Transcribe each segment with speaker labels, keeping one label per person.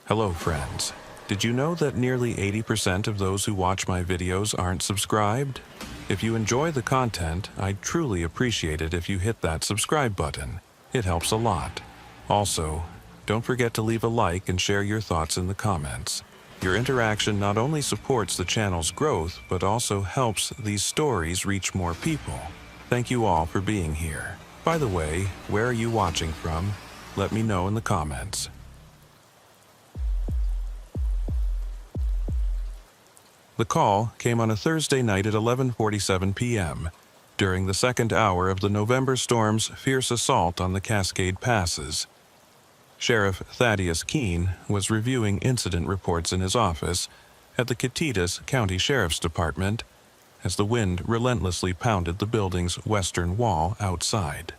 Speaker 1: Hello friends. Did you know that nearly 80% of those who watch my videos aren't subscribed? If you enjoy the content, I'd truly appreciate it if you hit that subscribe button. It helps a lot. Also, don't forget to leave a like and share your thoughts in the comments. Your interaction not only supports the channel's growth, but also helps these stories reach more people. Thank you all for being here. By the way, where are you watching from? Let me know in the comments. The call came on a Thursday night at 11:47 p.m. during the second hour of the November storm's fierce assault on the Cascade Passes. Sheriff Thaddeus Keene was reviewing incident reports in his office at the Catitas County Sheriff's Department as the wind relentlessly pounded the building's western wall outside.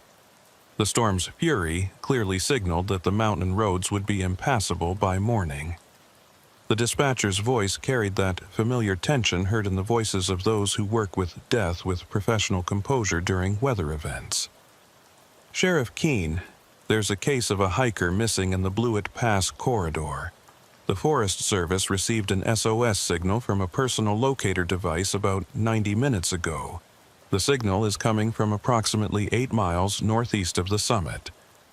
Speaker 1: The storm's fury clearly signaled that the mountain roads would be impassable by morning. The dispatcher's voice carried that familiar tension heard in the voices of those who work with death with professional composure during weather events. Sheriff Keene, there's a case of a hiker missing in the Blewett Pass corridor. The Forest Service received an SOS signal from a personal locator device about 90 minutes ago. The signal is coming from approximately 8 miles northeast of the summit,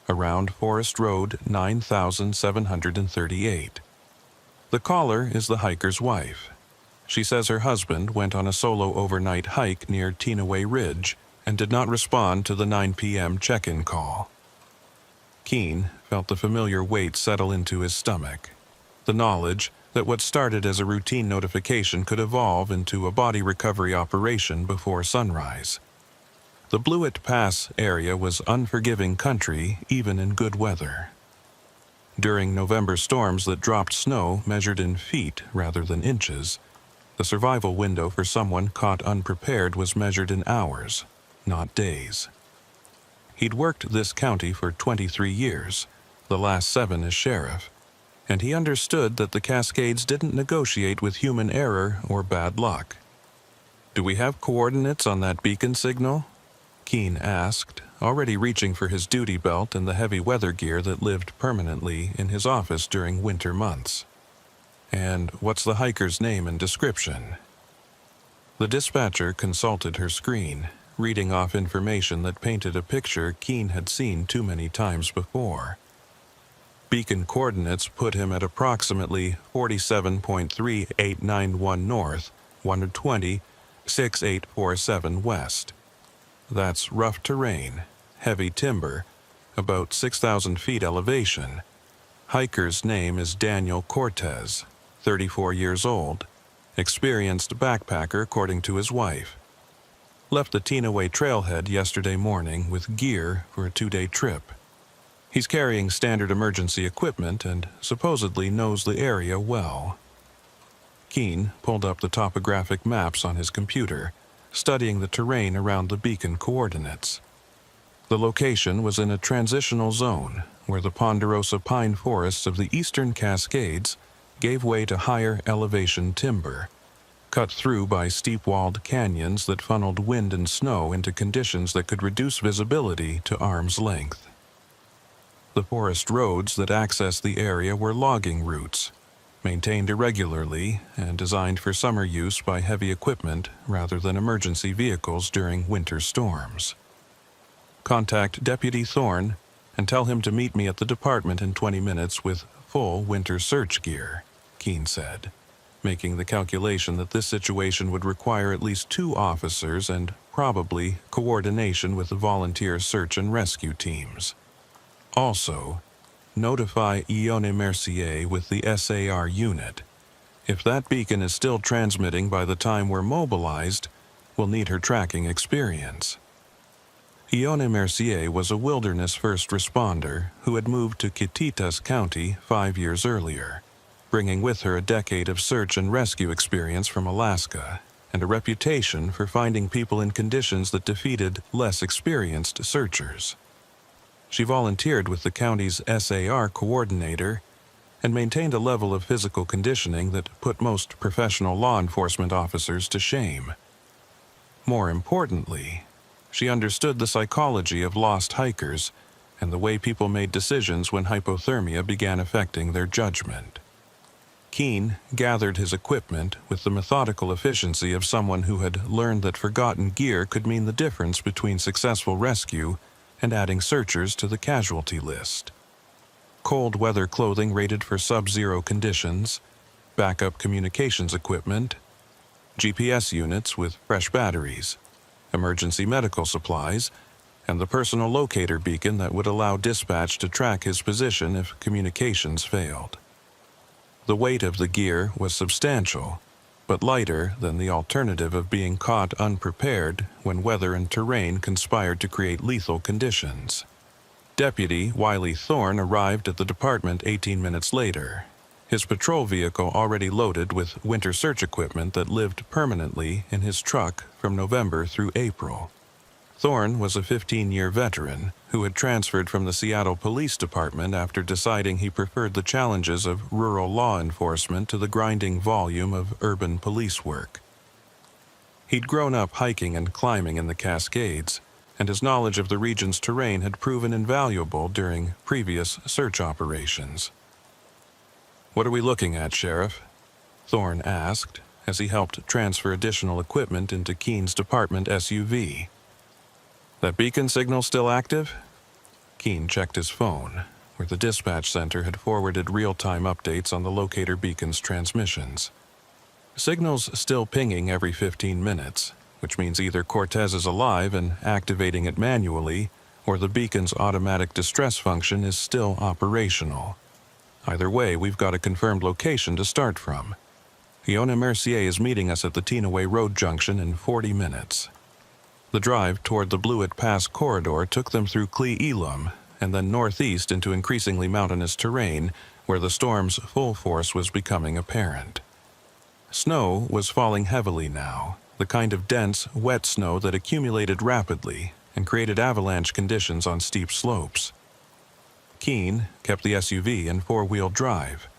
Speaker 1: around Forest Road 9738. The caller is the hiker's wife. She says her husband went on a solo overnight hike near Teanaway Ridge and did not respond to the 9 p.m. check-in call. Keene felt the familiar weight settle into his stomach. The knowledge that what started as a routine notification could evolve into a body recovery operation before sunrise. The Blewett Pass area was unforgiving country even in good weather. During November storms that dropped snow measured in feet rather than inches, the survival window for someone caught unprepared was measured in hours, not days. He'd worked this county for 23 years, the last 7 as sheriff, and he understood that the Cascades didn't negotiate with human error or bad luck. "Do we have coordinates on that beacon signal?" Keene asked, already reaching for his duty belt and the heavy weather gear that lived permanently in his office during winter months. "And what's the hiker's name and description?" The dispatcher consulted her screen, reading off information that painted a picture Keene had seen too many times before. Beacon coordinates put him at approximately 47.3891 north, 120.6847 west. That's rough terrain, heavy timber, about 6,000 feet elevation. Hiker's name is Daniel Cortez, 34 years old, experienced backpacker according to his wife. Left the Teanaway trailhead yesterday morning with gear for a 2-day trip. He's carrying standard emergency equipment and supposedly knows the area well. Keene pulled up the topographic maps on his computer, studying the terrain around the beacon coordinates. The location was in a transitional zone where the ponderosa pine forests of the eastern Cascades gave way to higher elevation timber, cut through by steep-walled canyons that funneled wind and snow into conditions that could reduce visibility to arm's length. The forest roads that accessed the area were logging routes, maintained irregularly and designed for summer use by heavy equipment rather than emergency vehicles during winter storms. "Contact Deputy Thorne and tell him to meet me at the department in 20 minutes with full winter search gear," Keene said, making the calculation that this situation would require at least 2 officers and probably coordination with the volunteer search and rescue teams. Also, notify Ione Mercier with the SAR unit. If that beacon is still transmitting by the time we're mobilized, we'll need her tracking experience. Ione Mercier was a wilderness first responder who had moved to Catitas County 5 years earlier, bringing with her a decade of search and rescue experience from Alaska and a reputation for finding people in conditions that defeated less experienced searchers. She volunteered with the county's SAR coordinator and maintained a level of physical conditioning that put most professional law enforcement officers to shame. More importantly, she understood the psychology of lost hikers and the way people made decisions when hypothermia began affecting their judgment. Keene gathered his equipment with the methodical efficiency of someone who had learned that forgotten gear could mean the difference between successful rescue and adding searchers to the casualty list. Cold weather clothing rated for sub-zero conditions, backup communications equipment, GPS units with fresh batteries, emergency medical supplies, and the personal locator beacon that would allow dispatch to track his position if communications failed. The weight of the gear was substantial, but lighter than the alternative of being caught unprepared when weather and terrain conspired to create lethal conditions. Deputy Wiley Thorne arrived at the department 18 minutes later, his patrol vehicle already loaded with winter search equipment that lived permanently in his truck from November through April. Thorne was a 15-year veteran who had transferred from the Seattle Police Department after deciding he preferred the challenges of rural law enforcement to the grinding volume of urban police work. He'd grown up hiking and climbing in the Cascades, and his knowledge of the region's terrain had proven invaluable during previous search operations. "What are we looking at, Sheriff?" Thorne asked as he helped transfer additional equipment into Keene's department SUV. "That beacon signal still active?" Keene checked his phone, where the dispatch center had forwarded real-time updates on the locator beacon's transmissions. "Signal's still pinging every 15 minutes, which means either Cortez is alive and activating it manually, or the beacon's automatic distress function is still operational. Either way, we've got a confirmed location to start from. Ione Mercier is meeting us at the Tenaway Road junction in 40 minutes. The drive toward the Blewett Pass corridor took them through Cle Elum and then northeast into increasingly mountainous terrain where the storm's full force was becoming apparent. Snow was falling heavily now, the kind of dense, wet snow that accumulated rapidly and created avalanche conditions on steep slopes. Keene kept the SUV in four-wheel drive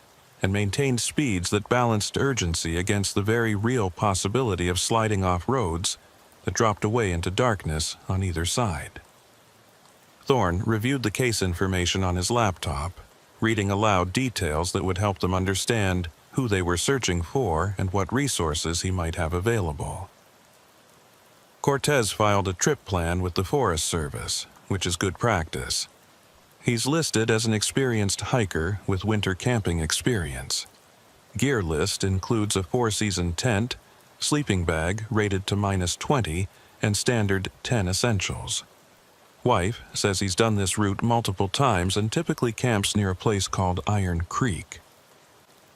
Speaker 1: and maintained speeds that balanced urgency against the very real possibility of sliding off roads that dropped away into darkness on either side. Thorne reviewed the case information on his laptop, reading aloud details that would help them understand who they were searching for and what resources he might have available. Cortez filed a trip plan with the Forest Service, which is good practice. He's listed as an experienced hiker with winter camping experience. Gear list includes a four-season tent, sleeping bag rated to -20, and standard 10 essentials. Wife says he's done this route multiple times and typically camps near a place called Iron Creek.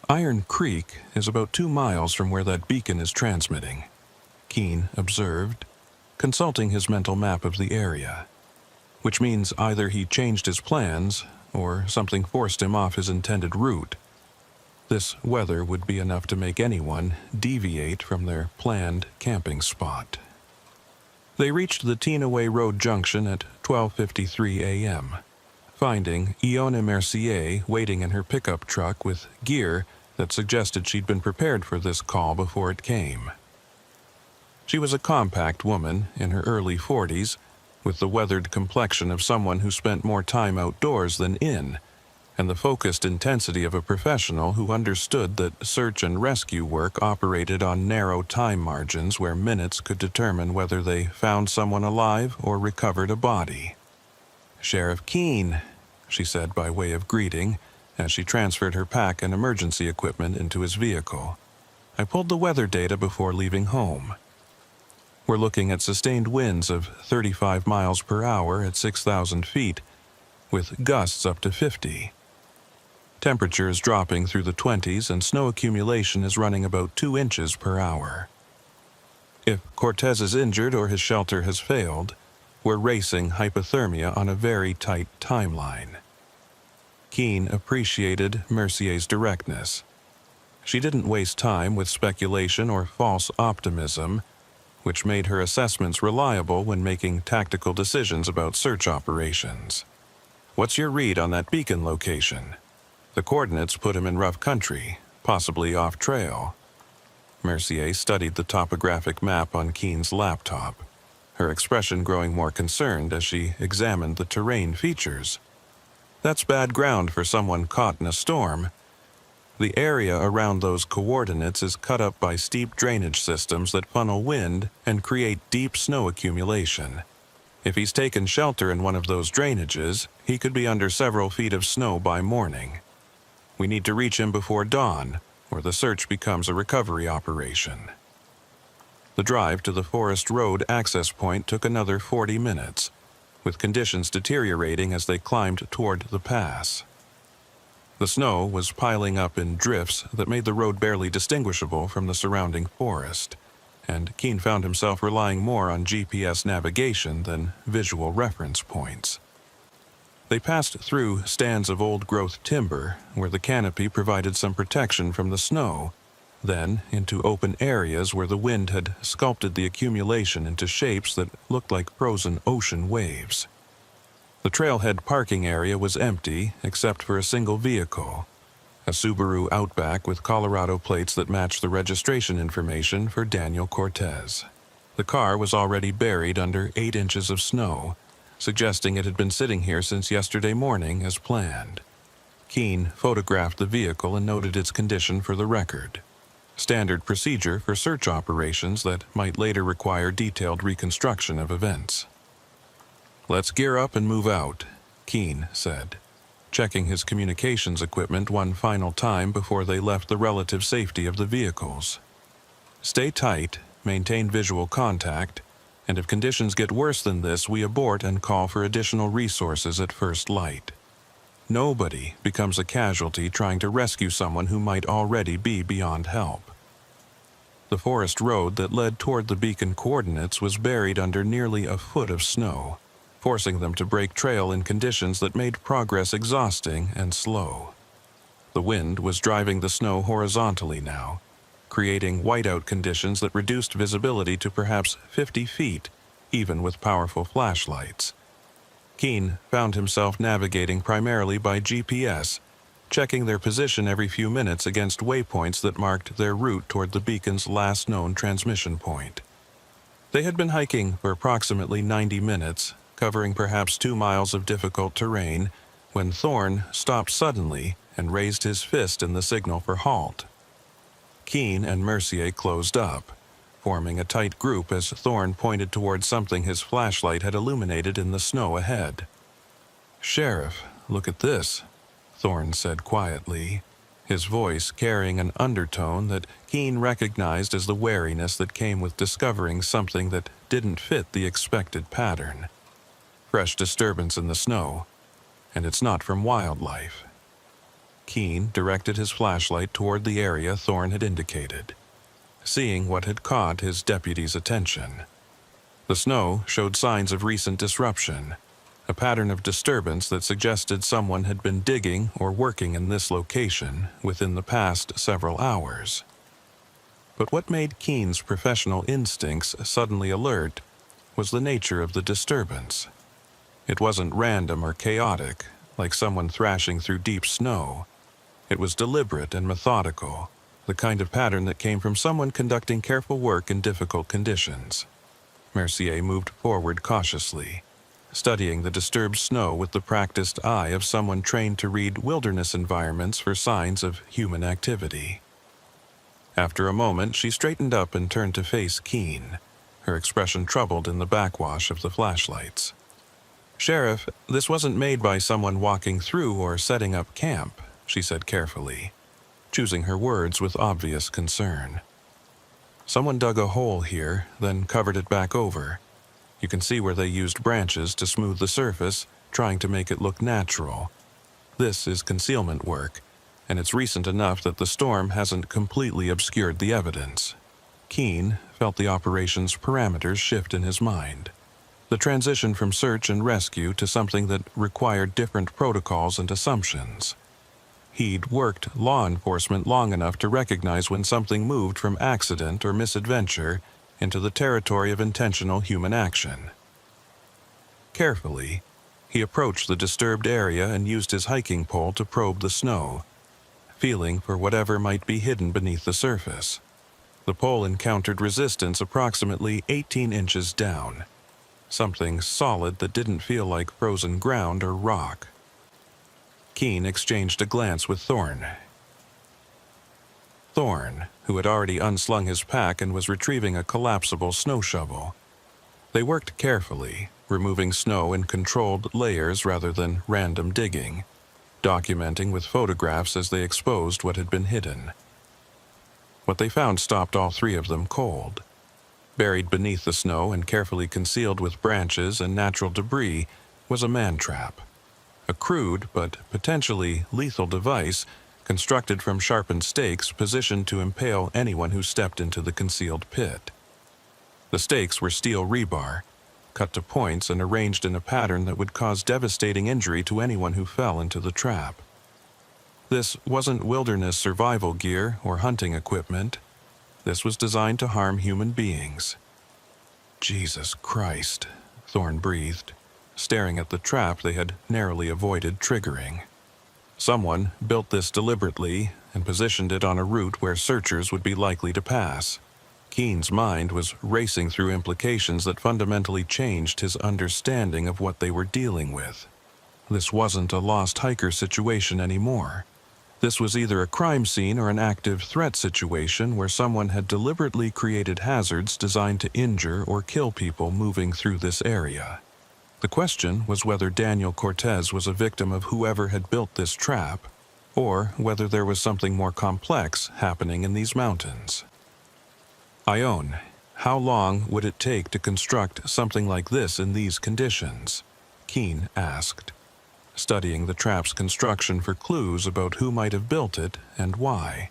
Speaker 1: Iron Creek is about 2 miles from where that beacon is transmitting, Keene observed, consulting his mental map of the area, which means either he changed his plans or something forced him off his intended route. This weather would be enough to make anyone deviate from their planned camping spot. They reached the Tenaway Road junction at 12:53 a.m., finding Ione Mercier waiting in her pickup truck with gear that suggested she'd been prepared for this call before it came. She was a compact woman in her early 40s, with the weathered complexion of someone who spent more time outdoors than in, and the focused intensity of a professional who understood that search and rescue work operated on narrow time margins where minutes could determine whether they found someone alive or recovered a body. "Sheriff Keene," she said by way of greeting as she transferred her pack and emergency equipment into his vehicle. "I pulled the weather data before leaving home. We're looking at sustained winds of 35 miles per hour at 6,000 feet, with gusts up to 50. Temperature is dropping through the 20s and snow accumulation is running about 2 inches per hour. If Cortez is injured or his shelter has failed, we're racing hypothermia on a very tight timeline." Keene appreciated Mercier's directness. She didn't waste time with speculation or false optimism, which made her assessments reliable when making tactical decisions about search operations. "What's your read on that beacon location? The coordinates put him in rough country, possibly off-trail." Mercier studied the topographic map on Keene's laptop, her expression growing more concerned as she examined the terrain features. "That's bad ground for someone caught in a storm. The area around those coordinates is cut up by steep drainage systems that funnel wind and create deep snow accumulation. If he's taken shelter in one of those drainages, he could be under several feet of snow by morning. We need to reach him before dawn, or the search becomes a recovery operation. The drive to the Forest Road access point took another 40 minutes, with conditions deteriorating as they climbed toward the pass. The snow was piling up in drifts that made the road barely distinguishable from the surrounding forest, and Keene found himself relying more on GPS navigation than visual reference points. They passed through stands of old-growth timber, where the canopy provided some protection from the snow, then into open areas where the wind had sculpted the accumulation into shapes that looked like frozen ocean waves. The trailhead parking area was empty except for a single vehicle, a Subaru Outback with Colorado plates that matched the registration information for Daniel Cortez. The car was already buried under 8 inches of snow, suggesting it had been sitting here since yesterday morning as planned. Keene photographed the vehicle and noted its condition for the record. Standard procedure for search operations that might later require detailed reconstruction of events. "Let's gear up and move out," Keene said, checking his communications equipment one final time before they left the relative safety of the vehicles. "Stay tight, maintain visual contact, and if conditions get worse than this, we abort and call for additional resources at first light. Nobody becomes a casualty trying to rescue someone who might already be beyond help." The forest road that led toward the beacon coordinates was buried under nearly a foot of snow, forcing them to break trail in conditions that made progress exhausting and slow. The wind was driving the snow horizontally now, creating whiteout conditions that reduced visibility to perhaps 50 feet, even with powerful flashlights. Keene found himself navigating primarily by GPS, checking their position every few minutes against waypoints that marked their route toward the beacon's last known transmission point. They had been hiking for approximately 90 minutes, covering perhaps 2 miles of difficult terrain, when Thorne stopped suddenly and raised his fist in the signal for halt. Keene and Mercier closed up, forming a tight group as Thorne pointed toward something his flashlight had illuminated in the snow ahead. "Sheriff, look at this," Thorne said quietly, his voice carrying an undertone that Keene recognized as the wariness that came with discovering something that didn't fit the expected pattern. "Fresh disturbance in the snow, and it's not from wildlife." Keene directed his flashlight toward the area Thorne had indicated, seeing what had caught his deputy's attention. The snow showed signs of recent disruption, a pattern of disturbance that suggested someone had been digging or working in this location within the past several hours. But what made Keene's professional instincts suddenly alert was the nature of the disturbance. It wasn't random or chaotic, like someone thrashing through deep snow. It was deliberate and methodical, the kind of pattern that came from someone conducting careful work in difficult conditions. Mercier moved forward cautiously, studying the disturbed snow with the practiced eye of someone trained to read wilderness environments for signs of human activity. After a moment, she straightened up and turned to face Keene, her expression troubled in the backwash of the flashlights. "Sheriff, this wasn't made by someone walking through or setting up camp," she said carefully, choosing her words with obvious concern. "Someone dug a hole here, then covered it back over. You can see where they used branches to smooth the surface, trying to make it look natural. This is concealment work, and it's recent enough that the storm hasn't completely obscured the evidence." Keene felt the operation's parameters shift in his mind. The transition from search and rescue to something that required different protocols and assumptions. He'd worked law enforcement long enough to recognize when something moved from accident or misadventure into the territory of intentional human action. Carefully, he approached the disturbed area and used his hiking pole to probe the snow, feeling for whatever might be hidden beneath the surface. The pole encountered resistance approximately 18 inches down, something solid that didn't feel like frozen ground or rock. Keene exchanged a glance with Thorne. Thorne, who had already unslung his pack and was retrieving a collapsible snow shovel. They worked carefully, removing snow in controlled layers rather than random digging, documenting with photographs as they exposed what had been hidden. What they found stopped all three of them cold. Buried beneath the snow and carefully concealed with branches and natural debris was a man-trap, a crude but potentially lethal device constructed from sharpened stakes positioned to impale anyone who stepped into the concealed pit. The stakes were steel rebar, cut to points and arranged in a pattern that would cause devastating injury to anyone who fell into the trap. This wasn't wilderness survival gear or hunting equipment. This was designed to harm human beings. Jesus Christ, Thorne breathed, staring at the trap they had narrowly avoided triggering. Someone built this deliberately and positioned it on a route where searchers would be likely to pass. Keen's mind was racing through implications that fundamentally changed his understanding of what they were dealing with. This wasn't a lost hiker situation anymore. This was either a crime scene or an active threat situation where someone had deliberately created hazards designed to injure or kill people moving through this area. The question was whether Daniel Cortez was a victim of whoever had built this trap, or whether there was something more complex happening in these mountains. Ione, how long would it take to construct something like this in these conditions? Keen asked, studying the trap's construction for clues about who might have built it and why.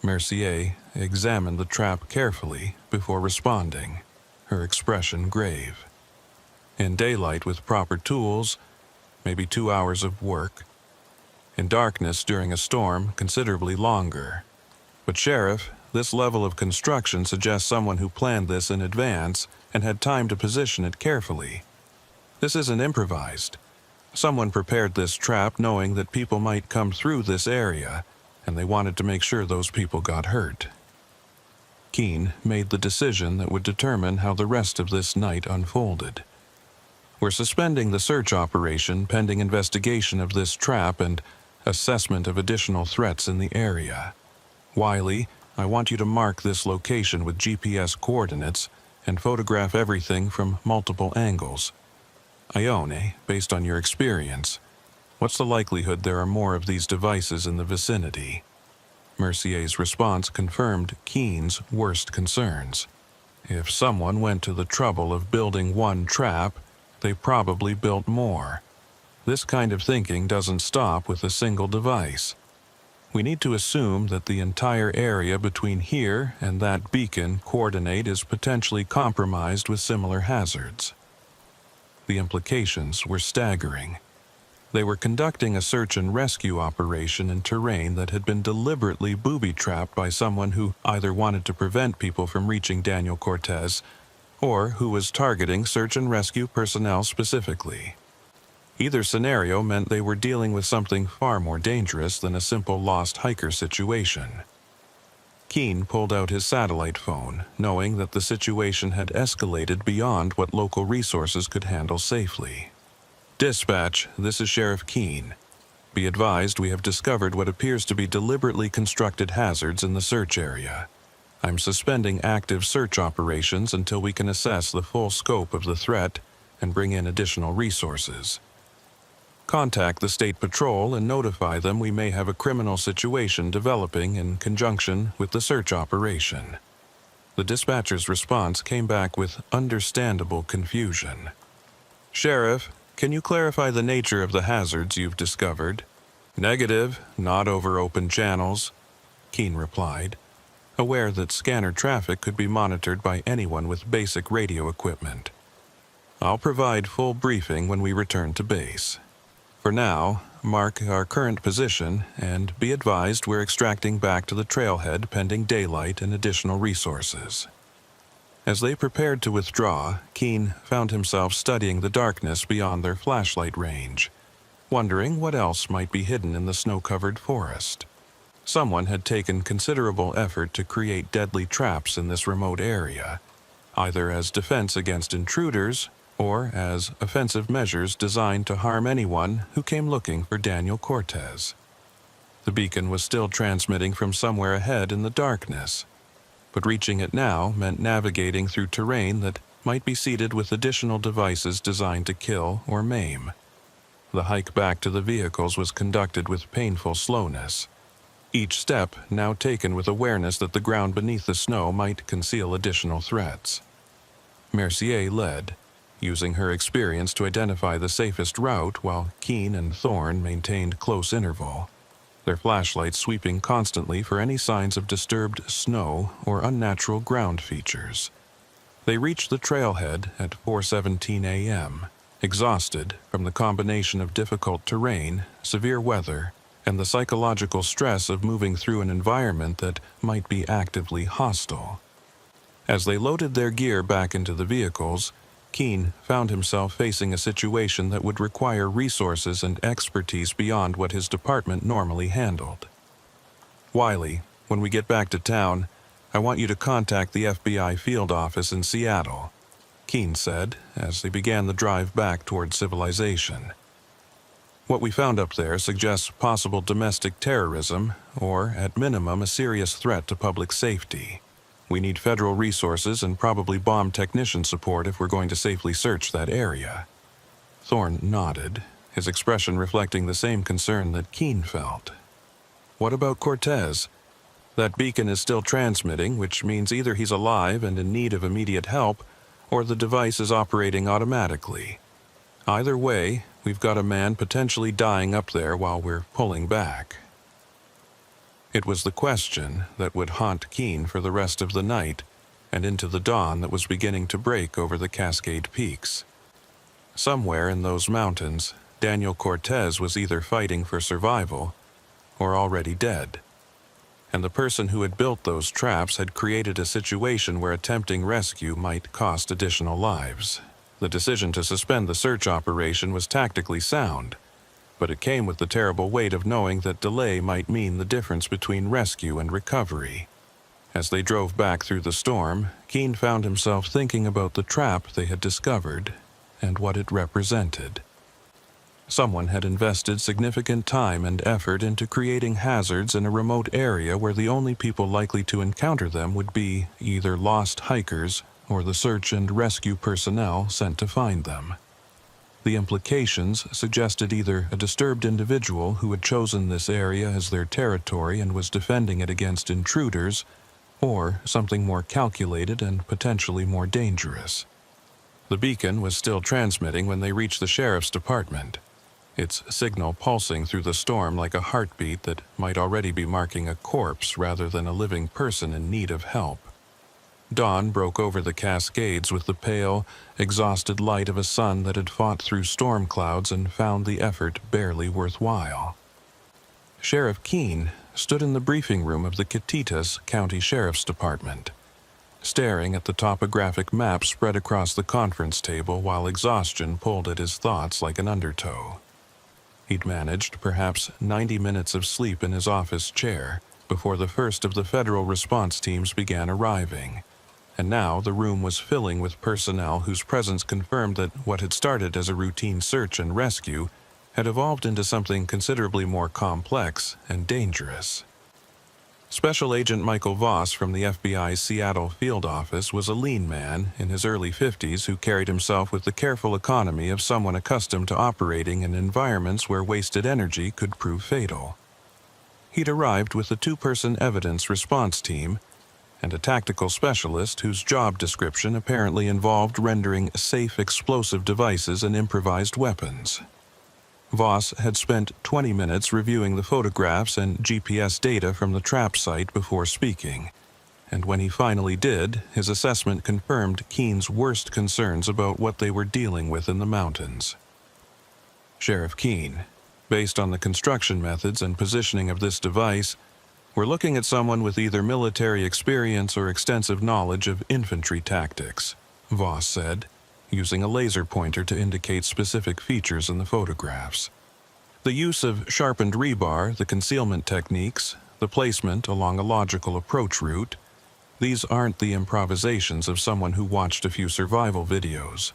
Speaker 1: Mercier examined the trap carefully before responding, her expression grave. In daylight with proper tools, maybe 2 hours of work. In darkness during a storm, considerably longer. But Sheriff, this level of construction suggests someone who planned this in advance and had time to position it carefully. This isn't improvised. Someone prepared this trap knowing that people might come through this area, and they wanted to make sure those people got hurt. Keen made the decision that would determine how the rest of this night unfolded. We're suspending the search operation pending investigation of this trap and assessment of additional threats in the area. Wiley, I want you to mark this location with GPS coordinates and photograph everything from multiple angles. Ione, based on your experience, what's the likelihood there are more of these devices in the vicinity? Mercier's response confirmed Keen's worst concerns. If someone went to the trouble of building one trap, they probably built more. This kind of thinking doesn't stop with a single device. We need to assume that the entire area between here and that beacon coordinate is potentially compromised with similar hazards. The implications were staggering. They were conducting a search and rescue operation in terrain that had been deliberately booby-trapped by someone who either wanted to prevent people from reaching Daniel Cortez or who was targeting search and rescue personnel specifically. Either scenario meant they were dealing with something far more dangerous than a simple lost hiker situation. Keen pulled out his satellite phone, knowing that the situation had escalated beyond what local resources could handle safely. Dispatch, this is Sheriff Keen. Be advised we have discovered what appears to be deliberately constructed hazards in the search area. I'm suspending active search operations until we can assess the full scope of the threat and bring in additional resources. Contact the State Patrol and notify them we may have a criminal situation developing in conjunction with the search operation. The dispatcher's response came back with understandable confusion. Sheriff, can you clarify the nature of the hazards you've discovered? Negative, not over open channels, Keen replied, aware that scanner traffic could be monitored by anyone with basic radio equipment. I'll provide full briefing when we return to base. For now, mark our current position and be advised we're extracting back to the trailhead pending daylight and additional resources. As they prepared to withdraw, Keen found himself studying the darkness beyond their flashlight range, wondering what else might be hidden in the snow-covered forest. Someone had taken considerable effort to create deadly traps in this remote area, either as defense against intruders or as offensive measures designed to harm anyone who came looking for Daniel Cortez. The beacon was still transmitting from somewhere ahead in the darkness, but reaching it now meant navigating through terrain that might be seeded with additional devices designed to kill or maim. The hike back to the vehicles was conducted with painful slowness, each step now taken with awareness that the ground beneath the snow might conceal additional threats. Mercier led, using her experience to identify the safest route while Keene and Thorne maintained close interval, their flashlights sweeping constantly for any signs of disturbed snow or unnatural ground features. They reached the trailhead at 4:17 a.m., exhausted from the combination of difficult terrain, severe weather, and the psychological stress of moving through an environment that might be actively hostile. As they loaded their gear back into the vehicles, Keene found himself facing a situation that would require resources and expertise beyond what his department normally handled. "Wiley, when we get back to town, I want you to contact the FBI field office in Seattle," Keene said as they began the drive back toward civilization. "What we found up there suggests possible domestic terrorism, or at minimum a serious threat to public safety. We need federal resources and probably bomb technician support if we're going to safely search that area." Thorne nodded, his expression reflecting the same concern that Keene felt. "What about Cortez? That beacon is still transmitting, which means either he's alive and in need of immediate help, or the device is operating automatically. Either way, we've got a man potentially dying up there while we're pulling back." It was the question that would haunt Keene for the rest of the night and into the dawn that was beginning to break over the Cascade Peaks. Somewhere in those mountains, Daniel Cortez was either fighting for survival or already dead. And the person who had built those traps had created a situation where attempting rescue might cost additional lives. The decision to suspend the search operation was tactically sound, but it came with the terrible weight of knowing that delay might mean the difference between rescue and recovery. As they drove back through the storm, Keene found himself thinking about the trap they had discovered and what it represented. Someone had invested significant time and effort into creating hazards in a remote area where the only people likely to encounter them would be either lost hikers or the search and rescue personnel sent to find them. The implications suggested either a disturbed individual who had chosen this area as their territory and was defending it against intruders, or something more calculated and potentially more dangerous. The beacon was still transmitting when they reached the sheriff's department, its signal pulsing through the storm like a heartbeat that might already be marking a corpse rather than a living person in need of help. Dawn broke over the Cascades with the pale, exhausted light of a sun that had fought through storm clouds and found the effort barely worthwhile. Sheriff Keene stood in the briefing room of the Catitas County Sheriff's Department, staring at the topographic map spread across the conference table while exhaustion pulled at his thoughts like an undertow. He'd managed perhaps 90 minutes of sleep in his office chair before the first of the federal response teams began arriving, and now the room was filling with personnel whose presence confirmed that what had started as a routine search and rescue had evolved into something considerably more complex and dangerous. Special Agent Michael Voss from the FBI's Seattle field office was a lean man in his early 50s who carried himself with the careful economy of someone accustomed to operating in environments where wasted energy could prove fatal. He'd arrived with a two-person evidence response team and a tactical specialist whose job description apparently involved rendering safe explosive devices and improvised weapons. Voss had spent 20 minutes reviewing the photographs and GPS data from the trap site before speaking, and when he finally did, his assessment confirmed Keene's worst concerns about what they were dealing with in the mountains. "Sheriff Keene, based on the construction methods and positioning of this device, we're looking at someone with either military experience or extensive knowledge of infantry tactics," Voss said, using a laser pointer to indicate specific features in the photographs. The use of sharpened rebar, the concealment techniques, the placement along a logical approach route, these aren't the improvisations of someone who watched a few survival videos.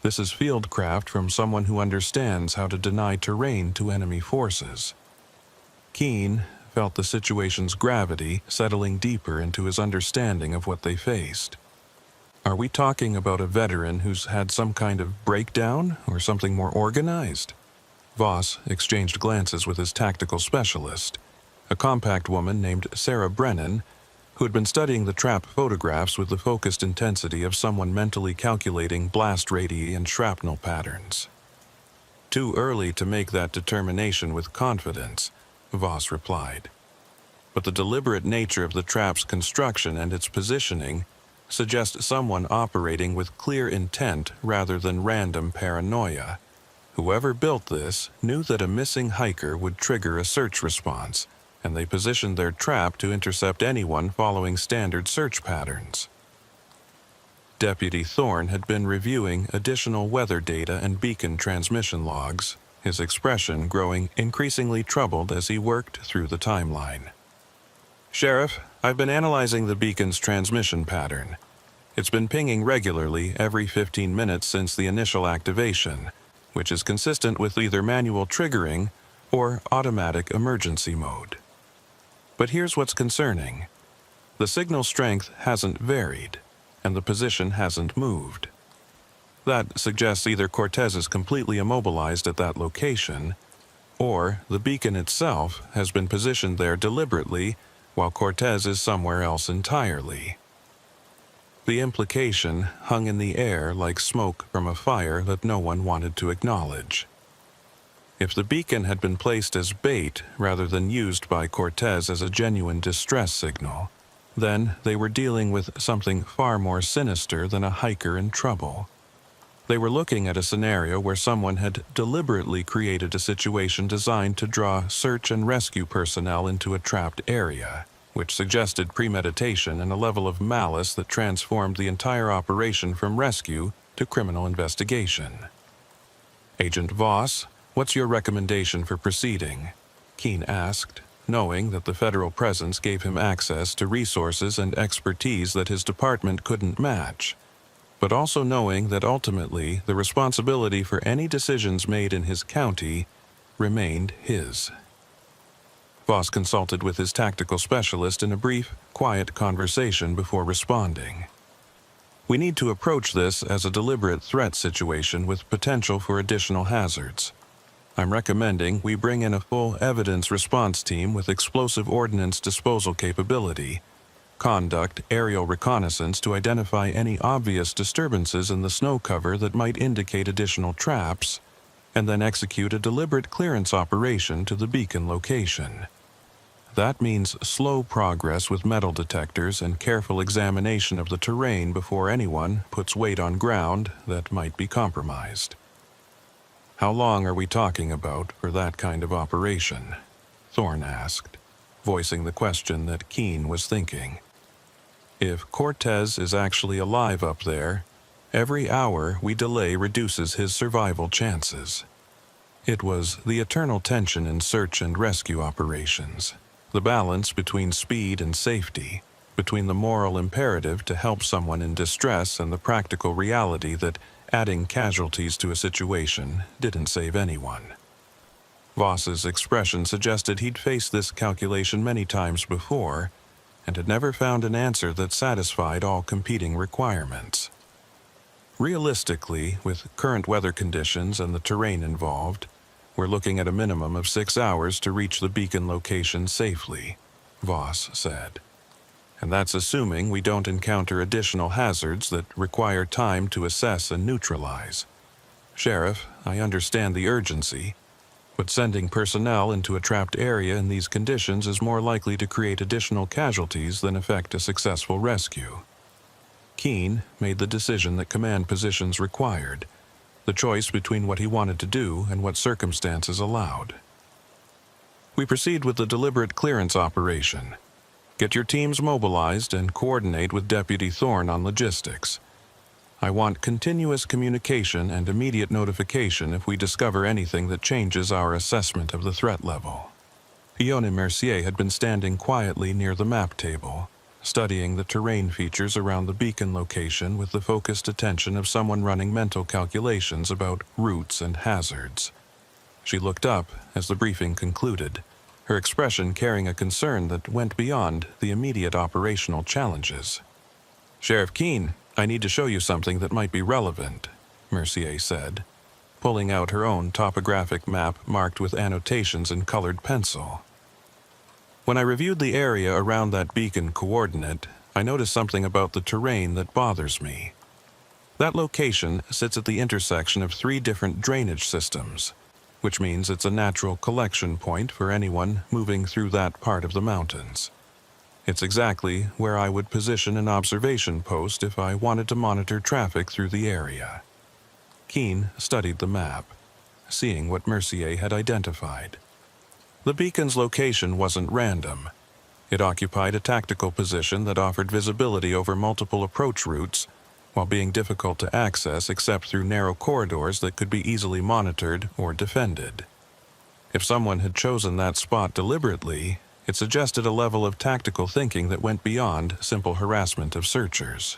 Speaker 1: This is fieldcraft from someone who understands how to deny terrain to enemy forces. Keene felt the situation's gravity settling deeper into his understanding of what they faced. Are we talking about a veteran who's had some kind of breakdown or something more organized? Voss exchanged glances with his tactical specialist, a compact woman named Sarah Brennan, who had been studying the trap photographs with the focused intensity of someone mentally calculating blast radii and shrapnel patterns. Too early to make that determination with confidence, Voss replied. But the deliberate nature of the trap's construction and its positioning suggest someone operating with clear intent rather than random paranoia. Whoever built this knew that a missing hiker would trigger a search response, and they positioned their trap to intercept anyone following standard search patterns. Deputy Thorne had been reviewing additional weather data and beacon transmission logs, his expression growing increasingly troubled as he worked through the timeline. "Sheriff, I've been analyzing the beacon's transmission pattern. It's been pinging regularly every 15 minutes since the initial activation, which is consistent with either manual triggering or automatic emergency mode. But here's what's concerning. The signal strength hasn't varied, and the position hasn't moved. That suggests either Cortez is completely immobilized at that location, or the beacon itself has been positioned there deliberately while Cortez is somewhere else entirely." The implication hung in the air like smoke from a fire that no one wanted to acknowledge. If the beacon had been placed as bait rather than used by Cortez as a genuine distress signal, then they were dealing with something far more sinister than a hiker in trouble. They were looking at a scenario where someone had deliberately created a situation designed to draw search and rescue personnel into a trapped area, which suggested premeditation and a level of malice that transformed the entire operation from rescue to criminal investigation. "Agent Voss, what's your recommendation for proceeding?" Keene asked, knowing that the federal presence gave him access to resources and expertise that his department couldn't match, but also knowing that ultimately the responsibility for any decisions made in his county remained his. Voss consulted with his tactical specialist in a brief, quiet conversation before responding. "We need to approach this as a deliberate threat situation with potential for additional hazards. I'm recommending we bring in a full evidence response team with explosive ordnance disposal capability, conduct aerial reconnaissance to identify any obvious disturbances in the snow cover that might indicate additional traps, and then execute a deliberate clearance operation to the beacon location. That means slow progress with metal detectors and careful examination of the terrain before anyone puts weight on ground that might be compromised." "How long are we talking about for that kind of operation?" Thorne asked, voicing the question that Keene was thinking. If Cortez is actually alive up there, every hour we delay reduces his survival chances. It was the eternal tension in search and rescue operations, the balance between speed and safety, between the moral imperative to help someone in distress and the practical reality that adding casualties to a situation didn't save anyone. Voss's expression suggested he'd faced this calculation many times before and had never found an answer that satisfied all competing requirements. Realistically, with current weather conditions and the terrain involved, we're looking at a minimum of 6 hours to reach the beacon location safely, Voss said. And that's assuming we don't encounter additional hazards that require time to assess and neutralize. Sheriff, I understand the urgency, but sending personnel into a trapped area in these conditions is more likely to create additional casualties than effect a successful rescue. Keene made the decision that command positions required, the choice between what he wanted to do and what circumstances allowed. We proceed with the deliberate clearance operation. Get your teams mobilized and coordinate with Deputy Thorne on logistics. I want continuous communication and immediate notification if we discover anything that changes our assessment of the threat level. Ione Mercier had been standing quietly near the map table, studying the terrain features around the beacon location with the focused attention of someone running mental calculations about routes and hazards. She looked up as the briefing concluded, her expression carrying a concern that went beyond the immediate operational challenges. "Sheriff Keene, I need to show you something that might be relevant," Mercier said, pulling out her own topographic map marked with annotations in colored pencil. "When I reviewed the area around that beacon coordinate, I noticed something about the terrain that bothers me. That location sits at the intersection of 3 different drainage systems, which means it's a natural collection point for anyone moving through that part of the mountains. It's exactly where I would position an observation post if I wanted to monitor traffic through the area." Keene studied the map, seeing what Mercier had identified. The beacon's location wasn't random. It occupied a tactical position that offered visibility over multiple approach routes, while being difficult to access except through narrow corridors that could be easily monitored or defended. If someone had chosen that spot deliberately, it suggested a level of tactical thinking that went beyond simple harassment of searchers.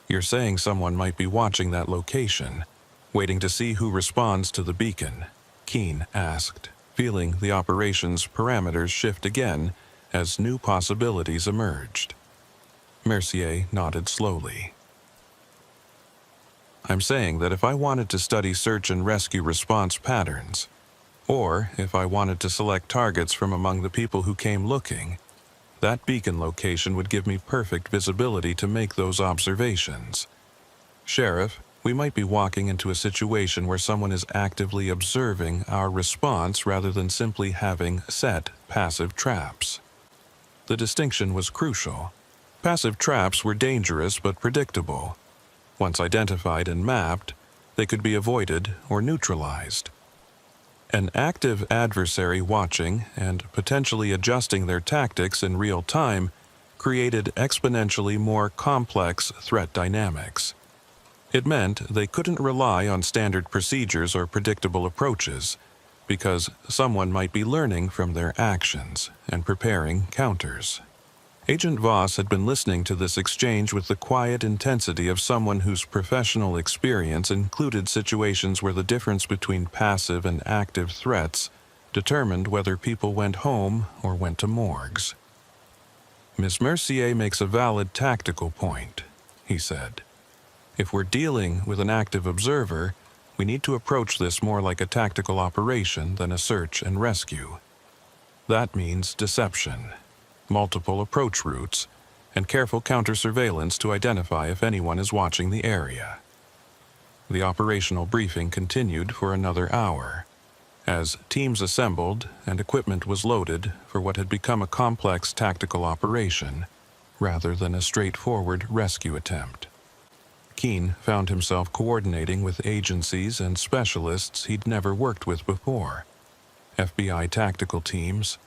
Speaker 1: "You're saying someone might be watching that location, waiting to see who responds to the beacon?" Keene asked, feeling the operation's parameters shift again as new possibilities emerged. Mercier nodded slowly. "I'm saying that if I wanted to study search and rescue response patterns, or if I wanted to select targets from among the people who came looking, that beacon location would give me perfect visibility to make those observations. Sheriff, we might be walking into a situation where someone is actively observing our response rather than simply having set passive traps." The distinction was crucial. Passive traps were dangerous but predictable. Once identified and mapped, they could be avoided or neutralized. An active adversary watching and potentially adjusting their tactics in real time created exponentially more complex threat dynamics. It meant they couldn't rely on standard procedures or predictable approaches, because someone might be learning from their actions and preparing counters. Agent Voss had been listening to this exchange with the quiet intensity of someone whose professional experience included situations where the difference between passive and active threats determined whether people went home or went to morgues. "Miss Mercier makes a valid tactical point," he said. "If we're dealing with an active observer, we need to approach this more like a tactical operation than a search and rescue. That means deception, multiple approach routes, and careful counter-surveillance to identify if anyone is watching the area." The operational briefing continued for another hour, as teams assembled and equipment was loaded for what had become a complex tactical operation, rather than a straightforward rescue attempt. Keene found himself coordinating with agencies and specialists he'd never worked with before: FBI tactical teams,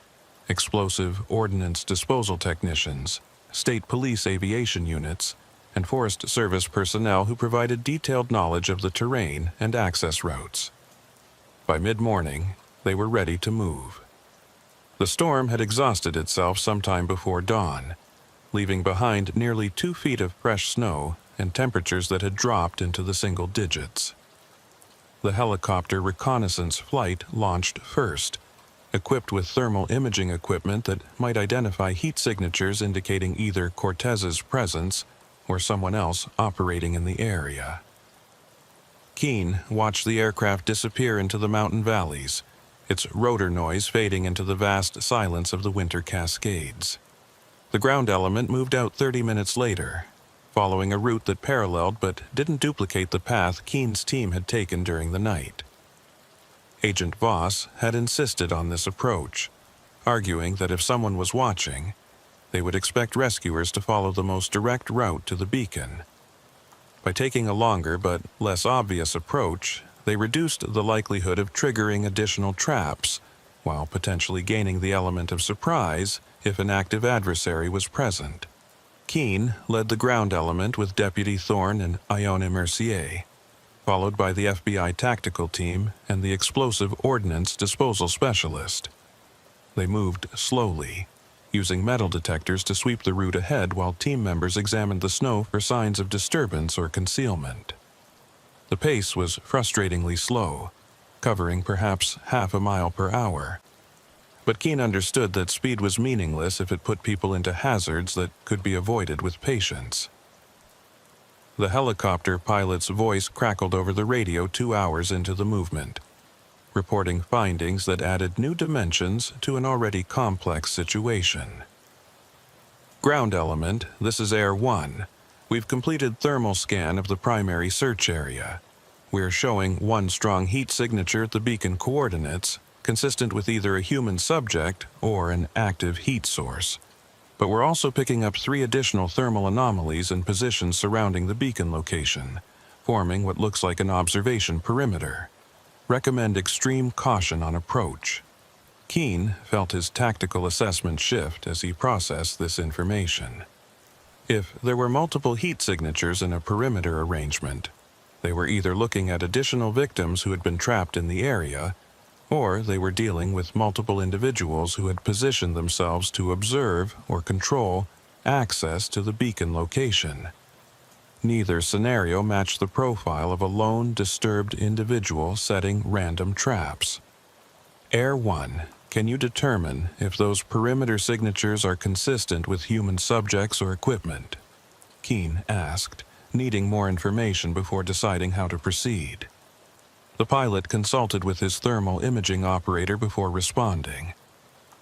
Speaker 1: explosive ordnance disposal technicians, state police aviation units, and Forest Service personnel who provided detailed knowledge of the terrain and access routes. By mid-morning, they were ready to move. The storm had exhausted itself sometime before dawn, leaving behind nearly 2 feet of fresh snow and temperatures that had dropped into the single digits. The helicopter reconnaissance flight launched first, equipped with thermal imaging equipment that might identify heat signatures indicating either Cortez's presence or someone else operating in the area. Keene watched the aircraft disappear into the mountain valleys, its rotor noise fading into the vast silence of the winter Cascades. The ground element moved out 30 minutes later, following a route that paralleled but didn't duplicate the path Keene's team had taken during the night. Agent Voss had insisted on this approach, arguing that if someone was watching, they would expect rescuers to follow the most direct route to the beacon. By taking a longer but less obvious approach, they reduced the likelihood of triggering additional traps, while potentially gaining the element of surprise if an active adversary was present. Keene led the ground element with Deputy Thorne and Ione Mercier, followed by the FBI tactical team and the explosive ordnance disposal specialist. They moved slowly, using metal detectors to sweep the route ahead while team members examined the snow for signs of disturbance or concealment. The pace was frustratingly slow, covering perhaps half a mile per hour. But Keene understood that speed was meaningless if it put people into hazards that could be avoided with patience. The helicopter pilot's voice crackled over the radio 2 hours into the movement, reporting findings that added new dimensions to an already complex situation. Ground element, this is Air 1. We've completed thermal scan of the primary search area. We're showing one strong heat signature at the beacon coordinates, consistent with either a human subject or an active heat source. But we're also picking up 3 additional thermal anomalies in positions surrounding the beacon location, forming what looks like an observation perimeter. Recommend extreme caution on approach. Keene felt his tactical assessment shift as he processed this information. If there were multiple heat signatures in a perimeter arrangement, they were either looking at additional victims who had been trapped in the area, or they were dealing with multiple individuals who had positioned themselves to observe or control access to the beacon location. Neither scenario matched the profile of a lone, disturbed individual setting random traps. Air 1, can you determine if those perimeter signatures are consistent with human subjects or equipment? Keene asked, needing more information before deciding how to proceed. The pilot consulted with his thermal imaging operator before responding.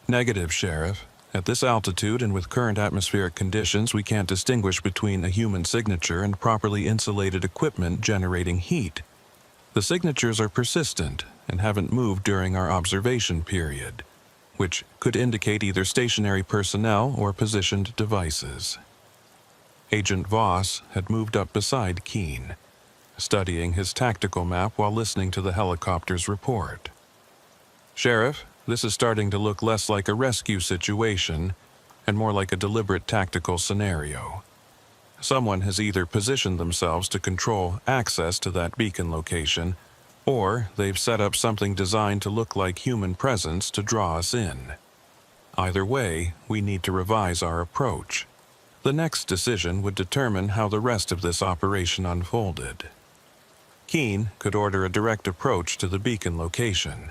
Speaker 1: Negative, Sheriff. At this altitude and with current atmospheric conditions, we can't distinguish between a human signature and properly insulated equipment generating heat. The signatures are persistent and haven't moved during our observation period, which could indicate either stationary personnel or positioned devices. Agent Voss had moved up beside Keene, studying his tactical map while listening to the helicopter's report. Sheriff, this is starting to look less like a rescue situation and more like a deliberate tactical scenario. Someone has either positioned themselves to control access to that beacon location, or they've set up something designed to look like human presence to draw us in. Either way, we need to revise our approach. The next decision would determine how the rest of this operation unfolded. Keene could order a direct approach to the beacon location,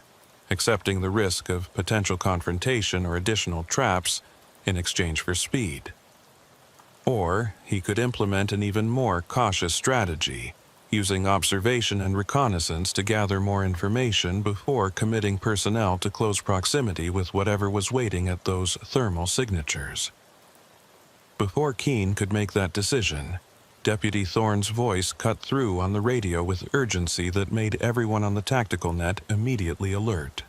Speaker 1: accepting the risk of potential confrontation or additional traps in exchange for speed. Or he could implement an even more cautious strategy, using observation and reconnaissance to gather more information before committing personnel to close proximity with whatever was waiting at those thermal signatures. Before Keene could make that decision, Deputy Thorne's voice cut through on the radio with urgency that made everyone on the tactical net immediately alert.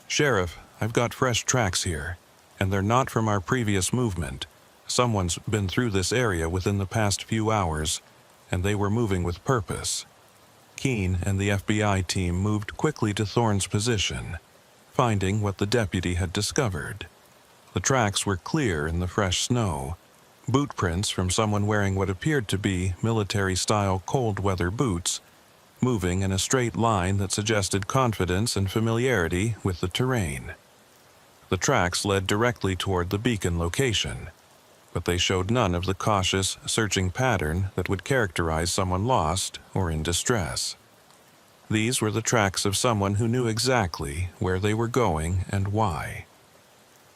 Speaker 1: Sheriff, I've got fresh tracks here, and they're not from our previous movement. Someone's been through this area within the past few hours, and they were moving with purpose. Keene and the FBI team moved quickly to Thorne's position, finding what the deputy had discovered. The tracks were clear in the fresh snow, boot prints from someone wearing what appeared to be military-style cold-weather boots, moving in a straight line that suggested confidence and familiarity with the terrain. The tracks led directly toward the beacon location, but they showed none of the cautious, searching pattern that would characterize someone lost or in distress. These were the tracks of someone who knew exactly where they were going and why.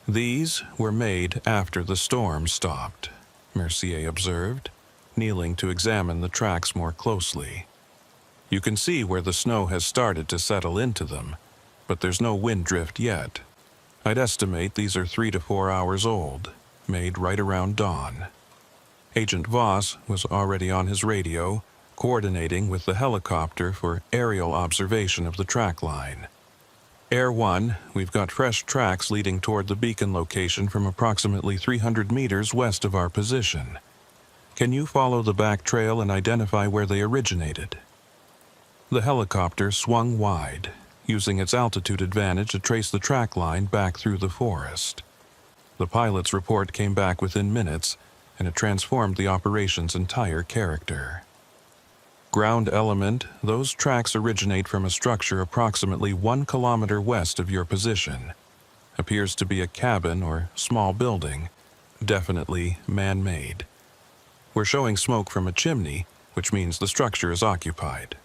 Speaker 1: These were made after the storm stopped, Mercier observed, kneeling to examine the tracks more closely. You can see where the snow has started to settle into them, but there's no wind drift yet. I'd estimate these are 3 to 4 hours old, made right around dawn. Agent Voss was already on his radio, coordinating with the helicopter for aerial observation of the track line. Air 1, we've got fresh tracks leading toward the beacon location from approximately 300 meters west of our position. Can you follow the back trail and identify where they originated? The helicopter swung wide, using its altitude advantage to trace the track line back through the forest. The pilot's report came back within minutes, and it transformed the operation's entire character. Ground element, those tracks originate from a structure approximately 1 kilometer west of your position. Appears to be a cabin or small building, definitely man-made. We're showing smoke from a chimney, which means the structure is occupied.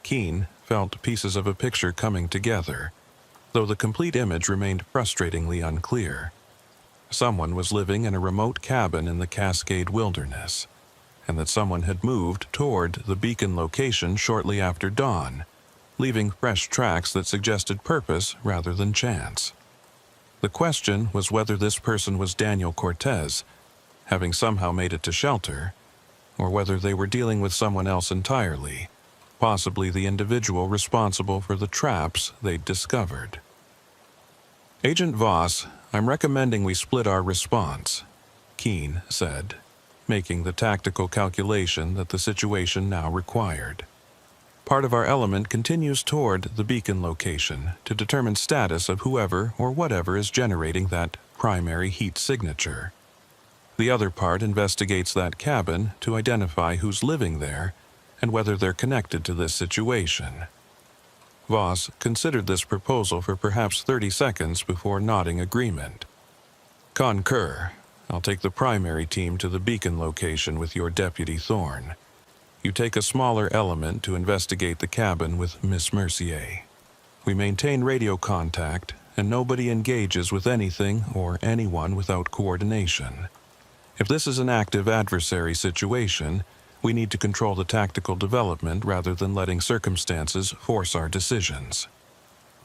Speaker 1: Keene felt pieces of a picture coming together. though the complete image remained frustratingly unclear. Someone was living in a remote cabin in the Cascade Wilderness, and that someone had moved toward the beacon location shortly after dawn, leaving fresh tracks that suggested purpose rather than chance. The question was whether this person was Daniel Cortez, having somehow made it to shelter, or whether they were dealing with someone else entirely, possibly the individual responsible for the traps they'd discovered. "Agent Voss, I'm recommending we split our response," Keene said, making the tactical calculation that the situation now required. "Part of our element continues toward the beacon location to determine status of whoever or whatever is generating that primary heat signature. The other part investigates that cabin to identify who's living there and whether they're connected to this situation." Voss considered this proposal for perhaps 30 seconds before nodding agreement. "Concur. I'll take the primary team to the beacon location with your Deputy Thorne. You take a smaller element to investigate the cabin with Miss Mercier. We maintain radio contact, and nobody engages with anything or anyone without coordination. If this is an active adversary situation, we need to control the tactical development rather than letting circumstances force our decisions."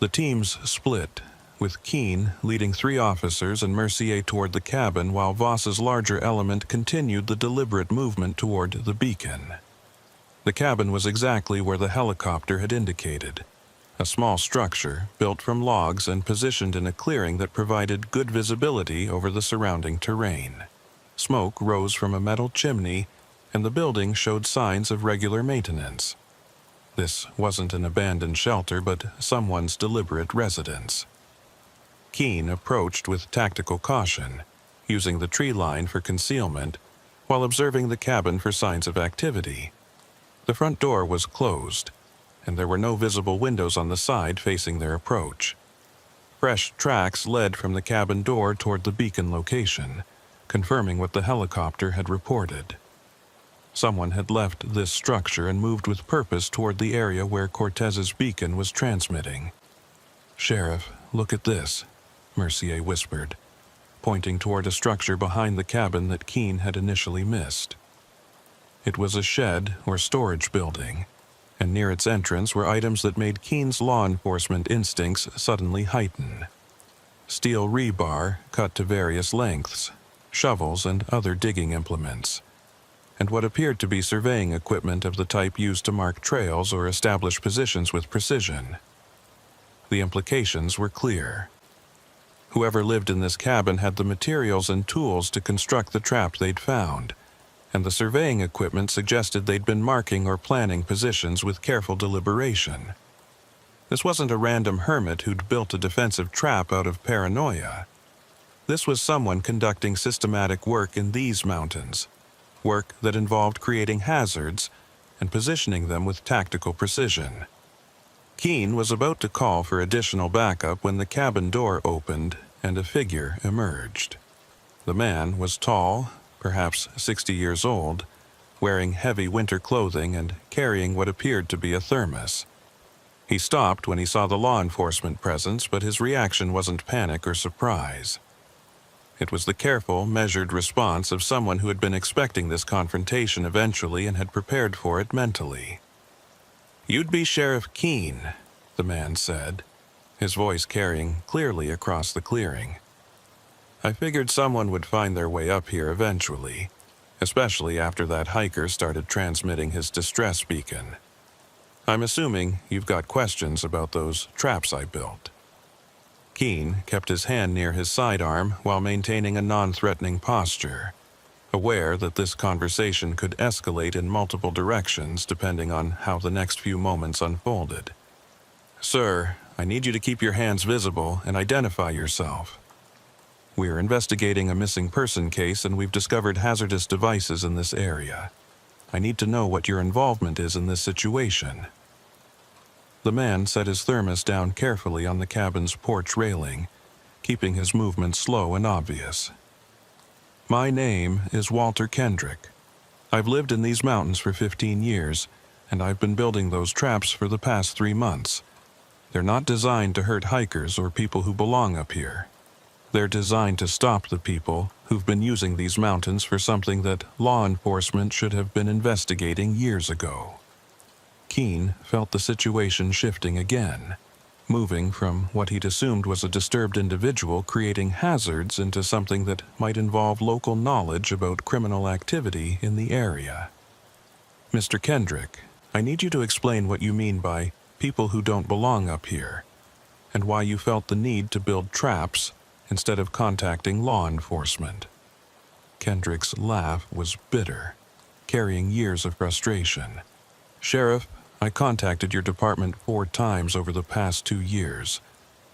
Speaker 1: The teams split, with Keene leading 3 officers and Mercier toward the cabin while Voss's larger element continued the deliberate movement toward the beacon. The cabin was exactly where the helicopter had indicated, a small structure built from logs and positioned in a clearing that provided good visibility over the surrounding terrain. Smoke rose from a metal chimney, and the building showed signs of regular maintenance. This wasn't an abandoned shelter, but someone's deliberate residence. Keene approached with tactical caution, using the tree line for concealment, while observing the cabin for signs of activity. The front door was closed, and there were no visible windows on the side facing their approach. Fresh tracks led from the cabin door toward the beacon location, confirming what the helicopter had reported. Someone had left this structure and moved with purpose toward the area where Cortez's beacon was transmitting. "Sheriff, look at this," Mercier whispered, pointing toward a structure behind the cabin that Keene had initially missed. It was a shed or storage building, and near its entrance were items that made Keene's law enforcement instincts suddenly heighten. Steel rebar cut to various lengths, shovels and other digging implements, and what appeared to be surveying equipment of the type used to mark trails or establish positions with precision. The implications were clear. Whoever lived in this cabin had the materials and tools to construct the trap they'd found, and the surveying equipment suggested they'd been marking or planning positions with careful deliberation. This wasn't a random hermit who'd built a defensive trap out of paranoia. This was someone conducting systematic work in these mountains, work that involved creating hazards and positioning them with tactical precision. Keene was about to call for additional backup when the cabin door opened and a figure emerged. The man was tall, perhaps 60 years old, wearing heavy winter clothing and carrying what appeared to be a thermos. He stopped when he saw the law enforcement presence, but his reaction wasn't panic or surprise. It was the careful, measured response of someone who had been expecting this confrontation eventually and had prepared for it mentally. "You'd be Sheriff Keene," the man said, his voice carrying clearly across the clearing. "I figured someone would find their way up here eventually, especially after that hiker started transmitting his distress beacon. I'm assuming you've got questions about those traps I built." Keene kept his hand near his sidearm while maintaining a non-threatening posture, aware that this conversation could escalate in multiple directions depending on how the next few moments unfolded. "Sir, I need you to keep your hands visible and identify yourself. We're investigating a missing person case and we've discovered hazardous devices in this area. I need to know what your involvement is in this situation." The man set his thermos down carefully on the cabin's porch railing, keeping his movements slow and obvious. "My name is Walter Kendrick. I've lived in these mountains for 15 years, and I've been building those traps for the past 3 months. They're not designed to hurt hikers or people who belong up here. They're designed to stop the people who've been using these mountains for something that law enforcement should have been investigating years ago. Keene felt the situation shifting again, moving from what he'd assumed was a disturbed individual creating hazards into something that might involve local knowledge about criminal activity in the area. Mr. Kendrick, I need you to explain what you mean by people who don't belong up here, and why you felt the need to build traps instead of contacting law enforcement. Kendrick's laugh was bitter, carrying years of frustration. Sheriff, I contacted your department 4 times over the past 2 years,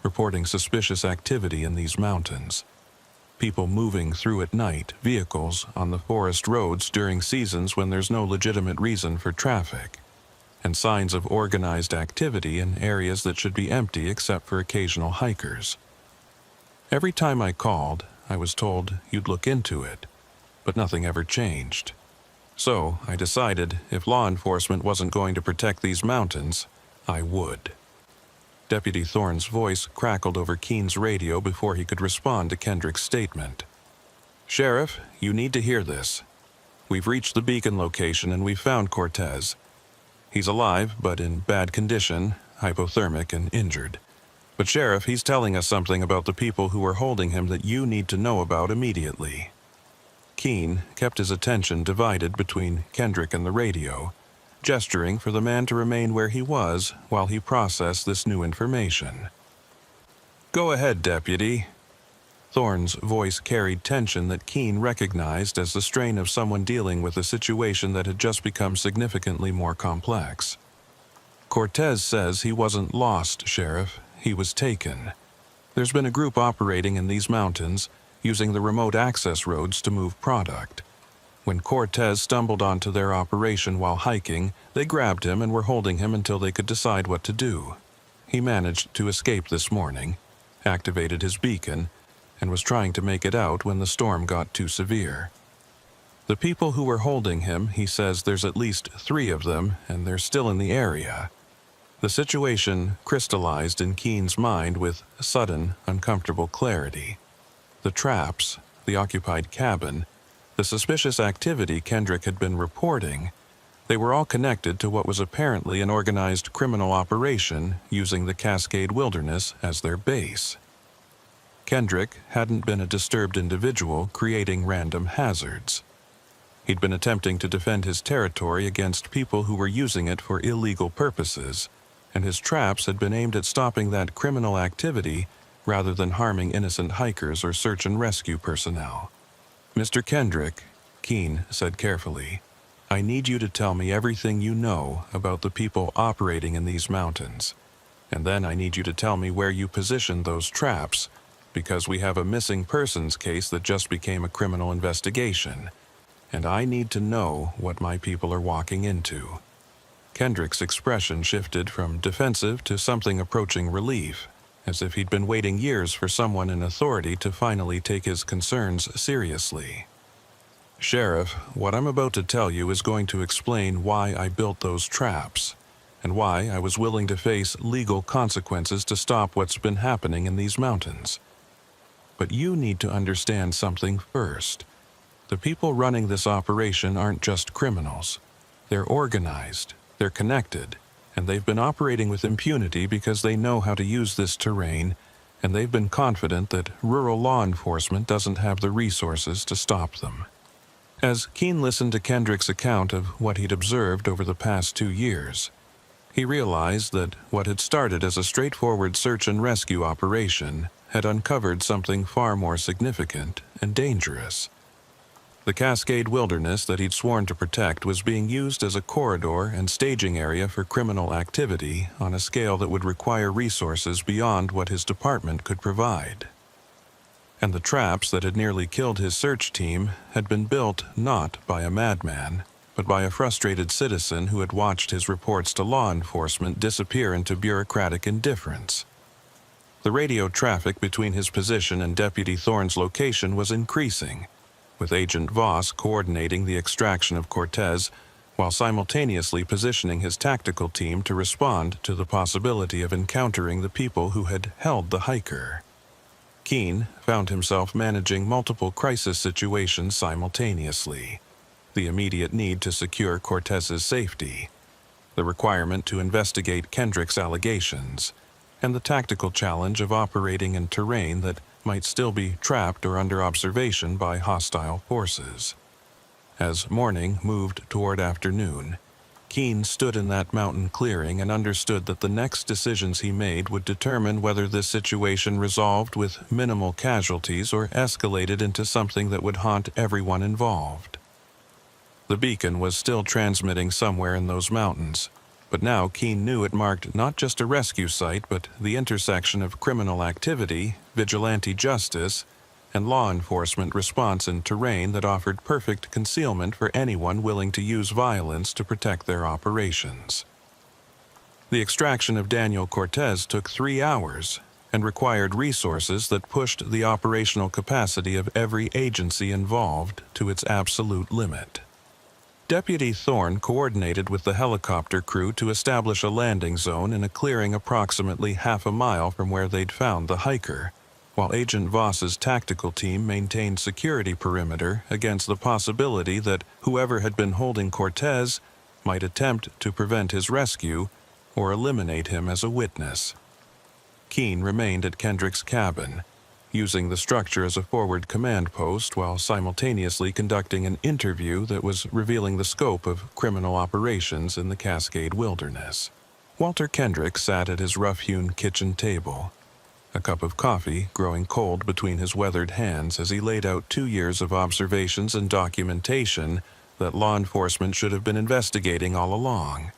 Speaker 1: reporting suspicious activity in these mountains. People moving through at night, vehicles on the forest roads during seasons when there's no legitimate reason for traffic, and signs of organized activity in areas that should be empty except for occasional hikers. Every time I called, I was told you'd look into it, but nothing ever changed. So I decided if law enforcement wasn't going to protect these mountains, I would. Deputy Thorne's voice crackled over Keene's radio before he could respond to Kendrick's statement. Sheriff, you need to hear this. We've reached the beacon location and we've found Cortez. He's alive, but in bad condition, hypothermic and injured. But Sheriff, he's telling us something about the people who are holding him that you need to know about immediately. Keene kept his attention divided between Kendrick and the radio, gesturing for the man to remain where he was while he processed this new information. Go ahead, Deputy. Thorne's voice carried tension that Keene recognized as the strain of someone dealing with a situation that had just become significantly more complex. Cortez says he wasn't lost, Sheriff. He was taken. There's been a group operating in these mountains, using the remote access roads to move product. When Cortez stumbled onto their operation while hiking, they grabbed him and were holding him until they could decide what to do. He managed to escape this morning, activated his beacon, and was trying to make it out when the storm got too severe. The people who were holding him, he says there's at least 3 of them, and they're still in the area. The situation crystallized in Keene's mind with sudden, uncomfortable clarity. The traps, the occupied cabin, the suspicious activity Kendrick had been reporting, they were all connected to what was apparently an organized criminal operation using the Cascade Wilderness as their base. Kendrick hadn't been a disturbed individual creating random hazards. He'd been attempting to defend his territory against people who were using it for illegal purposes, and his traps had been aimed at stopping that criminal activity rather than harming innocent hikers or search and rescue personnel. Mr. Kendrick, Keene said carefully, I need you to tell me everything you know about the people operating in these mountains. And then I need you to tell me where you positioned those traps, because we have a missing persons case that just became a criminal investigation. And I need to know what my people are walking into. Kendrick's expression shifted from defensive to something approaching relief, as if he'd been waiting years for someone in authority to finally take his concerns seriously. Sheriff, what I'm about to tell you is going to explain why I built those traps, and why I was willing to face legal consequences to stop what's been happening in these mountains. But you need to understand something first. The people running this operation aren't just criminals. They're organized, they're connected, and they've been operating with impunity because they know how to use this terrain, and they've been confident that rural law enforcement doesn't have the resources to stop them. As Keene listened to Kendrick's account of what he'd observed over the past 2 years, he realized that what had started as a straightforward search and rescue operation had uncovered something far more significant and dangerous. The Cascade Wilderness that he'd sworn to protect was being used as a corridor and staging area for criminal activity on a scale that would require resources beyond what his department could provide. And the traps that had nearly killed his search team had been built not by a madman, but by a frustrated citizen who had watched his reports to law enforcement disappear into bureaucratic indifference. The radio traffic between his position and Deputy Thorne's location was increasing, with Agent Voss coordinating the extraction of Cortez, while simultaneously positioning his tactical team to respond to the possibility of encountering the people who had held the hiker. Keene found himself managing multiple crisis situations simultaneously: the immediate need to secure Cortez's safety, the requirement to investigate Kendrick's allegations, and the tactical challenge of operating in terrain that might still be trapped or under observation by hostile forces. As morning moved toward afternoon, Keene stood in that mountain clearing and understood that the next decisions he made would determine whether this situation resolved with minimal casualties or escalated into something that would haunt everyone involved. The beacon was still transmitting somewhere in those mountains, but now Keene knew it marked not just a rescue site but the intersection of criminal activity, vigilante justice, and law enforcement response in terrain that offered perfect concealment for anyone willing to use violence to protect their operations. The extraction of Daniel Cortez took 3 hours and required resources that pushed the operational capacity of every agency involved to its absolute limit. Deputy Thorne coordinated with the helicopter crew to establish a landing zone in a clearing approximately half a mile from where they'd found the hiker, while Agent Voss's tactical team maintained security perimeter against the possibility that whoever had been holding Cortez might attempt to prevent his rescue or eliminate him as a witness. Keene remained at Kendrick's cabin, using the structure as a forward command post while simultaneously conducting an interview that was revealing the scope of criminal operations in the Cascade Wilderness. Walter Kendrick sat at his rough-hewn kitchen table, a cup of coffee growing cold between his weathered hands as he laid out 2 years of observations and documentation that law enforcement should have been investigating all along.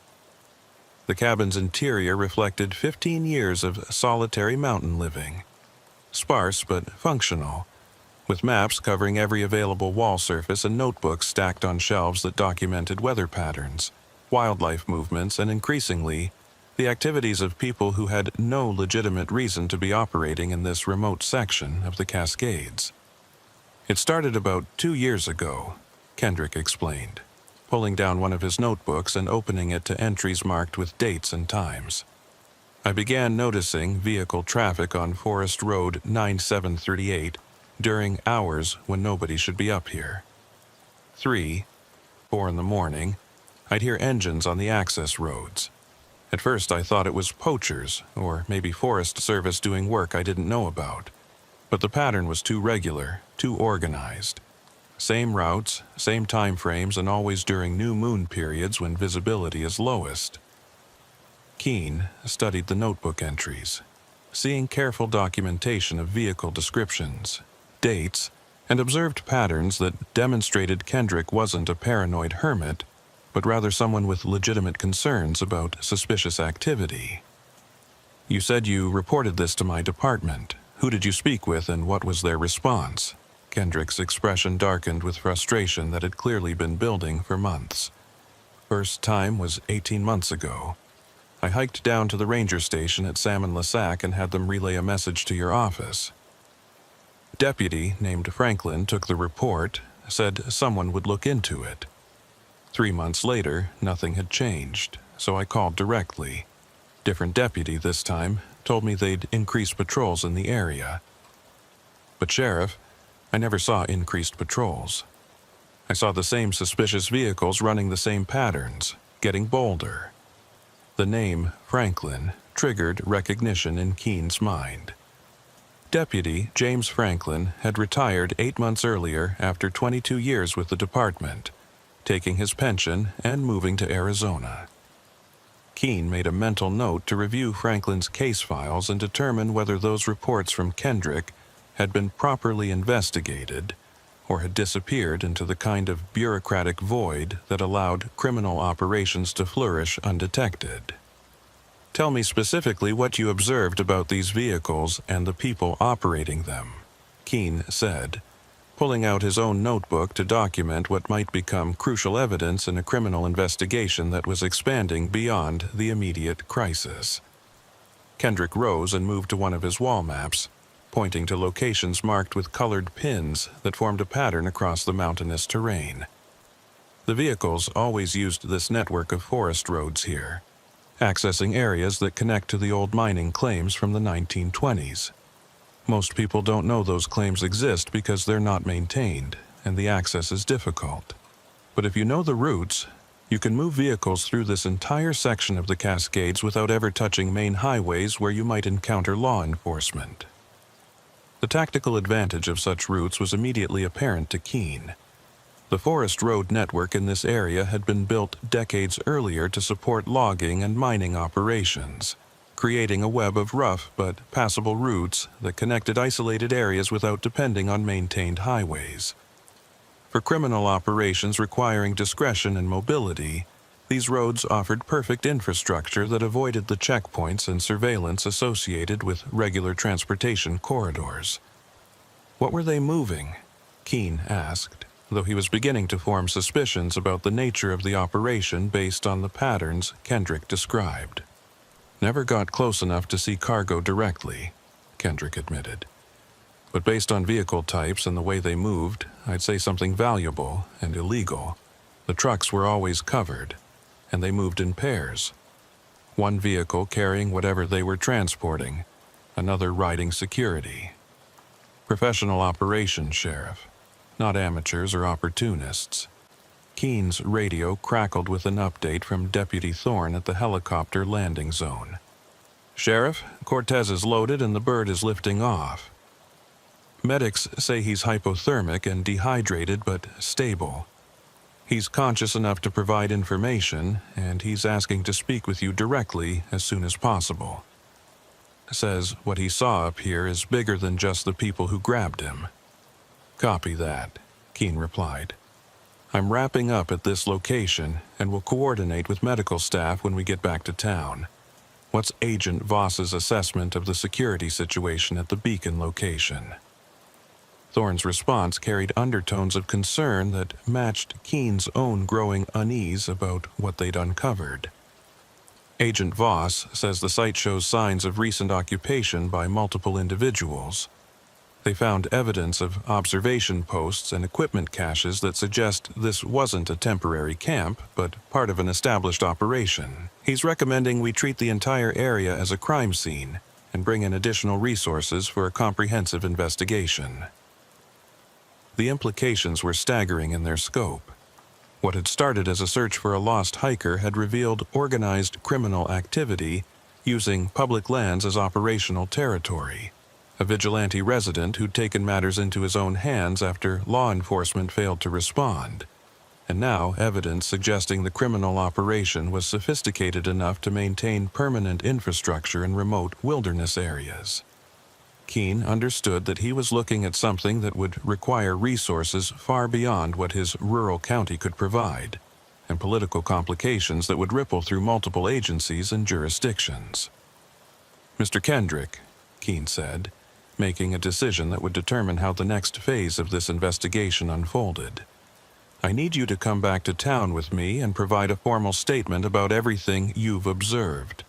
Speaker 1: The cabin's interior reflected 15 years of solitary mountain living, sparse but functional, with maps covering every available wall surface and notebooks stacked on shelves that documented weather patterns, wildlife movements, and increasingly, the activities of people who had no legitimate reason to be operating in this remote section of the Cascades. It started about 2 years ago, Kendrick explained, pulling down one of his notebooks and opening it to entries marked with dates and times. I began noticing vehicle traffic on Forest Road 9738 during hours when nobody should be up here. 3, 4 in the morning, I'd hear engines on the access roads. At first I thought it was poachers, or maybe Forest Service doing work I didn't know about. But the pattern was too regular, too organized. Same routes, same time frames, and always during new moon periods when visibility is lowest. Keene studied the notebook entries, seeing careful documentation of vehicle descriptions, dates, and observed patterns that demonstrated Kendrick wasn't a paranoid hermit, but rather someone with legitimate concerns about suspicious activity. You said you reported this to my department. Who did you speak with and what was their response? Kendrick's expression darkened with frustration that had clearly been building for months. First time was 18 months ago. I hiked down to the ranger station at Salmon-Lasac and had them relay a message to your office. Deputy named Franklin took the report, said someone would look into it. 3 months later, nothing had changed, so I called directly. Different deputy this time told me they'd increase patrols in the area. But Sheriff, I never saw increased patrols. I saw the same suspicious vehicles running the same patterns, getting bolder. The name Franklin triggered recognition in Keene's mind. Deputy James Franklin had retired 8 months earlier after 22 years with the department, taking his pension and moving to Arizona. Keene made a mental note to review Franklin's case files and determine whether those reports from Kendrick had been properly investigated or had disappeared into the kind of bureaucratic void that allowed criminal operations to flourish undetected. Tell me specifically what you observed about these vehicles and the people operating them, Keene said, pulling out his own notebook to document what might become crucial evidence in a criminal investigation that was expanding beyond the immediate crisis. Kendrick rose and moved to one of his wall maps, pointing to locations marked with colored pins that formed a pattern across the mountainous terrain. The vehicles always used this network of forest roads here, accessing areas that connect to the old mining claims from the 1920s. Most people don't know those claims exist because they're not maintained, and the access is difficult. But if you know the routes, you can move vehicles through this entire section of the Cascades without ever touching main highways where you might encounter law enforcement. The tactical advantage of such routes was immediately apparent to Keene. The forest road network in this area had been built decades earlier to support logging and mining operations, creating a web of rough but passable routes that connected isolated areas without depending on maintained highways. For criminal operations requiring discretion and mobility, these roads offered perfect infrastructure that avoided the checkpoints and surveillance associated with regular transportation corridors. What were they moving? Keene asked, though he was beginning to form suspicions about the nature of the operation based on the patterns Kendrick described. Never got close enough to see cargo directly, Kendrick admitted. But based on vehicle types and the way they moved, I'd say something valuable and illegal. The trucks were always covered, and they moved in pairs. One vehicle carrying whatever they were transporting, another riding security. Professional operation, Sheriff, not amateurs or opportunists. Keene's radio crackled with an update from Deputy Thorne at the helicopter landing zone. Sheriff, Cortez is loaded and the bird is lifting off. Medics say he's hypothermic and dehydrated but stable. He's conscious enough to provide information, and he's asking to speak with you directly as soon as possible. Says what he saw up here is bigger than just the people who grabbed him. Copy that, Keene replied. I'm wrapping up at this location and will coordinate with medical staff when we get back to town. What's Agent Voss's assessment of the security situation at the Beacon location? Thorne's response carried undertones of concern that matched Keene's own growing unease about what they'd uncovered. Agent Voss says the site shows signs of recent occupation by multiple individuals. They found evidence of observation posts and equipment caches that suggest this wasn't a temporary camp, but part of an established operation. He's recommending we treat the entire area as a crime scene and bring in additional resources for a comprehensive investigation. The implications were staggering in their scope. What had started as a search for a lost hiker had revealed organized criminal activity using public lands as operational territory. A vigilante resident who'd taken matters into his own hands after law enforcement failed to respond. And now evidence suggesting the criminal operation was sophisticated enough to maintain permanent infrastructure in remote wilderness areas. Keene understood that he was looking at something that would require resources far beyond what his rural county could provide, and political complications that would ripple through multiple agencies and jurisdictions. Mr. Kendrick, Keene said, making a decision that would determine how the next phase of this investigation unfolded. I need you to come back to town with me and provide a formal statement about everything you've observed.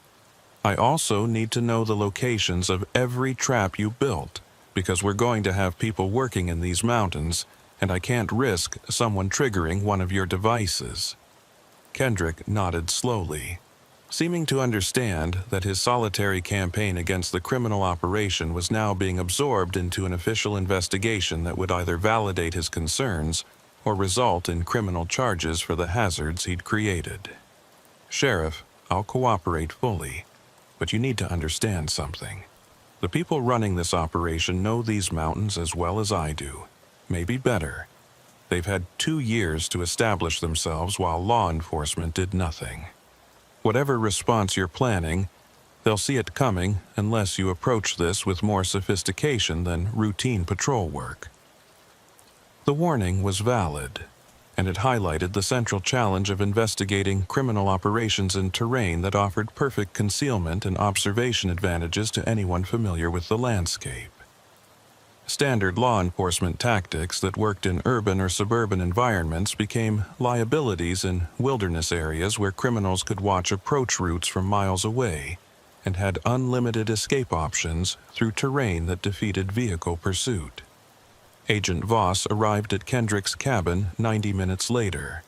Speaker 1: I also need to know the locations of every trap you built, because we're going to have people working in these mountains, and I can't risk someone triggering one of your devices. Kendrick nodded slowly, seeming to understand that his solitary campaign against the criminal operation was now being absorbed into an official investigation that would either validate his concerns or result in criminal charges for the hazards he'd created. Sheriff, I'll cooperate fully. But you need to understand something. The people running this operation know these mountains as well as I do, maybe better. They've had 2 years to establish themselves while law enforcement did nothing. Whatever response you're planning, they'll see it coming unless you approach this with more sophistication than routine patrol work. The warning was valid, and it highlighted the central challenge of investigating criminal operations in terrain that offered perfect concealment and observation advantages to anyone familiar with the landscape. Standard law enforcement tactics that worked in urban or suburban environments became liabilities in wilderness areas where criminals could watch approach routes from miles away and had unlimited escape options through terrain that defeated vehicle pursuit. Agent Voss arrived at Kendrick's cabin 90 minutes later.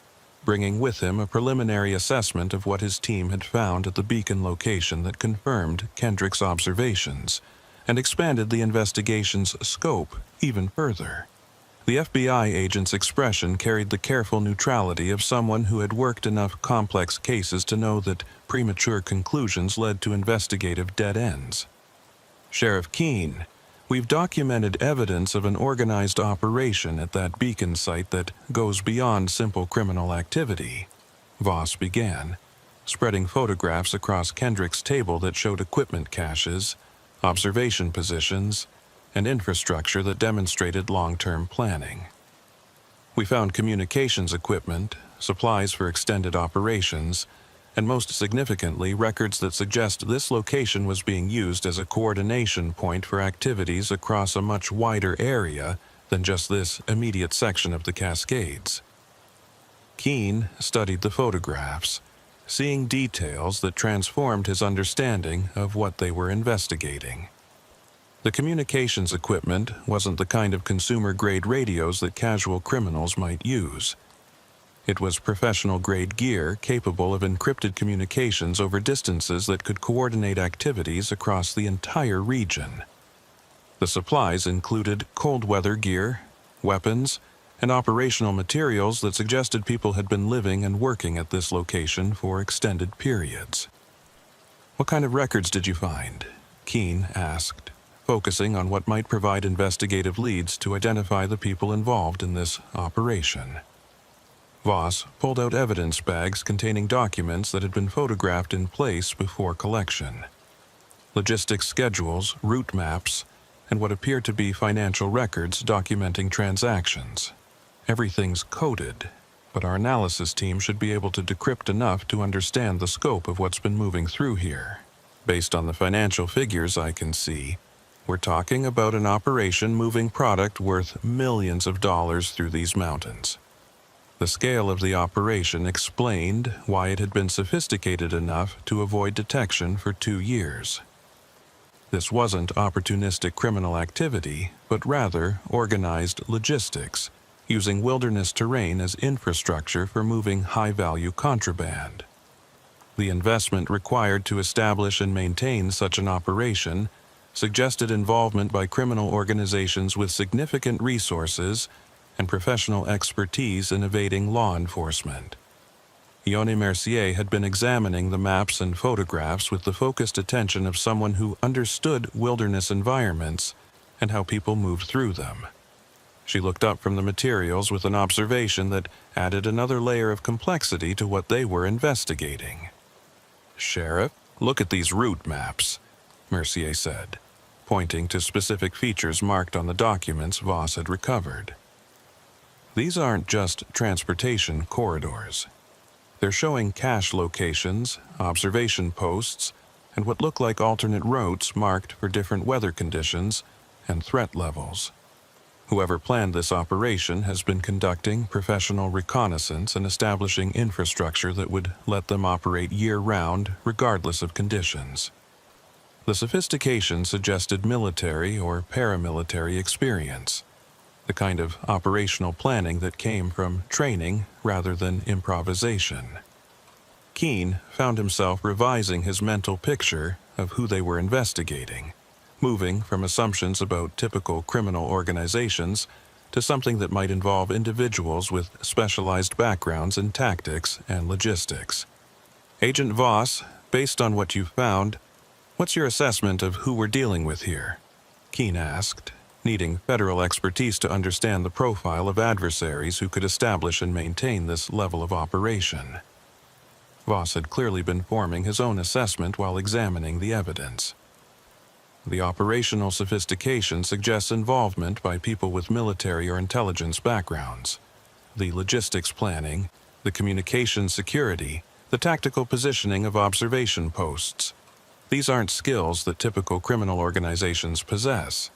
Speaker 1: bringing with him a preliminary assessment of what his team had found at the beacon location that confirmed Kendrick's observations and expanded the investigation's scope even further. The FBI agent's expression carried the careful neutrality of someone who had worked enough complex cases to know that premature conclusions led to investigative dead ends. "Sheriff Keene, we've documented evidence of an organized operation at that beacon site that goes beyond simple criminal activity," Voss began, spreading photographs across Kendrick's table that showed equipment caches, observation positions, and infrastructure that demonstrated long-term planning. "We found communications equipment, supplies for extended operations, and most significantly, records that suggest this location was being used as a coordination point for activities across a much wider area than just this immediate section of the Cascades." Keene studied the photographs, seeing details that transformed his understanding of what they were investigating. The communications equipment wasn't the kind of consumer-grade radios that casual criminals might use. It was professional-grade gear capable of encrypted communications over distances that could coordinate activities across the entire region. The supplies included cold-weather gear, weapons, and operational materials that suggested people had been living and working at this location for extended periods. "What kind of records did you find?" Keene asked, focusing on what might provide investigative leads to identify the people involved in this operation. Voss pulled out evidence bags containing documents that had been photographed in place before collection. Logistics schedules, route maps, and what appeared to be financial records documenting transactions. "Everything's coded, but our analysis team should be able to decrypt enough to understand the scope of what's been moving through here. Based on the financial figures I can see, we're talking about an operation moving product worth millions of dollars through these mountains." The scale of the operation explained why it had been sophisticated enough to avoid detection for 2 years. This wasn't opportunistic criminal activity, but rather organized logistics, using wilderness terrain as infrastructure for moving high-value contraband. The investment required to establish and maintain such an operation suggested involvement by criminal organizations with significant resources and professional expertise in evading law enforcement. Yoni Mercier had been examining the maps and photographs with the focused attention of someone who understood wilderness environments and how people moved through them. She looked up from the materials with an observation that added another layer of complexity to what they were investigating. "Sheriff, look at these route maps," Mercier said, pointing to specific features marked on the documents Voss had recovered. "These aren't just transportation corridors. They're showing cache locations, observation posts, and what look like alternate routes marked for different weather conditions and threat levels. Whoever planned this operation has been conducting professional reconnaissance and establishing infrastructure that would let them operate year-round regardless of conditions." The sophistication suggested military or paramilitary experience, the kind of operational planning that came from training rather than improvisation. Keene found himself revising his mental picture of who they were investigating, moving from assumptions about typical criminal organizations to something that might involve individuals with specialized backgrounds in tactics and logistics. "Agent Voss, based on what you've found, what's your assessment of who we're dealing with here?" Keene asked, needing federal expertise to understand the profile of adversaries who could establish and maintain this level of operation. Voss had clearly been forming his own assessment while examining the evidence. The operational sophistication suggests involvement by people with military or intelligence backgrounds. The logistics planning, the communication security, the tactical positioning of observation posts. These aren't skills that typical criminal organizations possess.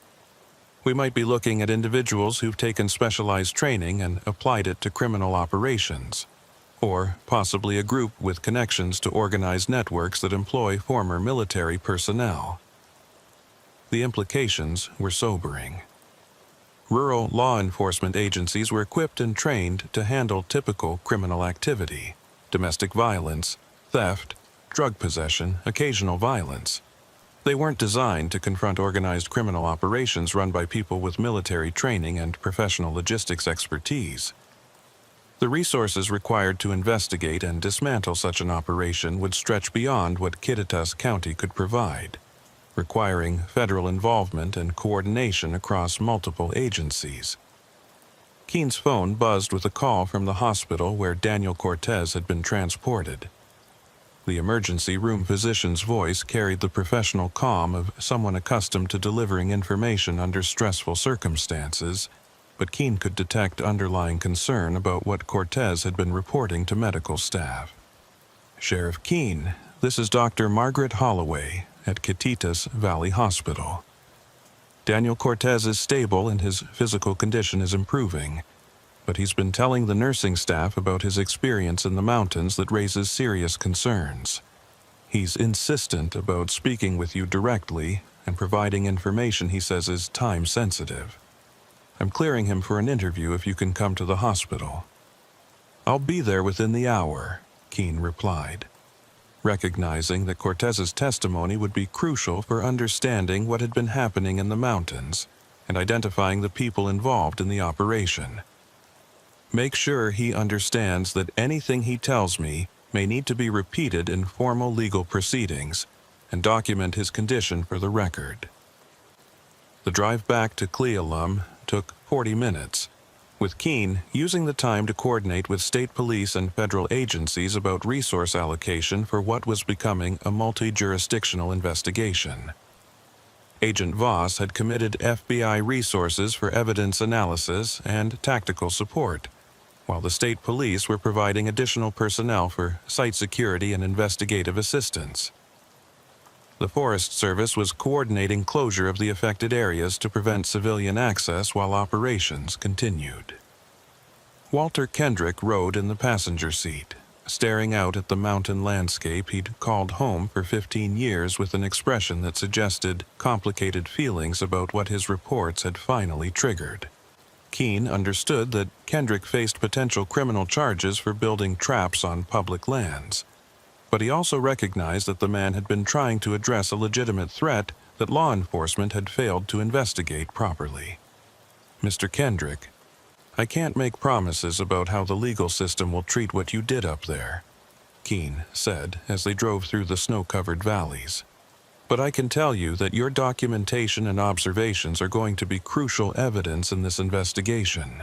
Speaker 1: We might be looking at individuals who've taken specialized training and applied it to criminal operations, or possibly a group with connections to organized networks that employ former military personnel. The implications were sobering. Rural law enforcement agencies were equipped and trained to handle typical criminal activity: domestic violence, theft, drug possession, occasional violence. They weren't designed to confront organized criminal operations run by people with military training and professional logistics expertise. The resources required to investigate and dismantle such an operation would stretch beyond what Kittitas County could provide, requiring federal involvement and coordination across multiple agencies. Keen's phone buzzed with a call from the hospital where Daniel Cortez had been transported. The emergency room physician's voice carried the professional calm of someone accustomed to delivering information under stressful circumstances, but Keen could detect underlying concern about what Cortez had been reporting to medical staff. "Sheriff Keen, this is Dr. Margaret Holloway at Kittitas Valley Hospital. Daniel Cortez is stable and his physical condition is improving, but he's been telling the nursing staff about his experience in the mountains that raises serious concerns. He's insistent about speaking with you directly and providing information he says is time-sensitive. I'm clearing him for an interview if you can come to the hospital." "I'll be there within the hour," Keen replied, recognizing that Cortez's testimony would be crucial for understanding what had been happening in the mountains and identifying the people involved in the operation. "Make sure he understands that anything he tells me may need to be repeated in formal legal proceedings, and document his condition for the record." The drive back to Clealum took 40 minutes, with Keen using the time to coordinate with state police and federal agencies about resource allocation for what was becoming a multi-jurisdictional investigation. Agent Voss had committed FBI resources for evidence analysis and tactical support, while the state police were providing additional personnel for site security and investigative assistance. The Forest Service was coordinating closure of the affected areas to prevent civilian access while operations continued. Walter Kendrick rode in the passenger seat, staring out at the mountain landscape he'd called home for 15 years with an expression that suggested complicated feelings about what his reports had finally triggered. Keen understood that Kendrick faced potential criminal charges for building traps on public lands, but he also recognized that the man had been trying to address a legitimate threat that law enforcement had failed to investigate properly. "Mr. Kendrick, I can't make promises about how the legal system will treat what you did up there," Keen said as they drove through the snow-covered valleys. "But I can tell you that your documentation and observations are going to be crucial evidence in this investigation.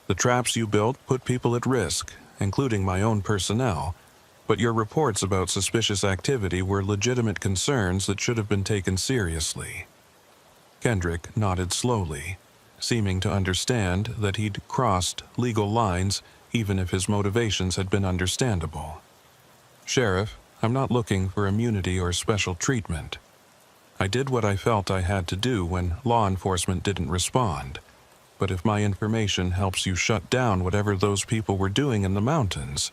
Speaker 1: The traps you built put people at risk, including my own personnel, but your reports about suspicious activity were legitimate concerns that should have been taken seriously." Kendrick nodded slowly, seeming to understand that he'd crossed legal lines even if his motivations had been understandable. "Sheriff, I'm not looking for immunity or special treatment. I did what I felt I had to do when law enforcement didn't respond, but if my information helps you shut down whatever those people were doing in the mountains,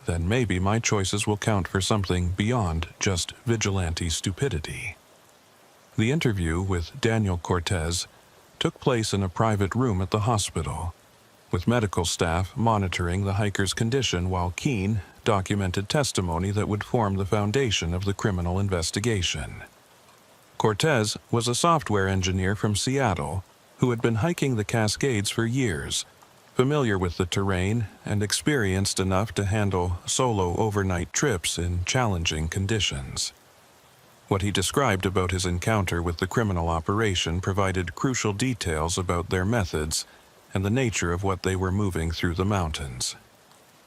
Speaker 1: then maybe my choices will count for something beyond just vigilante stupidity." The interview with Daniel Cortez took place in a private room at the hospital, with medical staff monitoring the hiker's condition while Keen documented testimony that would form the foundation of the criminal investigation. Cortez was a software engineer from Seattle who had been hiking the Cascades for years, familiar with the terrain and experienced enough to handle solo overnight trips in challenging conditions. What he described about his encounter with the criminal operation provided crucial details about their methods and the nature of what they were moving through the mountains.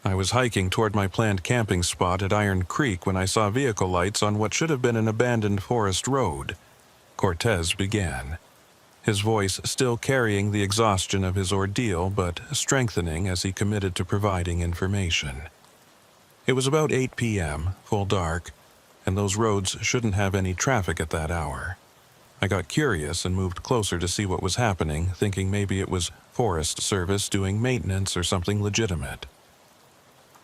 Speaker 1: "I was hiking toward my planned camping spot at Iron Creek when I saw vehicle lights on what should have been an abandoned forest road," Cortez began, his voice still carrying the exhaustion of his ordeal but strengthening as he committed to providing information. "It was about 8 p.m., full dark, and those roads shouldn't have any traffic at that hour. I got curious and moved closer to see what was happening, thinking maybe it was Forest Service doing maintenance or something legitimate."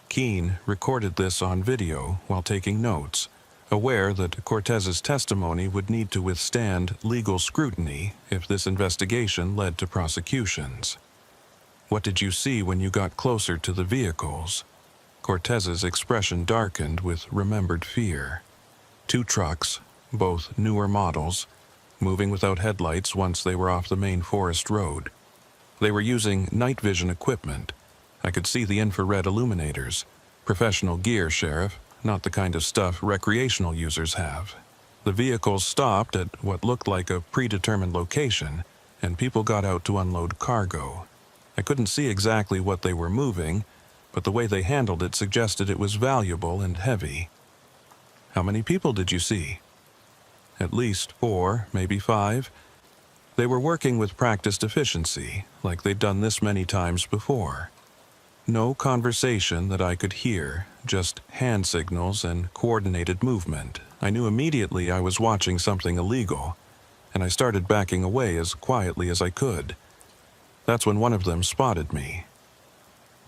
Speaker 1: Keen recorded this on video while taking notes, aware that Cortez's testimony would need to withstand legal scrutiny if this investigation led to prosecutions. "What did you see when you got closer to the vehicles?" Cortez's expression darkened with remembered fear. Two trucks, both newer models, moving without headlights once they were off the main forest road. They were using night vision equipment. I could see the infrared illuminators. Professional gear, Sheriff, not the kind of stuff recreational users have. The vehicles stopped at what looked like a predetermined location, and people got out to unload cargo. I couldn't see exactly what they were moving, but the way they handled it suggested it was valuable and heavy. "How many people did you see?" "At least 4, maybe 5. They were working with practiced efficiency, like they'd done this many times before. No conversation that I could hear, just hand signals and coordinated movement. I knew immediately I was watching something illegal, and I started backing away as quietly as I could. That's when one of them spotted me."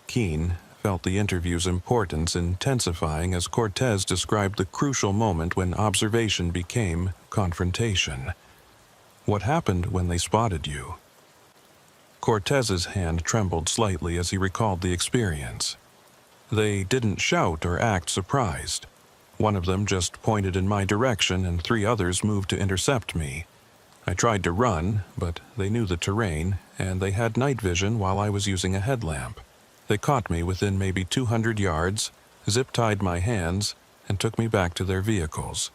Speaker 1: Keene felt the interview's importance intensifying as Cortez described the crucial moment when observation became confrontation. "What happened when they spotted you?" Cortez's hand trembled slightly as he recalled the experience. "They didn't shout or act surprised. One of them just pointed in my direction and 3 others moved to intercept me. I tried to run, but they knew the terrain, and they had night vision while I was using a headlamp. They caught me within maybe 200 yards, zip-tied my hands, and took me back to their vehicles.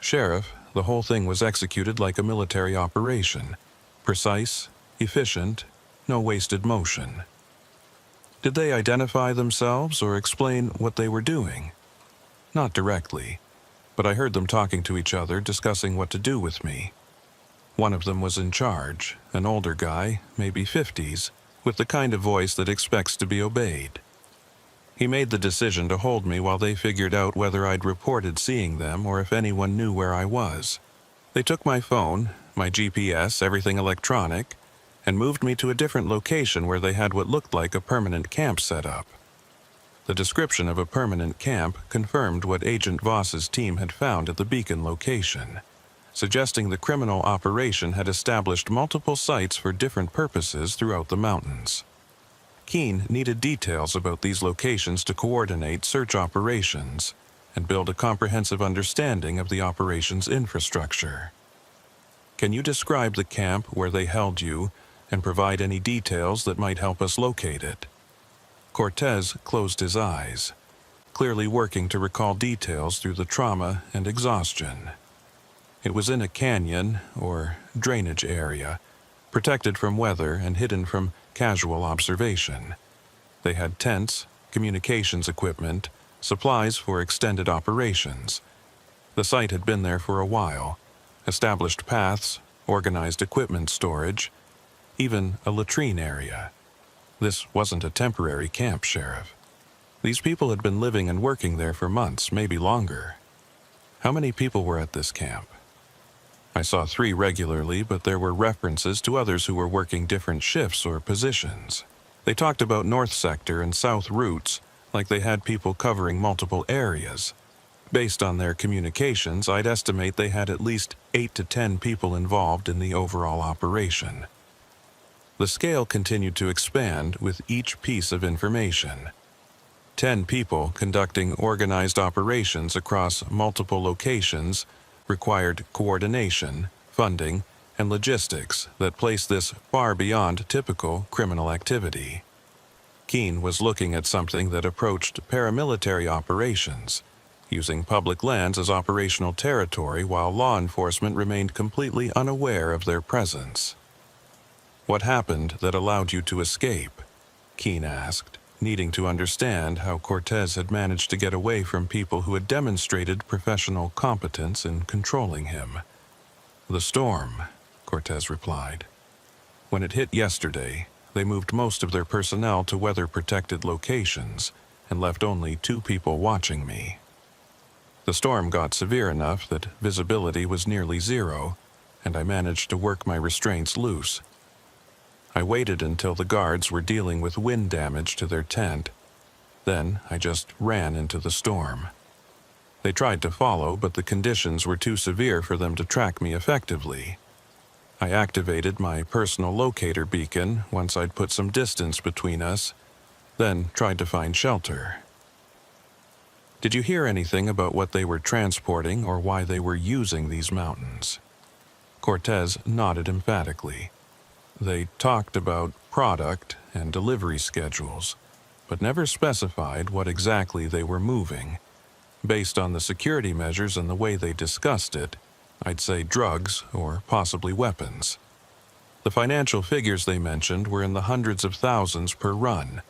Speaker 1: Sheriff, the whole thing was executed like a military operation. Precise, efficient, no wasted motion." "Did they identify themselves or explain what they were doing?" "Not directly, but I heard them talking to each other, discussing what to do with me. One of them was in charge, an older guy, maybe 50s, with the kind of voice that expects to be obeyed. He made the decision to hold me while they figured out whether I'd reported seeing them or if anyone knew where I was. They took my phone, my GPS, everything electronic, and moved me to a different location where they had what looked like a permanent camp set up. The description of a permanent camp confirmed what Agent Voss's team had found at the beacon location, suggesting the criminal operation had established multiple sites for different purposes throughout the mountains. Keene needed details about these locations to coordinate search operations and build a comprehensive understanding of the operation's infrastructure. "Can you describe the camp where they held you and provide any details that might help us locate it?" Cortez closed his eyes, clearly working to recall details through the trauma and exhaustion. It was in a canyon, or drainage area, protected from weather and hidden from casual observation. They had tents, communications equipment, supplies for extended operations. The site had been there for a while, established paths, organized equipment storage, even a latrine area. This wasn't a temporary camp, Sheriff. These people had been living and working there for months, maybe longer. How many people were at this camp? I saw 3 regularly, but there were references to others who were working different shifts or positions. They talked about North Sector and South routes, like they had people covering multiple areas. Based on their communications, I'd estimate they had at least 8 to 10 people involved in the overall operation. The scale continued to expand with each piece of information. 10 people conducting organized operations across multiple locations required coordination, funding, and logistics that placed this far beyond typical criminal activity. Keene was looking at something that approached paramilitary operations, using public lands as operational territory while law enforcement remained completely unaware of their presence. "What happened that allowed you to escape?" Keene asked, needing to understand how Cortez had managed to get away from people who had demonstrated professional competence in controlling him. "The storm," Cortez replied. "When it hit yesterday, they moved most of their personnel to weather-protected locations and left only 2 people watching me. The storm got severe enough that visibility was nearly 0, and I managed to work my restraints loose. I waited until the guards were dealing with wind damage to their tent. Then I just ran into the storm. They tried to follow, but the conditions were too severe for them to track me effectively. I activated my personal locator beacon once I'd put some distance between us, then tried to find shelter. Did you hear anything about what they were transporting or why they were using these mountains? Cortez nodded emphatically. They talked about product and delivery schedules, but never specified what exactly they were moving. Based on the security measures and the way they discussed it, I'd say drugs or possibly weapons. The financial figures they mentioned were in the hundreds of thousands per run,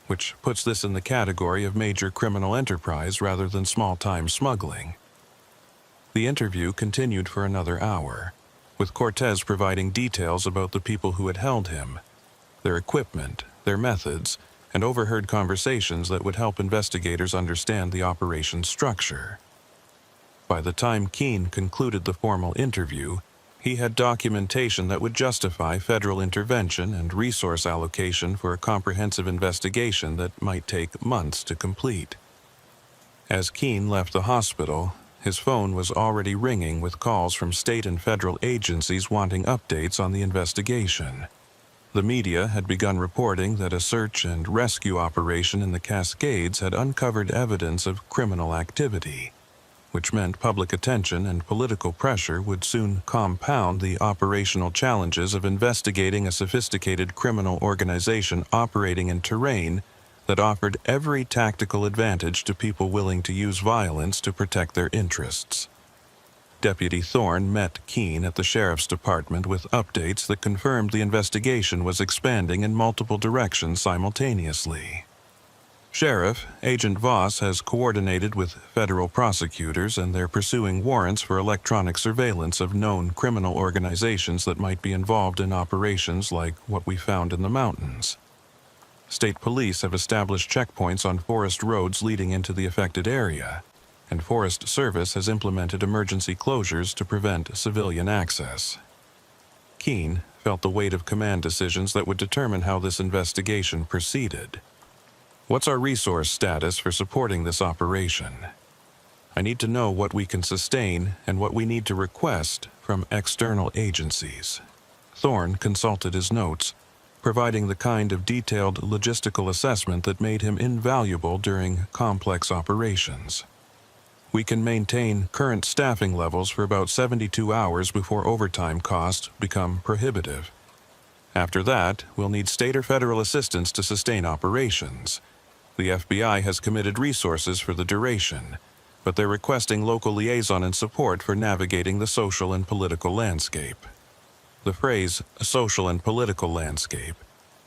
Speaker 1: which puts this in the category of major criminal enterprise rather than small-time smuggling. The interview continued for another hour, with Cortez providing details about the people who had held him, their equipment, their methods, and overheard conversations that would help investigators understand the operation's structure. By the time Keene concluded the formal interview, he had documentation that would justify federal intervention and resource allocation for a comprehensive investigation that might take months to complete. As Keene left the hospital, his phone was already ringing with calls from state and federal agencies wanting updates on the investigation. The media had begun reporting that a search and rescue operation in the Cascades had uncovered evidence of criminal activity, which meant public attention and political pressure would soon compound the operational challenges of investigating a sophisticated criminal organization operating in terrain that offered every tactical advantage to people willing to use violence to protect their interests. Deputy Thorne met Keene at the Sheriff's Department with updates that confirmed the investigation was expanding in multiple directions simultaneously. Sheriff, Agent Voss has coordinated with federal prosecutors and they're pursuing warrants for electronic surveillance of known criminal organizations that might be involved in operations like what we found in the mountains. State police have established checkpoints on forest roads leading into the affected area, and Forest Service has implemented emergency closures to prevent civilian access. Keene felt the weight of command decisions that would determine how this investigation proceeded. What's our resource status for supporting this operation? I need to know what we can sustain and what we need to request from external agencies. Thorne consulted his notes, providing the kind of detailed logistical assessment that made him invaluable during complex operations. We can maintain current staffing levels for about 72 hours before overtime costs become prohibitive. After that, we'll need state or federal assistance to sustain operations. The FBI has committed resources for the duration, but they're requesting local liaison and support for navigating the social and political landscape. The phrase, social and political landscape,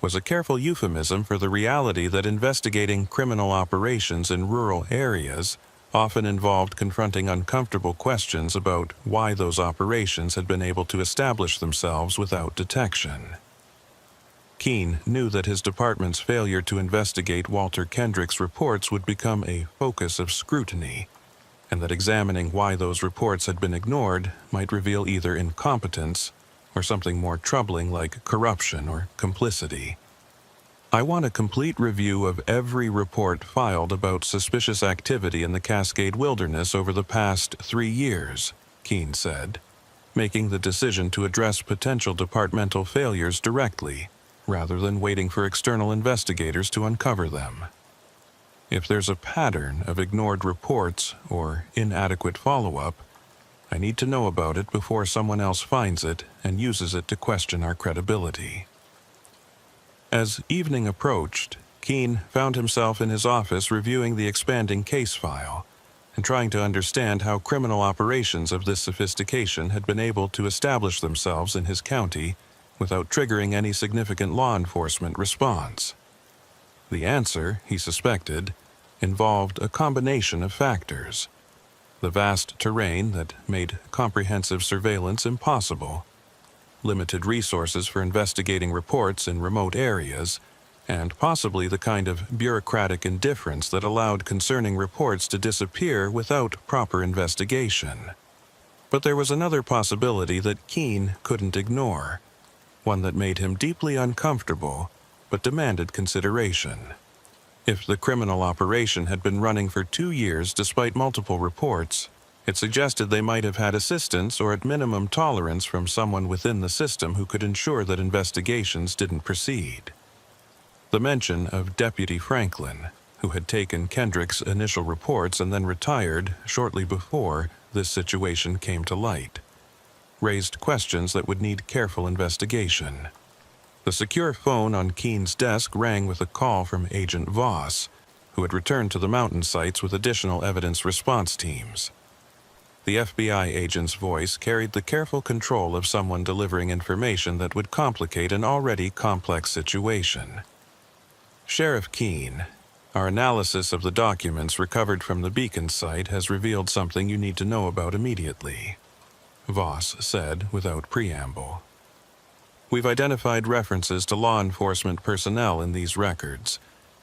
Speaker 1: was a careful euphemism for the reality that investigating criminal operations in rural areas often involved confronting uncomfortable questions about why those operations had been able to establish themselves without detection. Keene knew that his department's failure to investigate Walter Kendrick's reports would become a focus of scrutiny, and that examining why those reports had been ignored might reveal either incompetence or something more troubling like corruption or complicity. I want a complete review of every report filed about suspicious activity in the Cascade Wilderness over the past 3 years, Keene said, making the decision to address potential departmental failures directly, rather than waiting for external investigators to uncover them. If there's a pattern of ignored reports or inadequate follow-up, I need to know about it before someone else finds it and uses it to question our credibility. As evening approached, Keene found himself in his office reviewing the expanding case file and trying to understand how criminal operations of this sophistication had been able to establish themselves in his county without triggering any significant law enforcement response. The answer, he suspected, involved a combination of factors: the vast terrain that made comprehensive surveillance impossible, limited resources for investigating reports in remote areas, and possibly the kind of bureaucratic indifference that allowed concerning reports to disappear without proper investigation. But there was another possibility that Keene couldn't ignore, one that made him deeply uncomfortable but demanded consideration. If the criminal operation had been running for 2 years despite multiple reports, it suggested they might have had assistance or at minimum tolerance from someone within the system who could ensure that investigations didn't proceed. The mention of Deputy Franklin, who had taken Kendrick's initial reports and then retired shortly before this situation came to light, raised questions that would need careful investigation. The secure phone on Keene's desk rang with a call from Agent Voss, who had returned to the mountain sites with additional evidence response teams. The FBI agent's voice carried the careful control of someone delivering information that would complicate an already complex situation. Sheriff Keene, our analysis of the documents recovered from the Beacon site has revealed something you need to know about immediately, Voss said without preamble. We've identified references to law enforcement personnel in these records,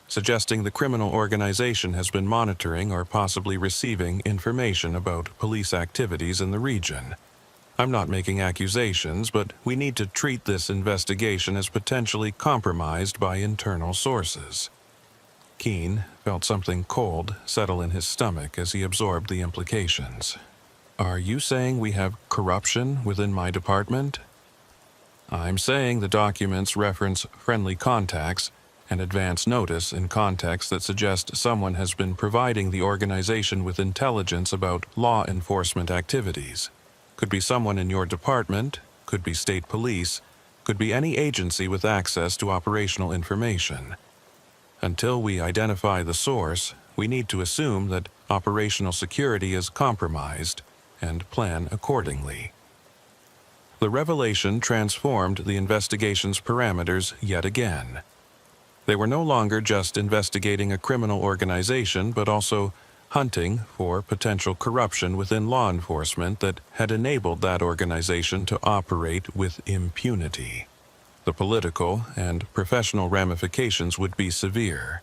Speaker 1: suggesting the criminal organization has been monitoring or possibly receiving information about police activities in the region. I'm not making accusations, but we need to treat this investigation as potentially compromised by internal sources. Keene felt something cold settle in his stomach as he absorbed the implications. Are you saying we have corruption within my department? I'm saying the documents reference friendly contacts and advance notice in contexts that suggest someone has been providing the organization with intelligence about law enforcement activities. Could be someone in your department, could be state police, could be any agency with access to operational information. Until we identify the source, we need to assume that operational security is compromised and plan accordingly. The revelation transformed the investigation's parameters yet again. They were no longer just investigating a criminal organization, but also hunting for potential corruption within law enforcement that had enabled that organization to operate with impunity. The political and professional ramifications would be severe,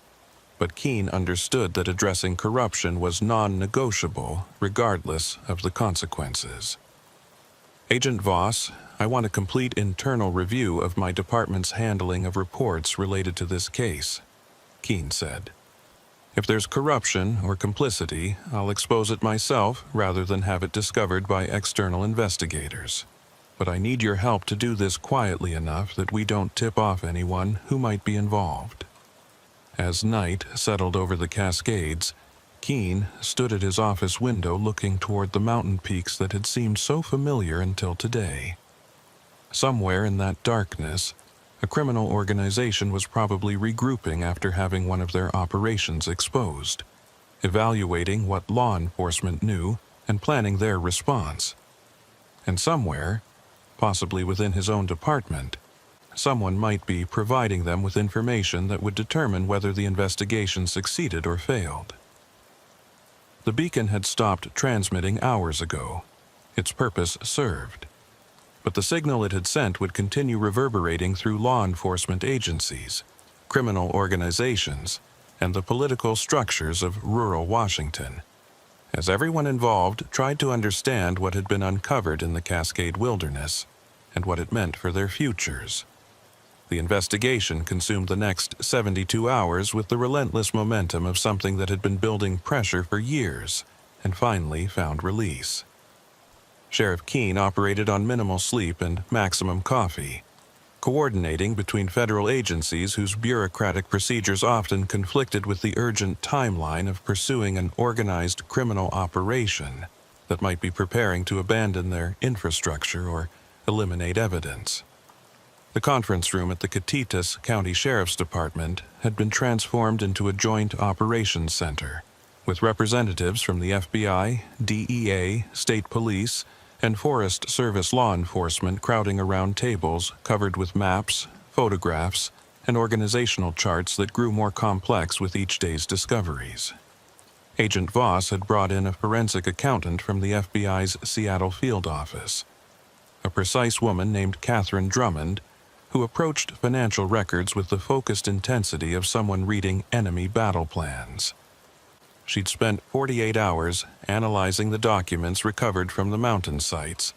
Speaker 1: but Keene understood that addressing corruption was non-negotiable regardless of the consequences. Agent Voss, I want a complete internal review of my department's handling of reports related to this case, Keene said. If there's corruption or complicity, I'll expose it myself rather than have it discovered by external investigators. But I need your help to do this quietly enough that we don't tip off anyone who might be involved. As night settled over the Cascades, Keene stood at his office window looking toward the mountain peaks that had seemed so familiar until today. Somewhere in that darkness, a criminal organization was probably regrouping after having one of their operations exposed, evaluating what law enforcement knew and planning their response. And somewhere, possibly within his own department, someone might be providing them with information that would determine whether the investigation succeeded or failed. The beacon had stopped transmitting hours ago. Its purpose served. But the signal it had sent would continue reverberating through law enforcement agencies, criminal organizations, and the political structures of rural Washington, as everyone involved tried to understand what had been uncovered in the Cascade Wilderness and what it meant for their futures. The investigation consumed the next 72 hours with the relentless momentum of something that had been building pressure for years and finally found release. Sheriff Keene operated on minimal sleep and maximum coffee, coordinating between federal agencies whose bureaucratic procedures often conflicted with the urgent timeline of pursuing an organized criminal operation that might be preparing to abandon their infrastructure or eliminate evidence. The conference room at the Catitas County Sheriff's Department had been transformed into a joint operations center, with representatives from the FBI, DEA, state police, and Forest Service law enforcement crowding around tables covered with maps, photographs, and organizational charts that grew more complex with each day's discoveries. Agent Voss had brought in a forensic accountant from the FBI's Seattle field office, a precise woman named Catherine Drummond, who approached financial records with the focused intensity of someone reading enemy battle plans. She'd spent 48 hours analyzing the documents recovered from the mountain sites,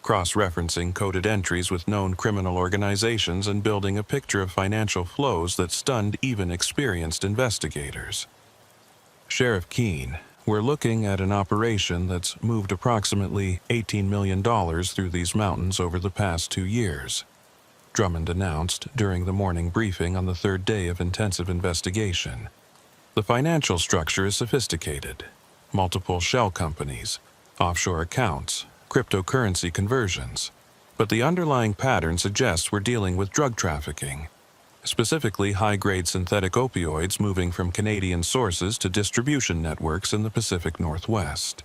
Speaker 1: cross-referencing coded entries with known criminal organizations and building a picture of financial flows that stunned even experienced investigators. Sheriff Keene, we're looking at an operation that's moved approximately $18 million through these mountains over the past 2 years, Drummond announced during the morning briefing on the third day of intensive investigation. The financial structure is sophisticated. Multiple shell companies, offshore accounts, cryptocurrency conversions. But the underlying pattern suggests we're dealing with drug trafficking, specifically high-grade synthetic opioids moving from Canadian sources to distribution networks in the Pacific Northwest.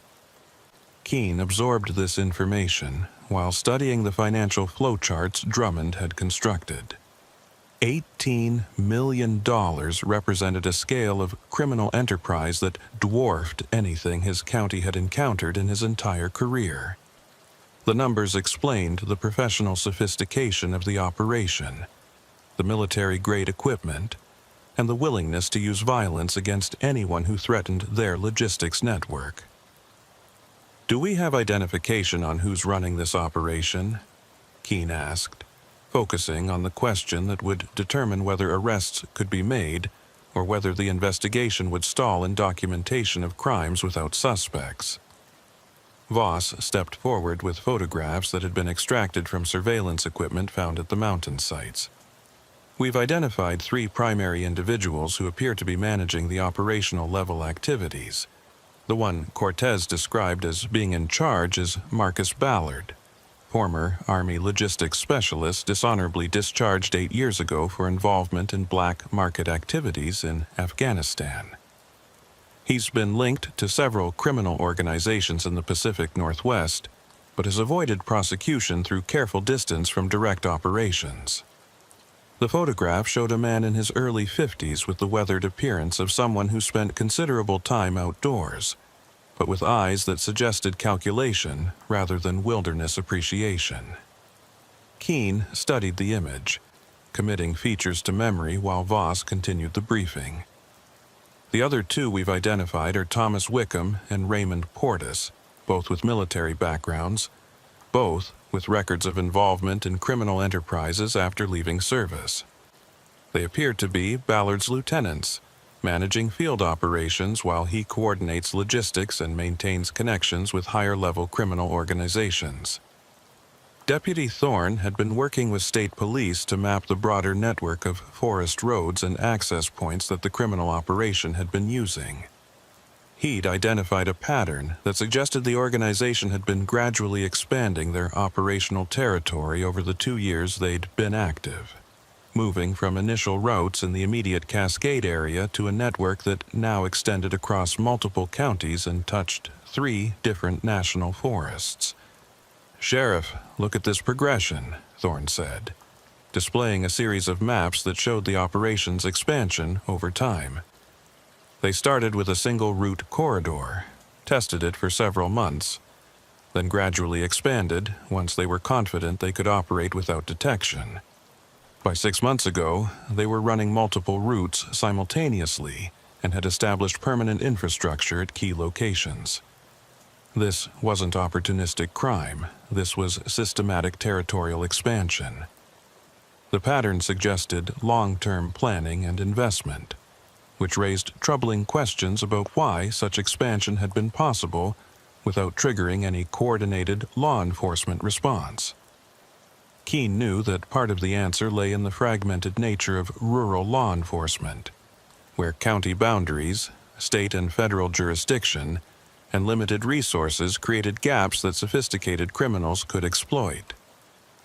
Speaker 1: Keene absorbed this information while studying the financial flowcharts Drummond had constructed. $18 million represented a scale of criminal enterprise that dwarfed anything his county had encountered in his entire career. The numbers explained the professional sophistication of the operation, the military-grade equipment, and the willingness to use violence against anyone who threatened their logistics network. "Do we have identification on who's running this operation?" Keene asked, focusing on the question that would determine whether arrests could be made or whether the investigation would stall in documentation of crimes without suspects. Voss stepped forward with photographs that had been extracted from surveillance equipment found at the mountain sites. "We've identified 3 primary individuals who appear to be managing the operational level activities. The one Cortez described as being in charge is Marcus Ballard, former Army logistics specialist dishonorably discharged 8 years ago for involvement in black market activities in Afghanistan. He's been linked to several criminal organizations in the Pacific Northwest, but has avoided prosecution through careful distance from direct operations." The photograph showed a man in his early 50s with the weathered appearance of someone who spent considerable time outdoors, but with eyes that suggested calculation rather than wilderness appreciation. Keene studied the image, committing features to memory while Voss continued the briefing. "The other 2 we've identified are Thomas Wickham and Raymond Portis, both with military backgrounds, both with records of involvement in criminal enterprises after leaving service. They appear to be Ballard's lieutenants, managing field operations while he coordinates logistics and maintains connections with higher-level criminal organizations." Deputy Thorne had been working with state police to map the broader network of forest roads and access points that the criminal operation had been using. He'd identified a pattern that suggested the organization had been gradually expanding their operational territory over the 2 years they'd been active, moving from initial routes in the immediate Cascade area to a network that now extended across multiple counties and touched 3 different national forests. "Sheriff, look at this progression," Thorne said, displaying a series of maps that showed the operation's expansion over time. "They started with a single route corridor, tested it for several months, then gradually expanded once they were confident they could operate without detection. By 6 months ago, they were running multiple routes simultaneously and had established permanent infrastructure at key locations. This wasn't opportunistic crime. This was systematic territorial expansion. The pattern suggested long-term planning and investment, which raised troubling questions about why such expansion had been possible without triggering any coordinated law enforcement response. Keene knew that part of the answer lay in the fragmented nature of rural law enforcement, where county boundaries, state and federal jurisdiction, and limited resources created gaps that sophisticated criminals could exploit.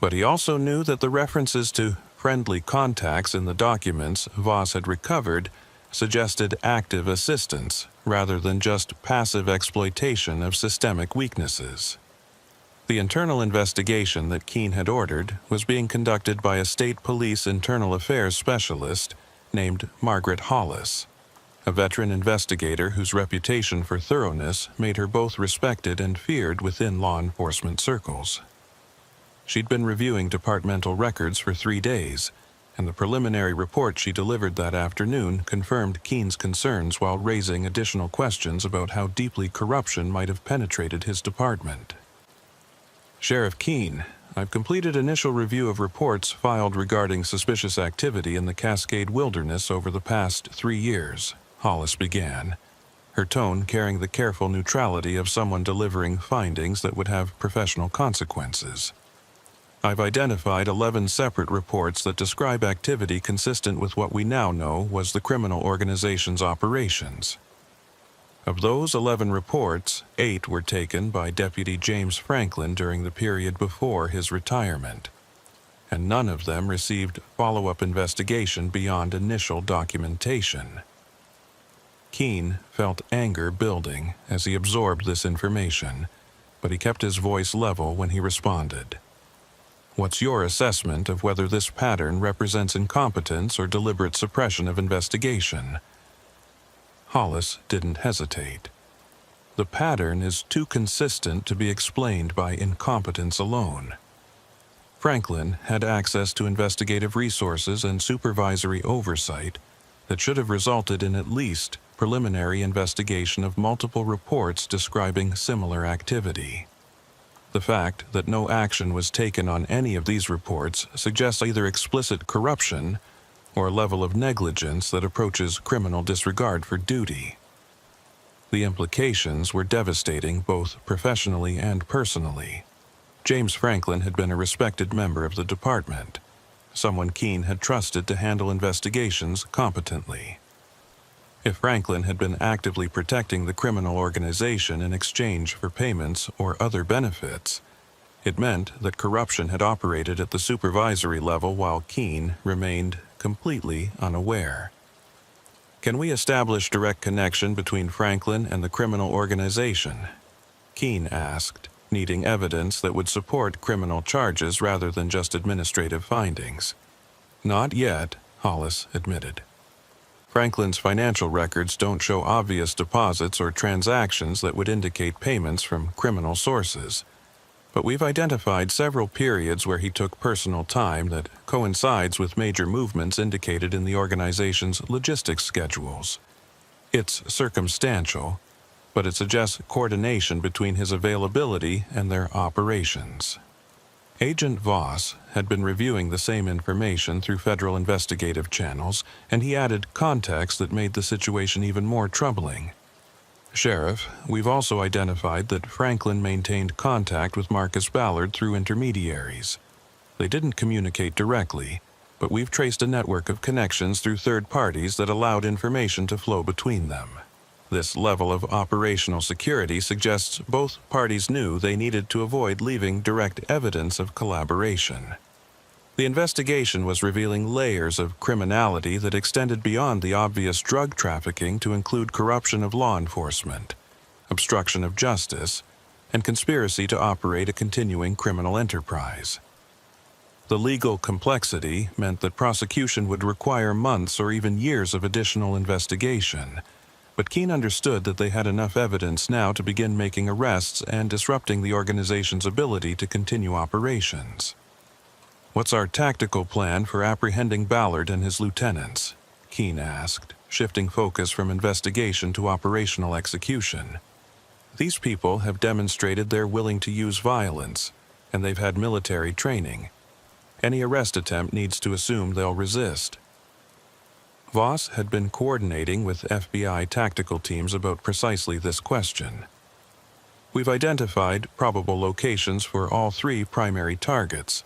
Speaker 1: But he also knew that the references to friendly contacts in the documents Voss had recovered suggested active assistance rather than just passive exploitation of systemic weaknesses. The internal investigation that Keene had ordered was being conducted by a state police internal affairs specialist named Margaret Hollis, a veteran investigator whose reputation for thoroughness made her both respected and feared within law enforcement circles. She'd been reviewing departmental records for 3 days, and the preliminary report she delivered that afternoon confirmed Keene's concerns while raising additional questions about how deeply corruption might have penetrated his department. Sheriff Keene, I've completed initial review of reports filed regarding suspicious activity in the Cascade Wilderness over the past 3 years, Hollis began, her tone carrying the careful neutrality of someone delivering findings that would have professional consequences. I've identified 11 separate reports that describe activity consistent with what we now know was the criminal organization's operations. Of those 11 reports, 8 were taken by Deputy James Franklin during the period before his retirement, and none of them received follow-up investigation beyond initial documentation. Keene felt anger building as he absorbed this information, but he kept his voice level when he responded. What's your assessment of whether this pattern represents incompetence or deliberate suppression of investigation? Hollis didn't hesitate. The pattern is too consistent to be explained by incompetence alone. Franklin had access to investigative resources and supervisory oversight that should have resulted in at least preliminary investigation of multiple reports describing similar activity. The fact that no action was taken on any of these reports suggests either explicit corruption or a level of negligence that approaches criminal disregard for duty. The implications were devastating both professionally and personally. James Franklin had been a respected member of the department, someone Keene had trusted to handle investigations competently. If Franklin had been actively protecting the criminal organization in exchange for payments or other benefits, it meant that corruption had operated at the supervisory level while Keene remained completely unaware. Can we establish direct connection between Franklin and the criminal organization? Keene asked, needing evidence that would support criminal charges rather than just administrative findings. Not yet, Hollis admitted. Franklin's financial records don't show obvious deposits or transactions that would indicate payments from criminal sources, but we've identified several periods where he took personal time that coincides with major movements indicated in the organization's logistics schedules. It's circumstantial, but it suggests coordination between his availability and their operations. Agent Voss had been reviewing the same information through federal investigative channels, and he added context that made the situation even more troubling. Sheriff, we've also identified that Franklin maintained contact with Marcus Ballard through intermediaries. They didn't communicate directly, but we've traced a network of connections through third parties that allowed information to flow between them. This level of operational security suggests both parties knew they needed to avoid leaving direct evidence of collaboration. The investigation was revealing layers of criminality that extended beyond the obvious drug trafficking to include corruption of law enforcement, obstruction of justice, and conspiracy to operate a continuing criminal enterprise. The legal complexity meant that prosecution would require months or even years of additional investigation, but Keene understood that they had enough evidence now to begin making arrests and disrupting the organization's ability to continue operations. What's our tactical plan for apprehending Ballard and his lieutenants? Keene asked, shifting focus from investigation to operational execution. These people have demonstrated they're willing to use violence, and they've had military training. Any arrest attempt needs to assume they'll resist. Voss had been coordinating with FBI tactical teams about precisely this question. We've identified probable locations for all 3 primary targets.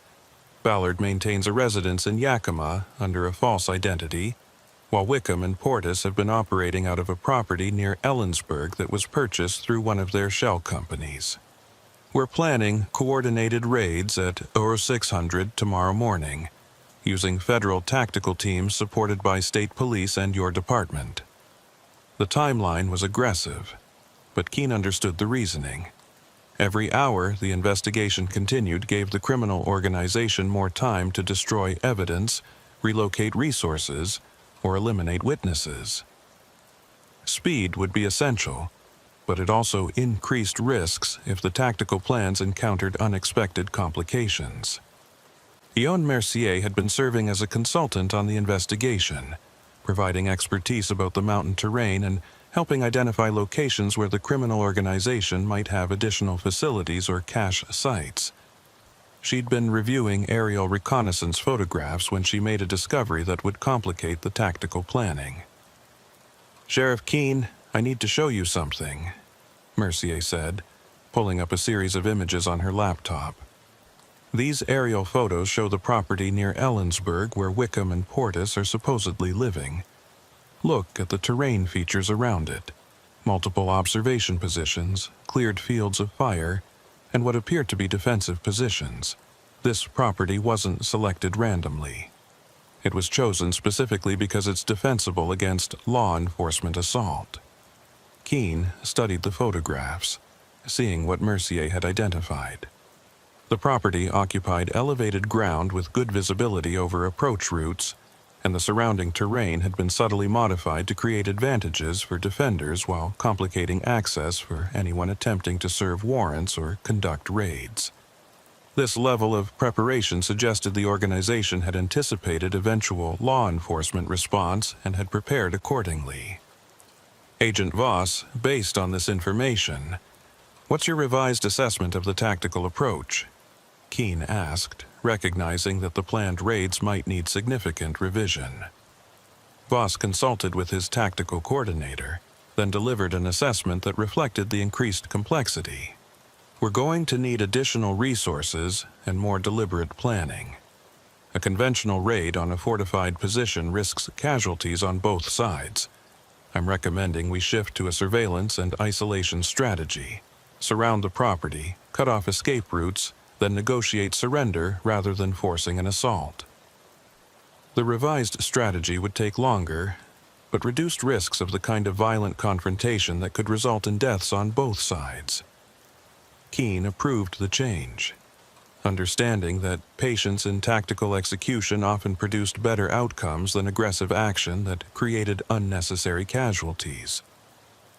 Speaker 1: Ballard maintains a residence in Yakima under a false identity, while Wickham and Portis have been operating out of a property near Ellensburg that was purchased through one of their shell companies. We're planning coordinated raids at 0600 tomorrow morning, using federal tactical teams supported by state police and your department. The timeline was aggressive, but Keene understood the reasoning. Every hour the investigation continued gave the criminal organization more time to destroy evidence, relocate resources, or eliminate witnesses. Speed would be essential, but it also increased risks if the tactical plans encountered unexpected complications. Guillaume Mercier had been serving as a consultant on the investigation, providing expertise about the mountain terrain and helping identify locations where the criminal organization might have additional facilities or cache sites. She'd been reviewing aerial reconnaissance photographs when she made a discovery that would complicate the tactical planning. "Sheriff Keene, I need to show you something," Mercier said, pulling up a series of images on her laptop. "These aerial photos show the property near Ellensburg where Wickham and Portis are supposedly living. Look at the terrain features around it. Multiple observation positions, cleared fields of fire, and what appear to be defensive positions. This property wasn't selected randomly. It was chosen specifically because it's defensible against law enforcement assault." Keene studied the photographs, seeing what Mercier had identified. The property occupied elevated ground with good visibility over approach routes, and the surrounding terrain had been subtly modified to create advantages for defenders while complicating access for anyone attempting to serve warrants or conduct raids. This level of preparation suggested the organization had anticipated eventual law enforcement response and had prepared accordingly. "Agent Voss, based on this information, what's your revised assessment of the tactical approach?" Keene asked, recognizing that the planned raids might need significant revision. Voss consulted with his tactical coordinator, then delivered an assessment that reflected the increased complexity. "We're going to need additional resources and more deliberate planning. A conventional raid on a fortified position risks casualties on both sides. I'm recommending we shift to a surveillance and isolation strategy. Surround the property, cut off escape routes, then negotiate surrender rather than forcing an assault." The revised strategy would take longer, but reduced risks of the kind of violent confrontation that could result in deaths on both sides. Keene approved the change, understanding that patience in tactical execution often produced better outcomes than aggressive action that created unnecessary casualties.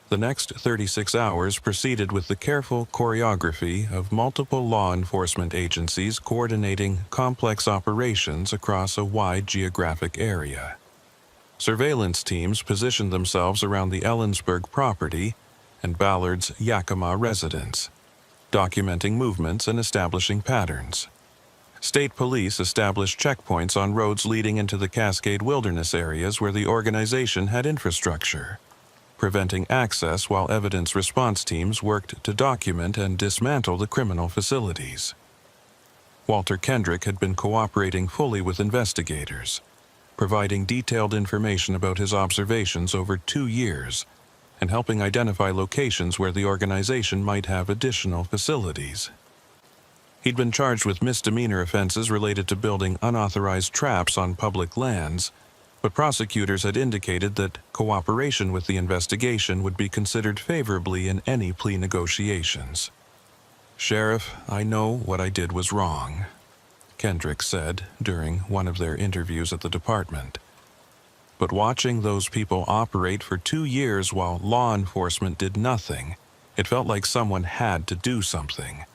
Speaker 1: The next 36 hours proceeded with the careful choreography of multiple law enforcement agencies coordinating complex operations across a wide geographic area. Surveillance teams positioned themselves around the Ellensburg property and Ballard's Yakima residence, documenting movements and establishing patterns. State police established checkpoints on roads leading into the Cascade Wilderness areas where the organization had infrastructure, preventing access while evidence response teams worked to document and dismantle the criminal facilities. Walter Kendrick had been cooperating fully with investigators, providing detailed information about his observations over 2 years, and helping identify locations where the organization might have additional facilities. He'd been charged with misdemeanor offenses related to building unauthorized traps on public lands, but prosecutors had indicated that cooperation with the investigation would be considered favorably in any plea negotiations. "Sheriff, I know what I did was wrong," Kendrick said during one of their interviews at the department. "But watching those people operate for 2 years while law enforcement did nothing, it felt like someone had to do something.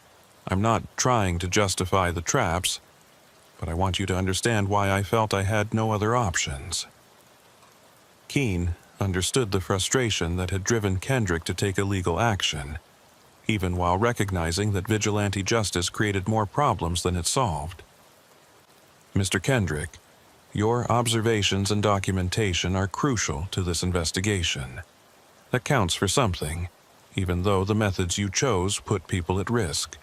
Speaker 1: I'm not trying to justify the traps, but I want you to understand why I felt I had no other options." Keene understood the frustration that had driven Kendrick to take illegal action, even while recognizing that vigilante justice created more problems than it solved. "Mr. Kendrick, your observations and documentation are crucial to this investigation. That counts for something, even though the methods you chose put people at risk.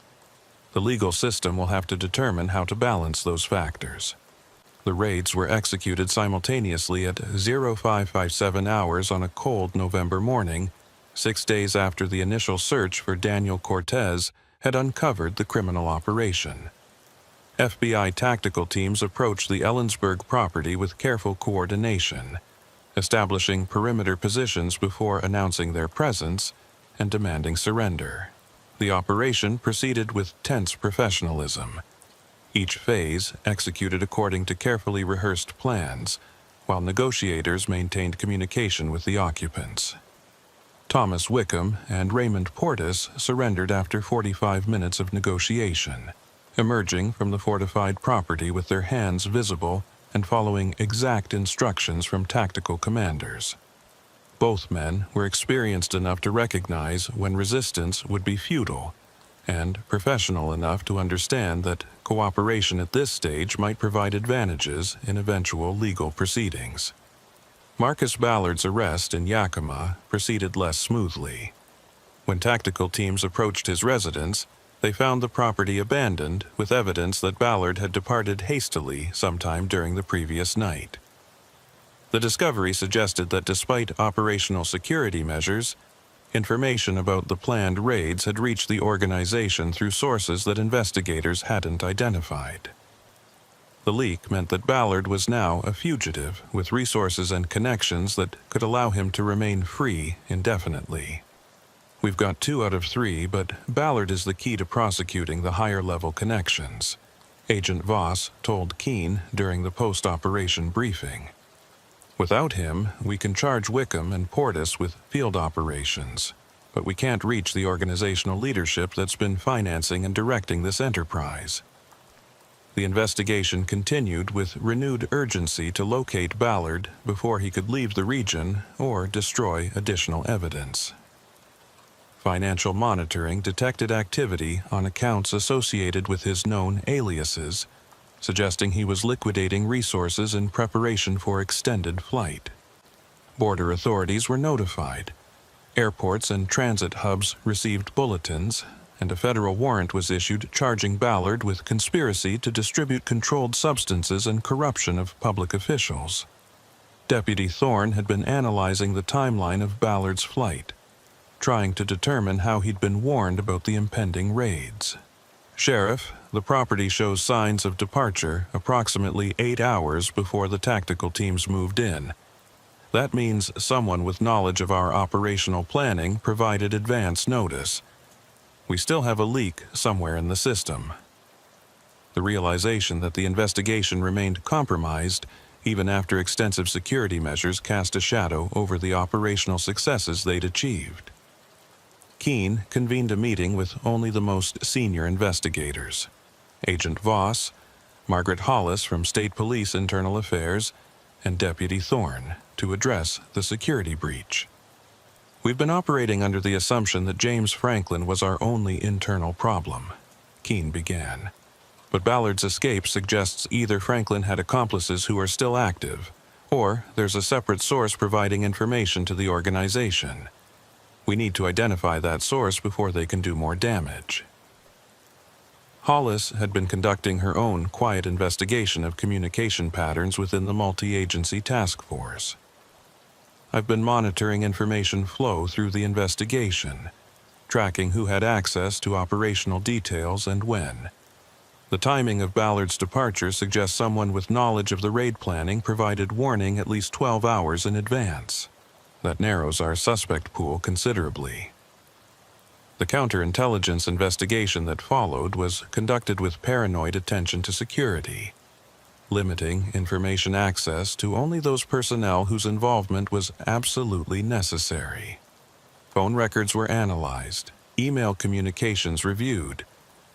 Speaker 1: The legal system will have to determine how to balance those factors." The raids were executed simultaneously at 0557 hours on a cold November morning, 6 days after the initial search for Daniel Cortez had uncovered the criminal operation. FBI tactical teams approached the Ellensburg property with careful coordination, establishing perimeter positions before announcing their presence and demanding surrender. The operation proceeded with tense professionalism, each phase executed according to carefully rehearsed plans, while negotiators maintained communication with the occupants. Thomas Wickham and Raymond Portis surrendered after 45 minutes of negotiation, emerging from the fortified property with their hands visible and following exact instructions from tactical commanders. Both men were experienced enough to recognize when resistance would be futile and professional enough to understand that cooperation at this stage might provide advantages in eventual legal proceedings. Marcus Ballard's arrest in Yakima proceeded less smoothly. When tactical teams approached his residence, they found the property abandoned with evidence that Ballard had departed hastily sometime during the previous night. The discovery suggested that despite operational security measures, information about the planned raids had reached the organization through sources that investigators hadn't identified. The leak meant that Ballard was now a fugitive with resources and connections that could allow him to remain free indefinitely. We've got 2 out of 3, but Ballard is the key to prosecuting the higher-level connections, Agent Voss told Keene during the post-operation briefing. Without him, we can charge Wickham and Portis with field operations, but we can't reach the organizational leadership that's been financing and directing this enterprise. The investigation continued with renewed urgency to locate Ballard before he could leave the region or destroy additional evidence. Financial monitoring detected activity on accounts associated with his known aliases, suggesting he was liquidating resources in preparation for extended flight. Border authorities were notified. Airports and transit hubs received bulletins, and a federal warrant was issued charging Ballard with conspiracy to distribute controlled substances and corruption of public officials. Deputy Thorne had been analyzing the timeline of Ballard's flight, trying to determine how he'd been warned about the impending raids. Sheriff, the property shows signs of departure approximately 8 hours before the tactical teams moved in. That means someone with knowledge of our operational planning provided advance notice. We still have a leak somewhere in the system. The realization that the investigation remained compromised even after extensive security measures cast a shadow over the operational successes they'd achieved. Keene convened a meeting with only the most senior investigators, Agent Voss, Margaret Hollis from State Police Internal Affairs, and Deputy Thorne, to address the security breach. We've been operating under the assumption that James Franklin was our only internal problem, Keene began. But Ballard's escape suggests either Franklin had accomplices who are still active, or there's a separate source providing information to the organization. We need to identify that source before they can do more damage. Hollis had been conducting her own quiet investigation of communication patterns within the multi-agency task force. I've been monitoring information flow through the investigation, tracking who had access to operational details and when. The timing of Ballard's departure suggests someone with knowledge of the raid planning provided warning at least 12 hours in advance. That narrows our suspect pool considerably. The counterintelligence investigation that followed was conducted with paranoid attention to security, limiting information access to only those personnel whose involvement was absolutely necessary. Phone records were analyzed, email communications reviewed,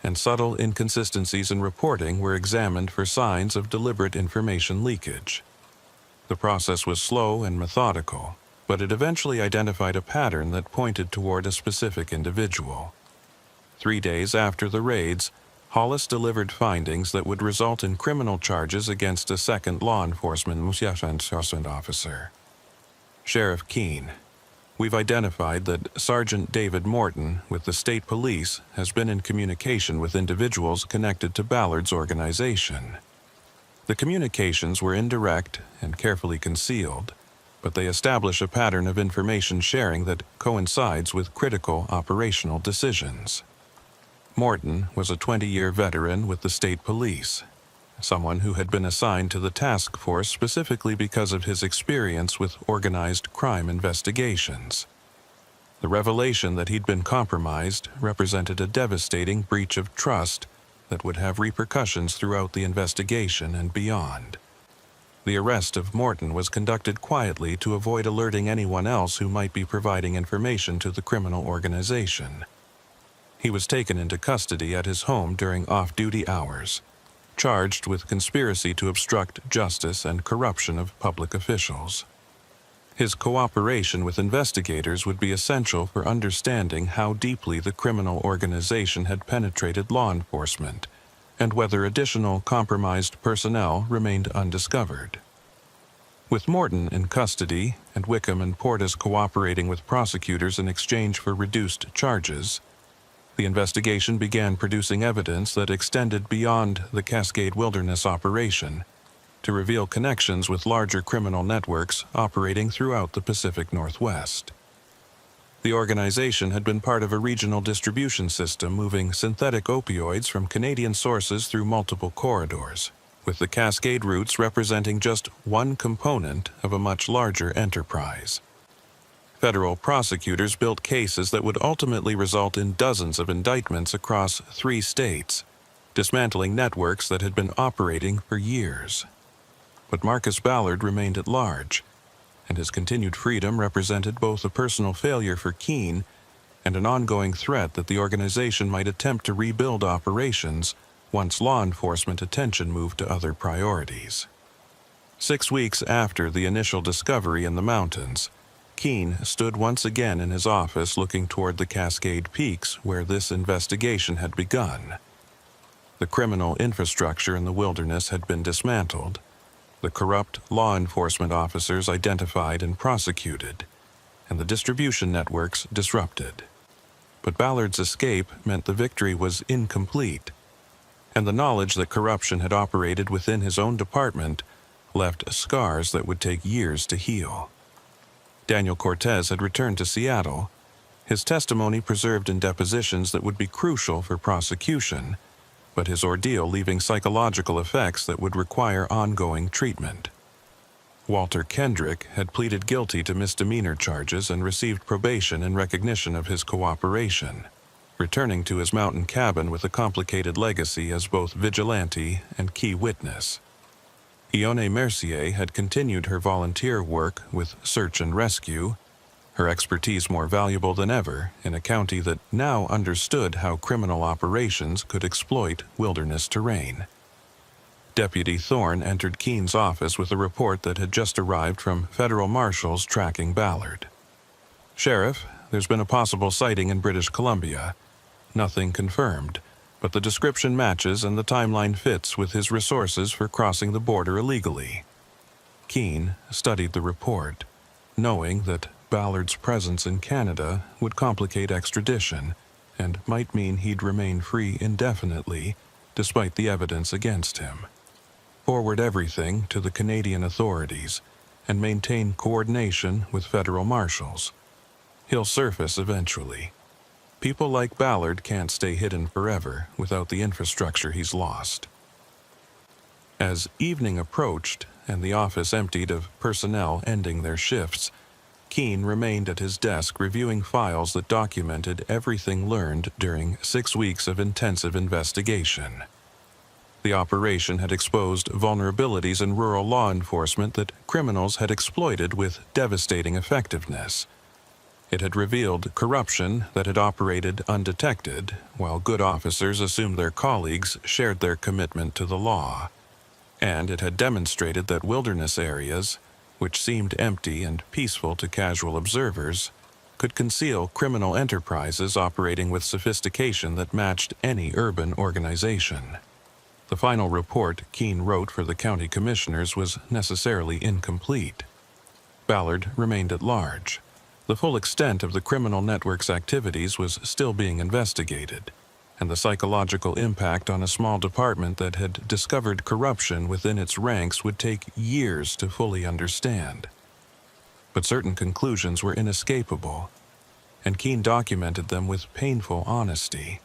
Speaker 1: and subtle inconsistencies in reporting were examined for signs of deliberate information leakage. The process was slow and methodical, but it eventually identified a pattern that pointed toward a specific individual. 3 days after the raids, Hollis delivered findings that would result in criminal charges against a second law enforcement officer. Sheriff Keene, we've identified that Sergeant David Morton with the state police has been in communication with individuals connected to Ballard's organization. The communications were indirect and carefully concealed, but they establish a pattern of information sharing that coincides with critical operational decisions. Morton was a 20-year veteran with the state police, someone who had been assigned to the task force specifically because of his experience with organized crime investigations. The revelation that he'd been compromised represented a devastating breach of trust that would have repercussions throughout the investigation and beyond. The arrest of Morton was conducted quietly to avoid alerting anyone else who might be providing information to the criminal organization. He was taken into custody at his home during off-duty hours, charged with conspiracy to obstruct justice and corruption of public officials. His cooperation with investigators would be essential for understanding how deeply the criminal organization had penetrated law enforcement, and whether additional compromised personnel remained undiscovered. With Morton in custody and Wickham and Portis cooperating with prosecutors in exchange for reduced charges, the investigation began producing evidence that extended beyond the Cascade Wilderness operation to reveal connections with larger criminal networks operating throughout the Pacific Northwest. The organization had been part of a regional distribution system moving synthetic opioids from Canadian sources through multiple corridors, with the Cascade routes representing just one component of a much larger enterprise. Federal prosecutors built cases that would ultimately result in dozens of indictments across 3 states, dismantling networks that had been operating for years. But Marcus Ballard remained at large, and his continued freedom represented both a personal failure for Keene and an ongoing threat that the organization might attempt to rebuild operations once law enforcement attention moved to other priorities. 6 weeks after the initial discovery in the mountains, Keene stood once again in his office looking toward the Cascade Peaks where this investigation had begun. The criminal infrastructure in the wilderness had been dismantled, the corrupt law enforcement officers identified and prosecuted, and the distribution networks disrupted. But Ballard's escape meant the victory was incomplete, and the knowledge that corruption had operated within his own department left scars that would take years to heal. Daniel Cortez had returned to Seattle, his testimony preserved in depositions that would be crucial for prosecution, but his ordeal leaving psychological effects that would require ongoing treatment. Walter Kendrick had pleaded guilty to misdemeanor charges and received probation in recognition of his cooperation, returning to his mountain cabin with a complicated legacy as both vigilante and key witness. Ione Mercier had continued her volunteer work with search and rescue, her expertise more valuable than ever in a county that now understood how criminal operations could exploit wilderness terrain. Deputy Thorne entered Keene's office with a report that had just arrived from federal marshals tracking Ballard. "Sheriff, there's been a possible sighting in British Columbia. Nothing confirmed, but the description matches and the timeline fits with his resources for crossing the border illegally." Keene studied the report, knowing that Ballard's presence in Canada would complicate extradition and might mean he'd remain free indefinitely despite the evidence against him. Forward everything to the Canadian authorities and maintain coordination with federal marshals. He'll surface eventually. People like Ballard can't stay hidden forever without the infrastructure he's lost. As evening approached and the office emptied of personnel ending their shifts, Keene remained at his desk reviewing files that documented everything learned during 6 weeks of intensive investigation. The operation had exposed vulnerabilities in rural law enforcement that criminals had exploited with devastating effectiveness. It had revealed corruption that had operated undetected, while good officers assumed their colleagues shared their commitment to the law. And it had demonstrated that wilderness areas, which seemed empty and peaceful to casual observers, could conceal criminal enterprises operating with sophistication that matched any urban organization. The final report Keene wrote for the county commissioners was necessarily incomplete. Ballard remained at large. The full extent of the criminal network's activities was still being investigated, and the psychological impact on a small department that had discovered corruption within its ranks would take years to fully understand. But certain conclusions were inescapable, and Keene documented them with painful honesty.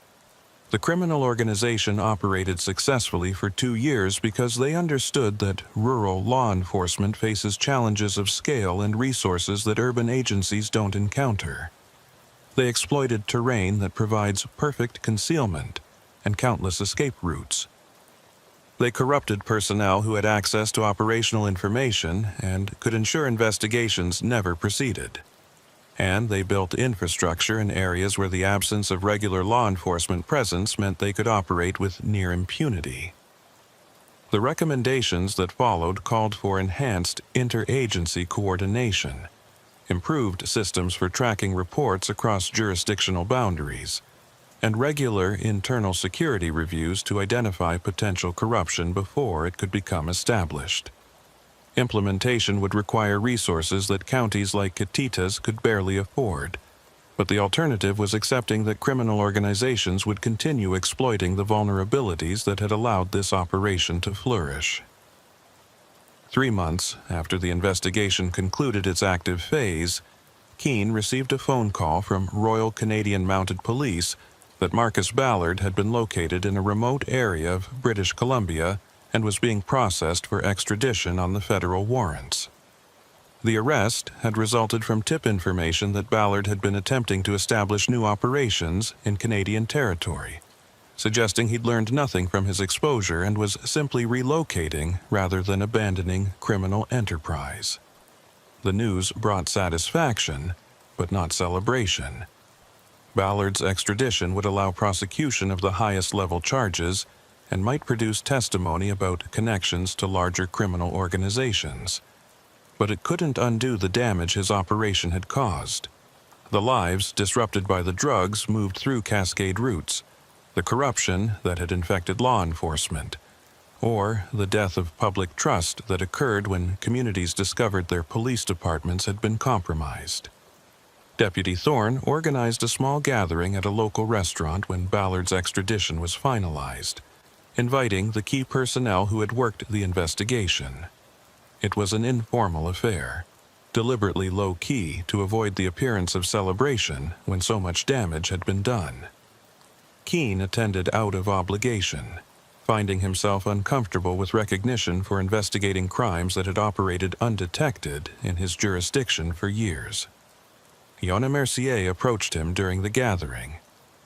Speaker 1: The criminal organization operated successfully for 2 years because they understood that rural law enforcement faces challenges of scale and resources that urban agencies don't encounter. They exploited terrain that provides perfect concealment and countless escape routes. They corrupted personnel who had access to operational information and could ensure investigations never proceeded. And they built infrastructure in areas where the absence of regular law enforcement presence meant they could operate with near impunity. The recommendations that followed called for enhanced interagency coordination improved systems for tracking reports across jurisdictional boundaries, and regular internal security reviews to identify potential corruption before it could become established. Implementation would require resources that counties like Catitas could barely afford, but the alternative was accepting that criminal organizations would continue exploiting the vulnerabilities that had allowed this operation to flourish. 3 months after the investigation concluded its active phase, Keene received a phone call from Royal Canadian Mounted Police that Marcus Ballard had been located in a remote area of British Columbia and was being processed for extradition on the federal warrants. The arrest had resulted from tip information that Ballard had been attempting to establish new operations in Canadian territory, suggesting he'd learned nothing from his exposure and was simply relocating rather than abandoning criminal enterprise. The news brought satisfaction, but not celebration. Ballard's extradition would allow prosecution of the highest-level charges and might produce testimony about connections to larger criminal organizations. But it couldn't undo the damage his operation had caused. The lives disrupted by the drugs moved through cascade routes, the corruption that had infected law enforcement, or the death of public trust that occurred when communities discovered their police departments had been compromised. Deputy Thorne organized a small gathering at a local restaurant when Ballard's extradition was finalized, inviting the key personnel who had worked the investigation. It was an informal affair, deliberately low-key to avoid the appearance of celebration when so much damage had been done. Keene attended out of obligation, finding himself uncomfortable with recognition for investigating crimes that had operated undetected in his jurisdiction for years. Yona Mercier approached him during the gathering,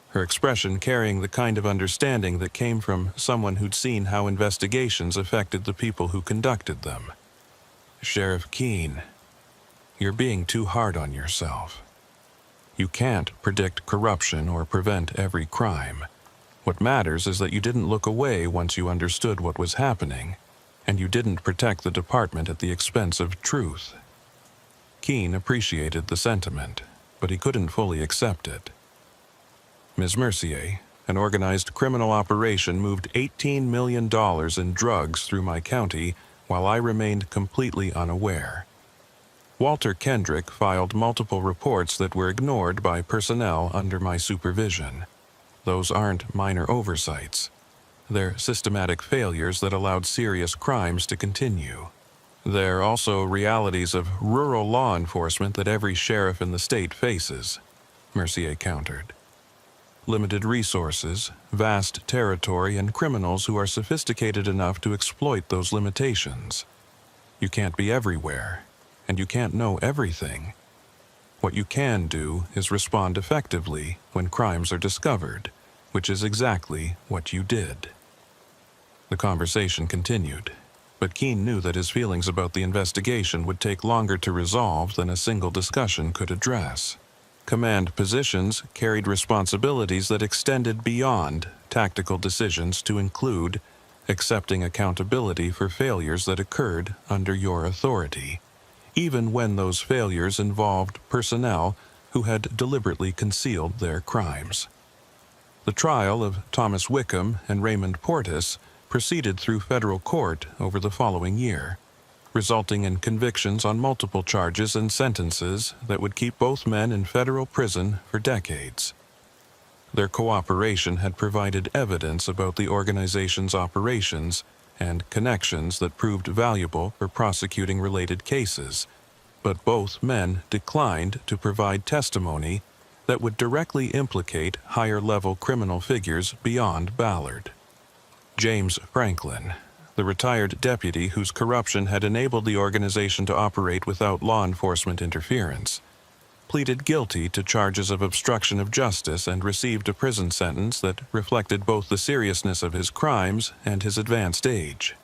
Speaker 1: her expression carrying the kind of understanding that came from someone who'd seen how investigations affected the people who conducted them. "Sheriff Keene, you're being too hard on yourself. You can't predict corruption or prevent every crime. What matters is that you didn't look away once you understood what was happening, and you didn't protect the department at the expense of truth." Keene appreciated the sentiment, but he couldn't fully accept it. Ms. Mercier, an organized criminal operation moved $18 million in drugs through my county while I remained completely unaware. Walter Kendrick filed multiple reports that were ignored by personnel under my supervision. Those aren't minor oversights. They're systematic failures that allowed serious crimes to continue. They're also realities of rural law enforcement that every sheriff in the state faces, Mercier countered. Limited resources, vast territory, and criminals who are sophisticated enough to exploit those limitations. You can't be everywhere, and you can't know everything. What you can do is respond effectively when crimes are discovered, which is exactly what you did. The conversation continued, but Keene knew that his feelings about the investigation would take longer to resolve than a single discussion could address. Command positions carried responsibilities that extended beyond tactical decisions to include accepting accountability for failures that occurred under your authority, even when those failures involved personnel who had deliberately concealed their crimes. The trial of Thomas Wickham and Raymond Portis proceeded through federal court over the following year, resulting in convictions on multiple charges and sentences that would keep both men in federal prison for decades. Their cooperation had provided evidence about the organization's operations and connections that proved valuable for prosecuting related cases, but both men declined to provide testimony that would directly implicate higher-level criminal figures beyond Ballard. James Franklin, the retired deputy whose corruption had enabled the organization to operate without law enforcement interference, pleaded guilty to charges of obstruction of justice and received a prison sentence that reflected both the seriousness of his crimes and his advanced age.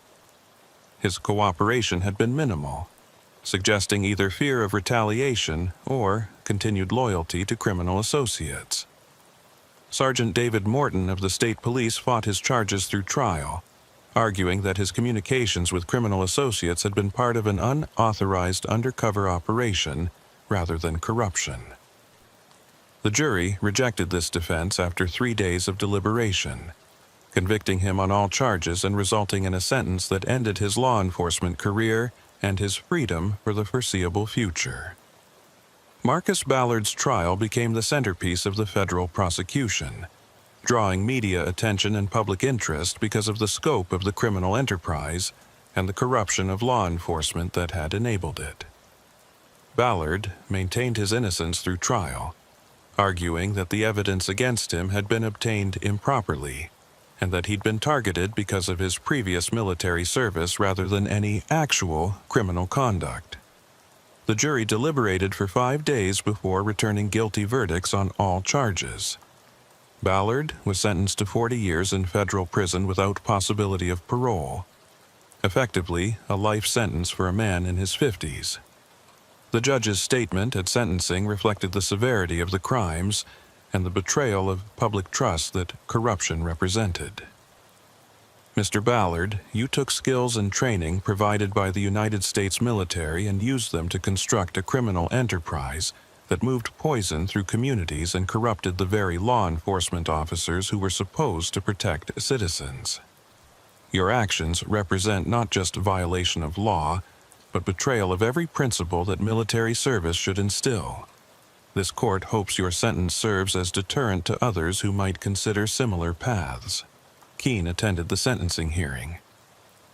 Speaker 1: His cooperation had been minimal, suggesting either fear of retaliation or continued loyalty to criminal associates. Sergeant David Morton of the state police fought his charges through trial, arguing that his communications with criminal associates had been part of an unauthorized undercover operation rather than corruption. The jury rejected this defense after 3 days of deliberation, convicting him on all charges and resulting in a sentence that ended his law enforcement career and his freedom for the foreseeable future. Marcus Ballard's trial became the centerpiece of the federal prosecution, drawing media attention and public interest because of the scope of the criminal enterprise and the corruption of law enforcement that had enabled it. Ballard maintained his innocence through trial, arguing that the evidence against him had been obtained improperly and that he'd been targeted because of his previous military service rather than any actual criminal conduct. The jury deliberated for 5 days before returning guilty verdicts on all charges. Ballard was sentenced to 40 years in federal prison without possibility of parole, effectively a life sentence for a man in his 50s. The judge's statement at sentencing reflected the severity of the crimes and the betrayal of public trust that corruption represented. Mr. Ballard, you took skills and training provided by the United States military and used them to construct a criminal enterprise that moved poison through communities and corrupted the very law enforcement officers who were supposed to protect citizens. Your actions represent not just violation of law, but betrayal of every principle that military service should instill. This court hopes your sentence serves as deterrent to others who might consider similar paths. Keene attended the sentencing hearing,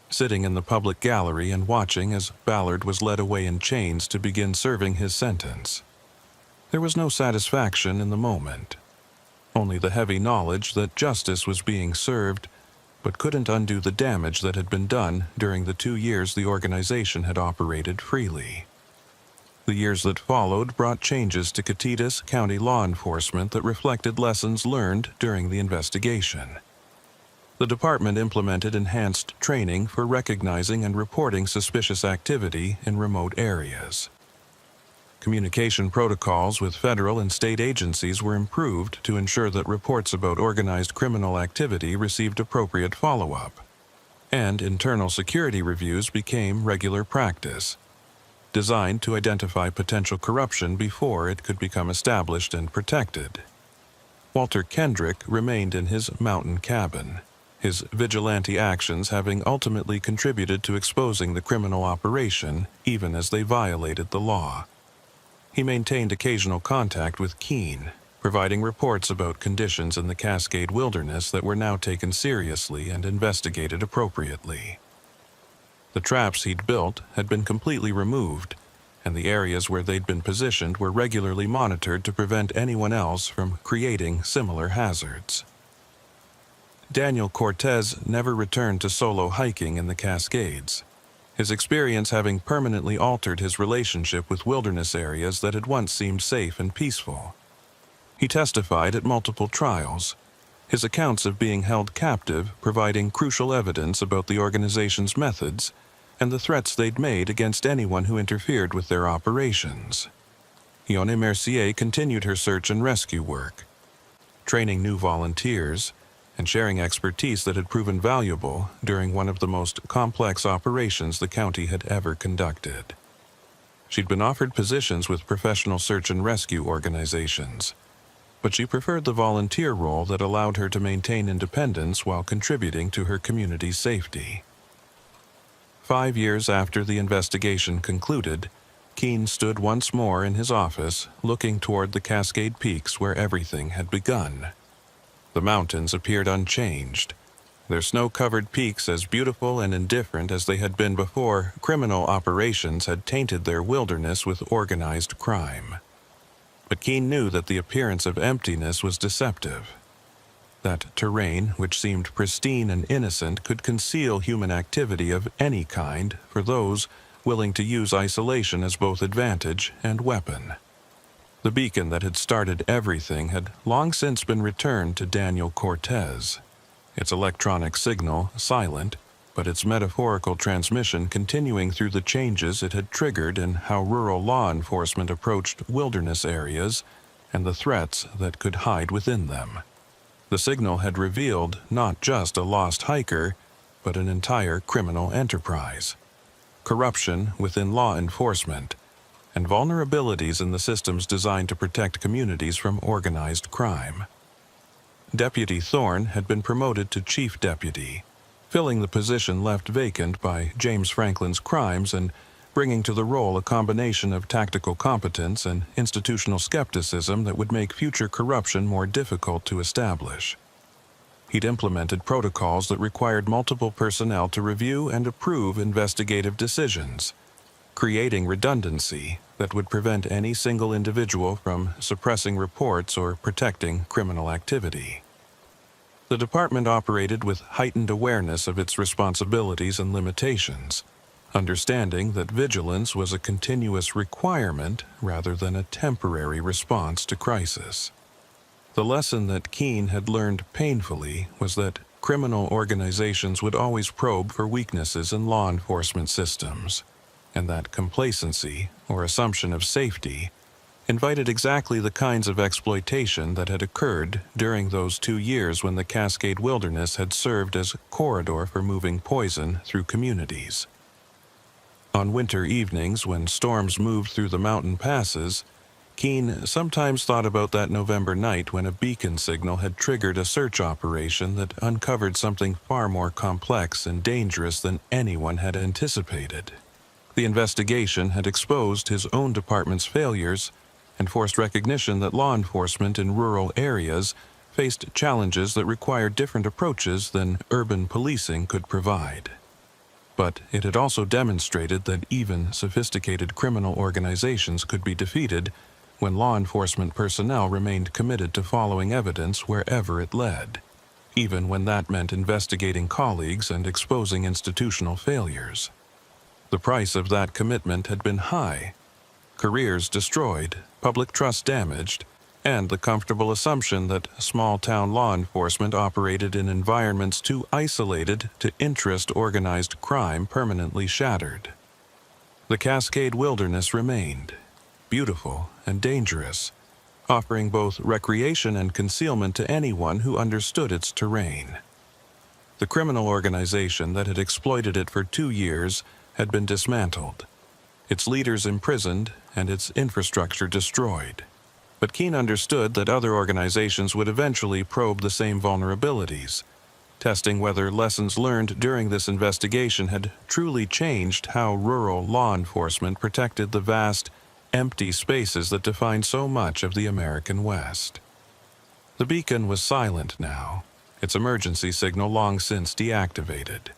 Speaker 1: sitting in the public gallery and watching as Ballard was led away in chains to begin serving his sentence. There was no satisfaction in the moment, only the heavy knowledge that justice was being served, but couldn't undo the damage that had been done during the 2 years the organization had operated freely. The years that followed brought changes to Catitas County law enforcement that reflected lessons learned during the investigation. The department implemented enhanced training for recognizing and reporting suspicious activity in remote areas. Communication protocols with federal and state agencies were improved to ensure that reports about organized criminal activity received appropriate follow-up, and internal security reviews became regular practice, designed to identify potential corruption before it could become established and protected. Walter Kendrick remained in his mountain cabin, his vigilante actions having ultimately contributed to exposing the criminal operation even as they violated the law. He maintained occasional contact with Keene, providing reports about conditions in the Cascade Wilderness that were now taken seriously and investigated appropriately. The traps he'd built had been completely removed, and the areas where they'd been positioned were regularly monitored to prevent anyone else from creating similar hazards. Daniel Cortez never returned to solo hiking in the Cascades, his experience having permanently altered his relationship with wilderness areas that had once seemed safe and peaceful. He testified at multiple trials, his accounts of being held captive providing crucial evidence about the organization's methods and the threats they'd made against anyone who interfered with their operations. Yone Mercier continued her search and rescue work, training new volunteers and sharing expertise that had proven valuable during one of the most complex operations the county had ever conducted. She'd been offered positions with professional search and rescue organizations, but she preferred the volunteer role that allowed her to maintain independence while contributing to her community's safety. 5 years after the investigation concluded, Keene stood once more in his office, looking toward the Cascade Peaks where everything had begun. The mountains appeared unchanged, their snow-covered peaks as beautiful and indifferent as they had been before criminal operations had tainted their wilderness with organized crime. But Keene knew that the appearance of emptiness was deceptive. That terrain, which seemed pristine and innocent, could conceal human activity of any kind for those willing to use isolation as both advantage and weapon. The beacon that had started everything had long since been returned to Daniel Cortez, its electronic signal silent, but its metaphorical transmission continuing through the changes it had triggered in how rural law enforcement approached wilderness areas and the threats that could hide within them. The signal had revealed not just a lost hiker, but an entire criminal enterprise. Corruption within law enforcement, and vulnerabilities in the systems designed to protect communities from organized crime. Deputy Thorne had been promoted to chief deputy, filling the position left vacant by James Franklin's crimes and bringing to the role a combination of tactical competence and institutional skepticism that would make future corruption more difficult to establish. He'd implemented protocols that required multiple personnel to review and approve investigative decisions, creating redundancy that would prevent any single individual from suppressing reports or protecting criminal activity. The department operated with heightened awareness of its responsibilities and limitations, understanding that vigilance was a continuous requirement rather than a temporary response to crisis. The lesson that Keene had learned painfully was that criminal organizations would always probe for weaknesses in law enforcement systems, and that complacency, or assumption of safety, invited exactly the kinds of exploitation that had occurred during those 2 years when the Cascade Wilderness had served as a corridor for moving poison through communities. On winter evenings, when storms moved through the mountain passes, Keene sometimes thought about that November night when a beacon signal had triggered a search operation that uncovered something far more complex and dangerous than anyone had anticipated. The investigation had exposed his own department's failures and forced recognition that law enforcement in rural areas faced challenges that required different approaches than urban policing could provide. But it had also demonstrated that even sophisticated criminal organizations could be defeated when law enforcement personnel remained committed to following evidence wherever it led, even when that meant investigating colleagues and exposing institutional failures. The price of that commitment had been high: careers destroyed, public trust damaged, and the comfortable assumption that small-town law enforcement operated in environments too isolated to interest organized crime permanently shattered. The Cascade Wilderness remained, beautiful and dangerous, offering both recreation and concealment to anyone who understood its terrain. The criminal organization that had exploited it for 2 years had been dismantled, its leaders imprisoned, and its infrastructure destroyed. But Keene understood that other organizations would eventually probe the same vulnerabilities, testing whether lessons learned during this investigation had truly changed how rural law enforcement protected the vast, empty spaces that define so much of the American West. The beacon was silent now, its emergency signal long since deactivated.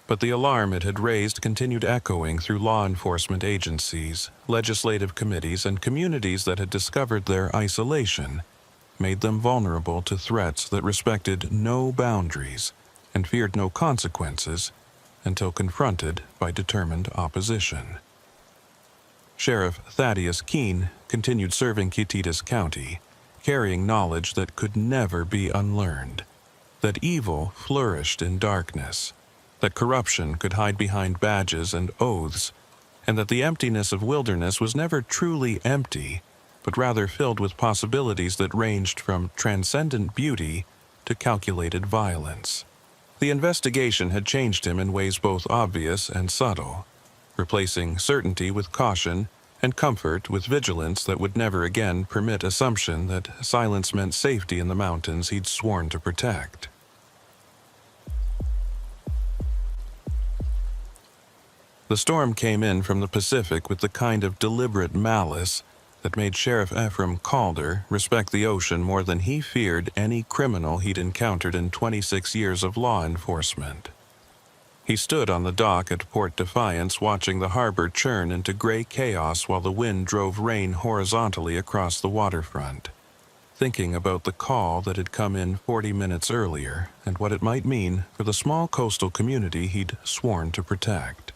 Speaker 1: But the alarm it had raised continued echoing through law enforcement agencies, legislative committees, and communities that had discovered their isolation, made them vulnerable to threats that respected no boundaries and feared no consequences until confronted by determined opposition. Sheriff Thaddeus Keene continued serving Kittitas County, carrying knowledge that could never be unlearned, that evil flourished in darkness, that corruption could hide behind badges and oaths, and that the emptiness of wilderness was never truly empty, but rather filled with possibilities that ranged from transcendent beauty to calculated violence. The investigation had changed him in ways both obvious and subtle, replacing certainty with caution and comfort with vigilance that would never again permit assumption that silence meant safety in the mountains he'd sworn to protect. The storm came in from the Pacific with the kind of deliberate malice that made Sheriff Ephraim Calder respect the ocean more than he feared any criminal he'd encountered in 26 years of law enforcement. He stood on the dock at Port Defiance watching the harbor churn into gray chaos while the wind drove rain horizontally across the waterfront, thinking about the call that had come in 40 minutes earlier and what it might mean for the small coastal community he'd sworn to protect.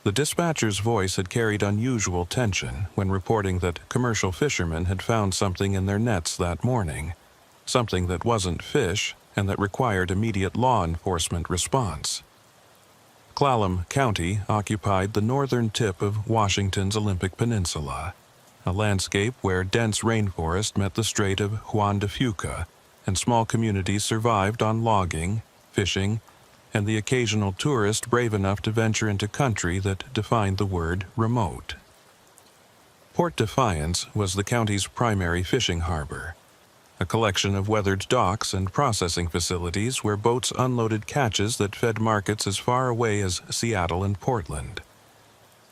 Speaker 1: The dispatcher's voice had carried unusual tension when reporting that commercial fishermen had found something in their nets that morning, something that wasn't fish and that required immediate law enforcement response. Clallam County occupied the northern tip of Washington's Olympic Peninsula, a landscape where dense rainforest met the Strait of Juan de Fuca, and small communities survived on logging, fishing, and the occasional tourist brave enough to venture into country that defined the word remote. Port Defiance was the county's primary fishing harbor, a collection of weathered docks and processing facilities where boats unloaded catches that fed markets as far away as Seattle and Portland.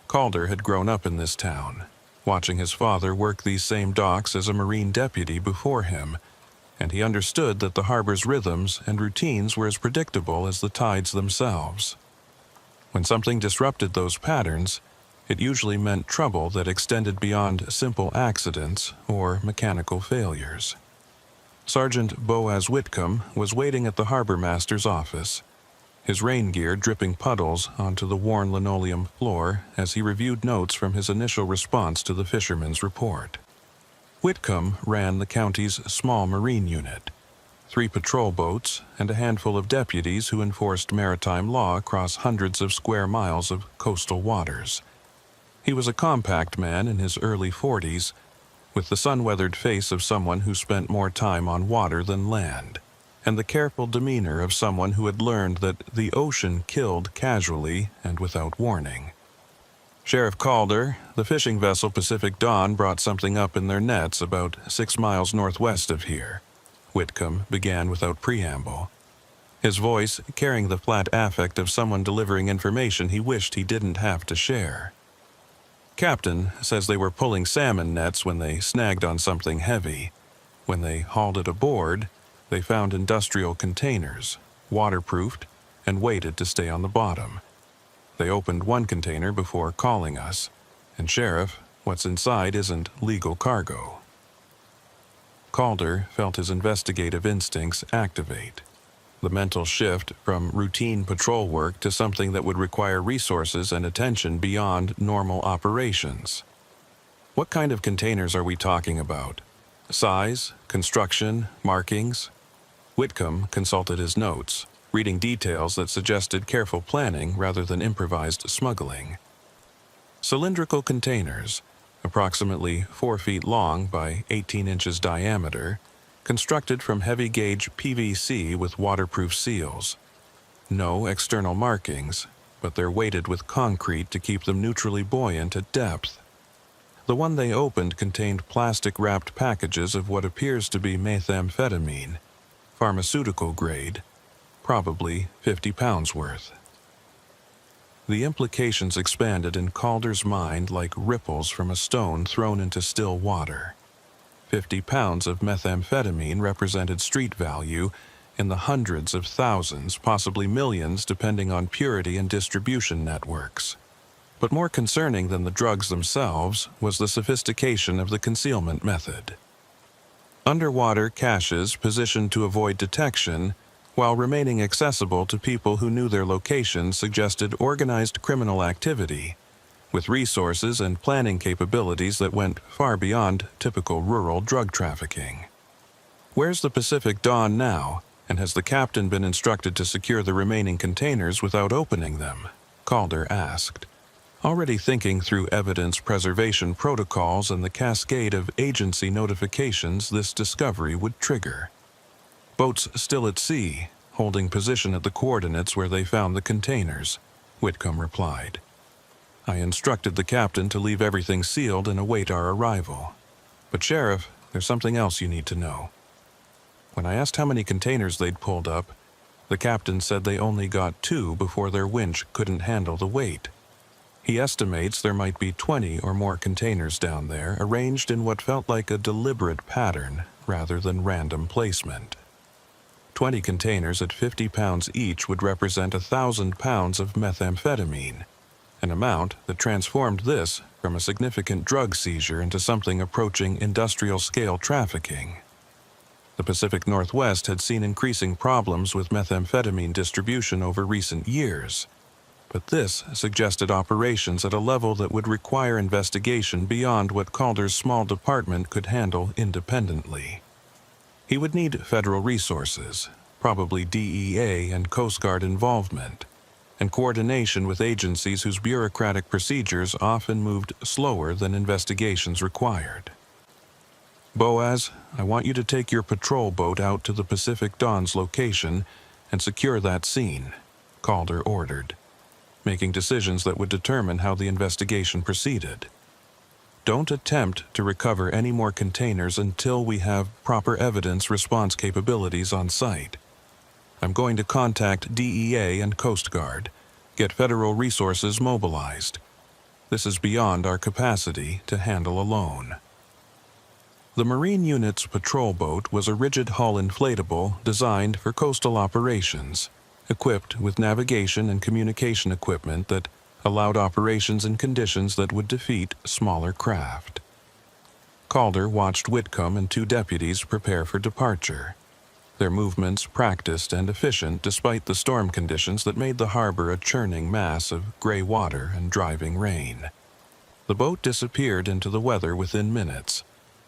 Speaker 1: Calder had grown up in this town, watching his father work these same docks as a Marine deputy before him, and he understood that the harbor's rhythms and routines were as predictable as the tides themselves. When something disrupted those patterns, it usually meant trouble that extended beyond simple accidents or mechanical failures. Sergeant Boaz Whitcomb was waiting at the harbor master's office, his rain gear dripping puddles onto the worn linoleum floor as he reviewed notes from his initial response to the fisherman's report. Whitcomb ran the county's small marine unit, 3 patrol boats, and a handful of deputies who enforced maritime law across hundreds of square miles of coastal waters. He was a compact man in his early 40s, with the sun-weathered face of someone who spent more time on water than land, and the careful demeanor of someone who had learned that the ocean killed casually and without warning. "Sheriff Calder, the fishing vessel Pacific Dawn brought something up in their nets about 6 miles northwest of here," Whitcomb began without preamble, his voice carrying the flat affect of someone delivering information he wished he didn't have to share. "Captain says they were pulling salmon nets when they snagged on something heavy. When they hauled it aboard, they found industrial containers, waterproofed, and weighted to stay on the bottom. They opened one container before calling us, and Sheriff, what's inside isn't legal cargo." Calder felt his investigative instincts activate. The mental shift from routine patrol work to something that would require resources and attention beyond normal operations. "What kind of containers are we talking about? Size, construction, markings?" Whitcomb consulted his notes, reading details that suggested careful planning rather than improvised smuggling. "Cylindrical containers, approximately 4 feet long by 18 inches diameter, constructed from heavy-gauge PVC with waterproof seals. No external markings, but they're weighted with concrete to keep them neutrally buoyant at depth. The one they opened contained plastic-wrapped packages of what appears to be methamphetamine, pharmaceutical grade, probably 50 pounds worth." The implications expanded in Calder's mind like ripples from a stone thrown into still water. 50 pounds of methamphetamine represented street value in the hundreds of thousands, possibly millions, depending on purity and distribution networks. But more concerning than the drugs themselves was the sophistication of the concealment method. Underwater caches positioned to avoid detection while remaining accessible to people who knew their location suggested organized criminal activity, with resources and planning capabilities that went far beyond typical rural drug trafficking. "Where's the Pacific Dawn now, and has the captain been instructed to secure the remaining containers without opening them?" Calder asked, already thinking through evidence preservation protocols and the cascade of agency notifications this discovery would trigger. "Boats still at sea, holding position at the coordinates where they found the containers," Whitcomb replied. "I instructed the captain to leave everything sealed and await our arrival. But Sheriff, there's something else you need to know. When I asked how many containers they'd pulled up, the captain said they only got 2 before their winch couldn't handle the weight. He estimates there might be 20 or more containers down there, arranged in what felt like a deliberate pattern rather than random placement. 20 containers at 50 pounds each would represent 1,000 pounds of methamphetamine, an amount that transformed this from a significant drug seizure into something approaching industrial-scale trafficking. The Pacific Northwest had seen increasing problems with methamphetamine distribution over recent years, but this suggested operations at a level that would require investigation beyond what Calder's small department could handle independently. He would need federal resources, probably DEA and Coast Guard involvement, and coordination with agencies whose bureaucratic procedures often moved slower than investigations required. "Boaz, I want you to take your patrol boat out to the Pacific Dawn's location and secure that scene," Calder ordered, making decisions that would determine how the investigation proceeded. Don't attempt to recover any more containers until we have proper evidence response capabilities on site. I'm going to contact DEA and Coast Guard, get federal resources mobilized. This is beyond our capacity to handle alone. The Marine Unit's patrol boat was a rigid-hull inflatable designed for coastal operations, equipped with navigation and communication equipment that allowed operations in conditions that would defeat smaller craft. Calder watched Whitcomb and 2 deputies prepare for departure, their movements practiced and efficient despite the storm conditions that made the harbor a churning mass of gray water and driving rain. The boat disappeared into the weather within minutes,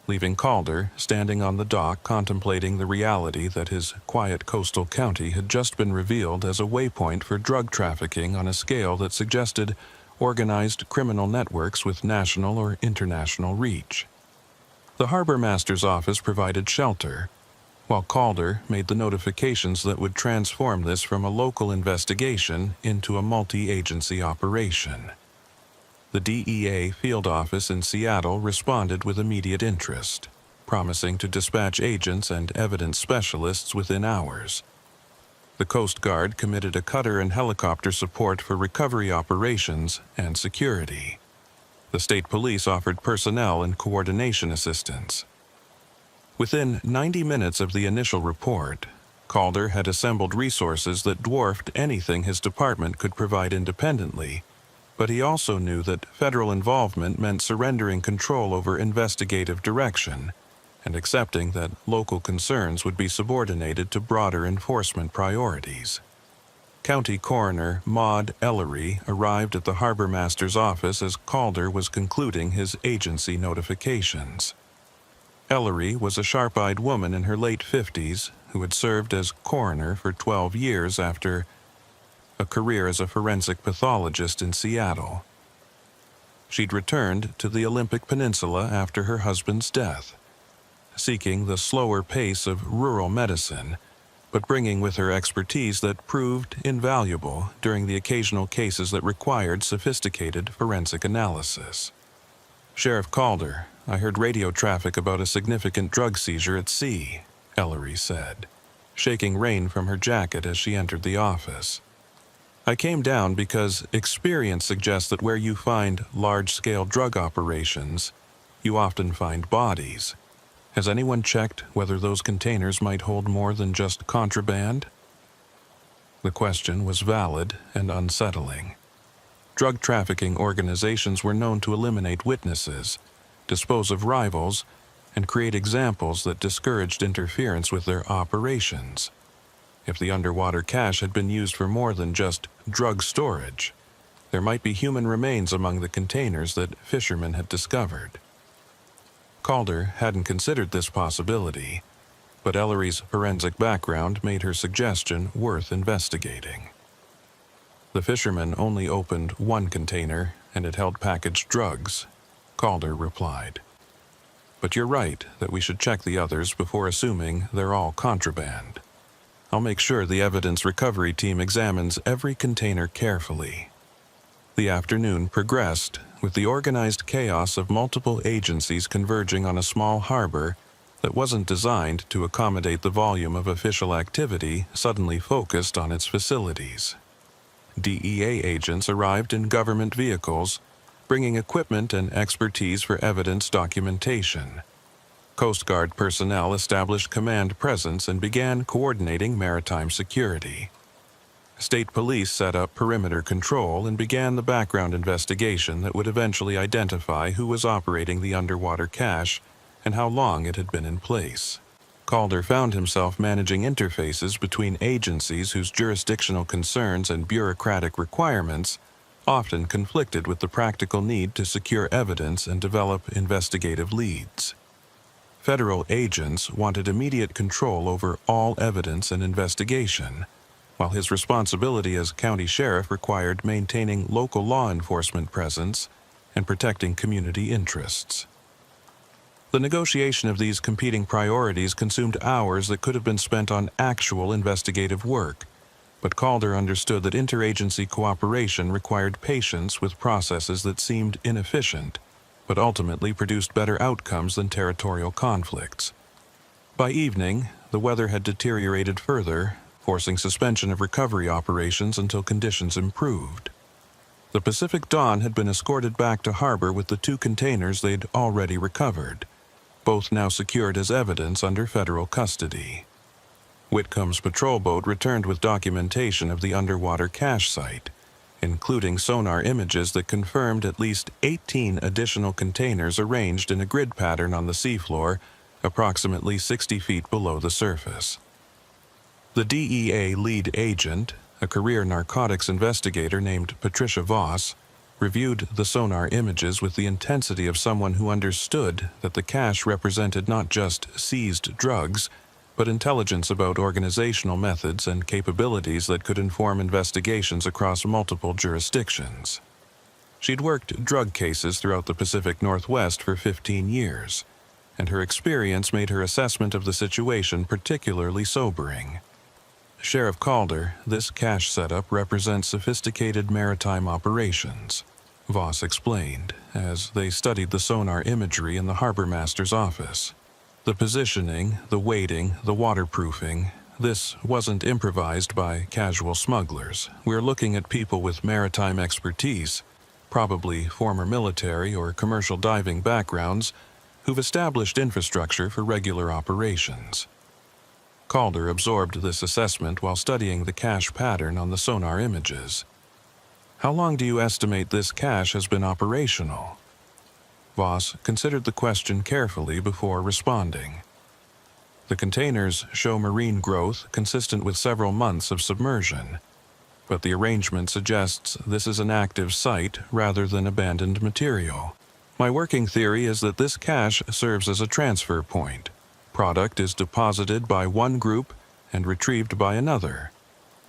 Speaker 1: leaving Calder standing on the dock contemplating the reality that his quiet coastal county had just been revealed as a waypoint for drug trafficking on a scale that suggested organized criminal networks with national or international reach. The harbor master's office provided shelter, while Calder made the notifications that would transform this from a local investigation into a multi-agency operation. The DEA field office in Seattle responded with immediate interest, promising to dispatch agents and evidence specialists within hours. The Coast Guard committed a cutter and helicopter support for recovery operations and security. The state police offered personnel and coordination assistance. Within 90 minutes of the initial report, Calder had assembled resources that dwarfed anything his department could provide independently, but he also knew that federal involvement meant surrendering control over investigative direction and accepting that local concerns would be subordinated to broader enforcement priorities. County Coroner Maud Ellery arrived at the harbor master's office as Calder was concluding his agency notifications. Ellery was a sharp-eyed woman in her late 50s who had served as coroner for 12 years after a career as a forensic pathologist in Seattle. She'd returned to the Olympic Peninsula after her husband's death, seeking the slower pace of rural medicine, but bringing with her expertise that proved invaluable during the occasional cases that required sophisticated forensic analysis. "Sheriff Calder, I heard radio traffic about a significant drug seizure at sea," Ellery said, shaking rain from her jacket as she entered the office. "I came down because experience suggests that where you find large-scale drug operations, you often find bodies. Has anyone checked whether those containers might hold more than just contraband?" The question was valid and unsettling. Drug trafficking organizations were known to eliminate witnesses, dispose of rivals, and create examples that discouraged interference with their operations. If the underwater cache had been used for more than just drug storage, there might be human remains among the containers that fishermen had discovered. Calder hadn't considered this possibility, but Ellery's forensic background made her suggestion worth investigating. "The fishermen only opened one container, and it held packaged drugs," Calder replied. "But you're right that we should check the others before assuming they're all contraband. I'll make sure the evidence recovery team examines every container carefully." The afternoon progressed with the organized chaos of multiple agencies converging on a small harbor that wasn't designed to accommodate the volume of official activity suddenly focused on its facilities. DEA agents arrived in government vehicles, bringing equipment and expertise for evidence documentation. Coast Guard personnel established command presence and began coordinating maritime security. State police set up perimeter control and began the background investigation that would eventually identify who was operating the underwater cache and how long it had been in place. Calder found himself managing interfaces between agencies whose jurisdictional concerns and bureaucratic requirements often conflicted with the practical need to secure evidence and develop investigative leads. Federal agents wanted immediate control over all evidence and investigation, while his responsibility as county sheriff required maintaining local law enforcement presence and protecting community interests. The negotiation of these competing priorities consumed hours that could have been spent on actual investigative work, but Calder understood that interagency cooperation required patience with processes that seemed inefficient but ultimately produced better outcomes than territorial conflicts. By evening, the weather had deteriorated further, forcing suspension of recovery operations until conditions improved. The Pacific Dawn had been escorted back to harbor with the 2 containers they'd already recovered, both now secured as evidence under federal custody. Whitcomb's patrol boat returned with documentation of the underwater cache site, including sonar images that confirmed at least 18 additional containers arranged in a grid pattern on the seafloor, approximately 60 feet below the surface. The DEA lead agent, a career narcotics investigator named Patricia Voss, reviewed the sonar images with the intensity of someone who understood that the cache represented not just seized drugs, but intelligence about organizational methods and capabilities that could inform investigations across multiple jurisdictions. She'd worked drug cases throughout the Pacific Northwest for 15 years, and her experience made her assessment of the situation particularly sobering. Sheriff Calder, this cache setup represents sophisticated maritime operations, Voss explained, as they studied the sonar imagery in the harbor master's office. The positioning, the weighting, the waterproofing, this wasn't improvised by casual smugglers. We're looking at people with maritime expertise, probably former military or commercial diving backgrounds, who've established infrastructure for regular operations. Calder absorbed this assessment while studying the cache pattern on the sonar images. How long do you estimate this cache has been operational? Voss considered the question carefully before responding. The containers show marine growth consistent with several months of submersion, but the arrangement suggests this is an active site rather than abandoned material. My working theory is that this cache serves as a transfer point. Product is deposited by one group and retrieved by another,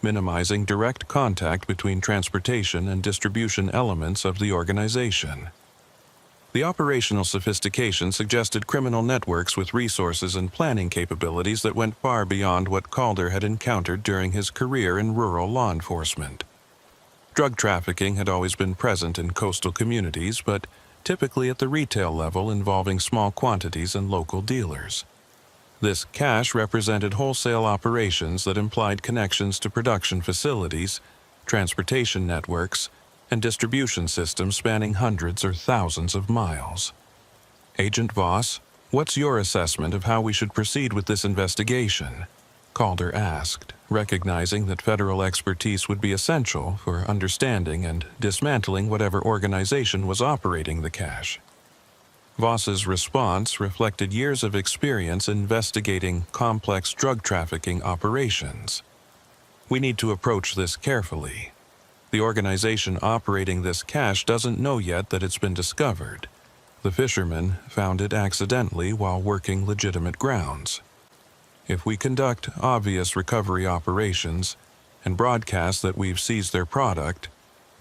Speaker 1: minimizing direct contact between transportation and distribution elements of the organization. The operational sophistication suggested criminal networks with resources and planning capabilities that went far beyond what Calder had encountered during his career in rural law enforcement. Drug trafficking had always been present in coastal communities, but typically at the retail level involving small quantities and local dealers. This cache represented wholesale operations that implied connections to production facilities, transportation networks, and distribution systems spanning hundreds or thousands of miles. Agent Voss, what's your assessment of how we should proceed with this investigation? Calder asked, recognizing that federal expertise would be essential for understanding and dismantling whatever organization was operating the cache. Voss's response reflected years of experience investigating complex drug trafficking operations. We need to approach this carefully. The organization operating this cache doesn't know yet that it's been discovered. The fishermen found it accidentally while working legitimate grounds. If we conduct obvious recovery operations and broadcast that we've seized their product,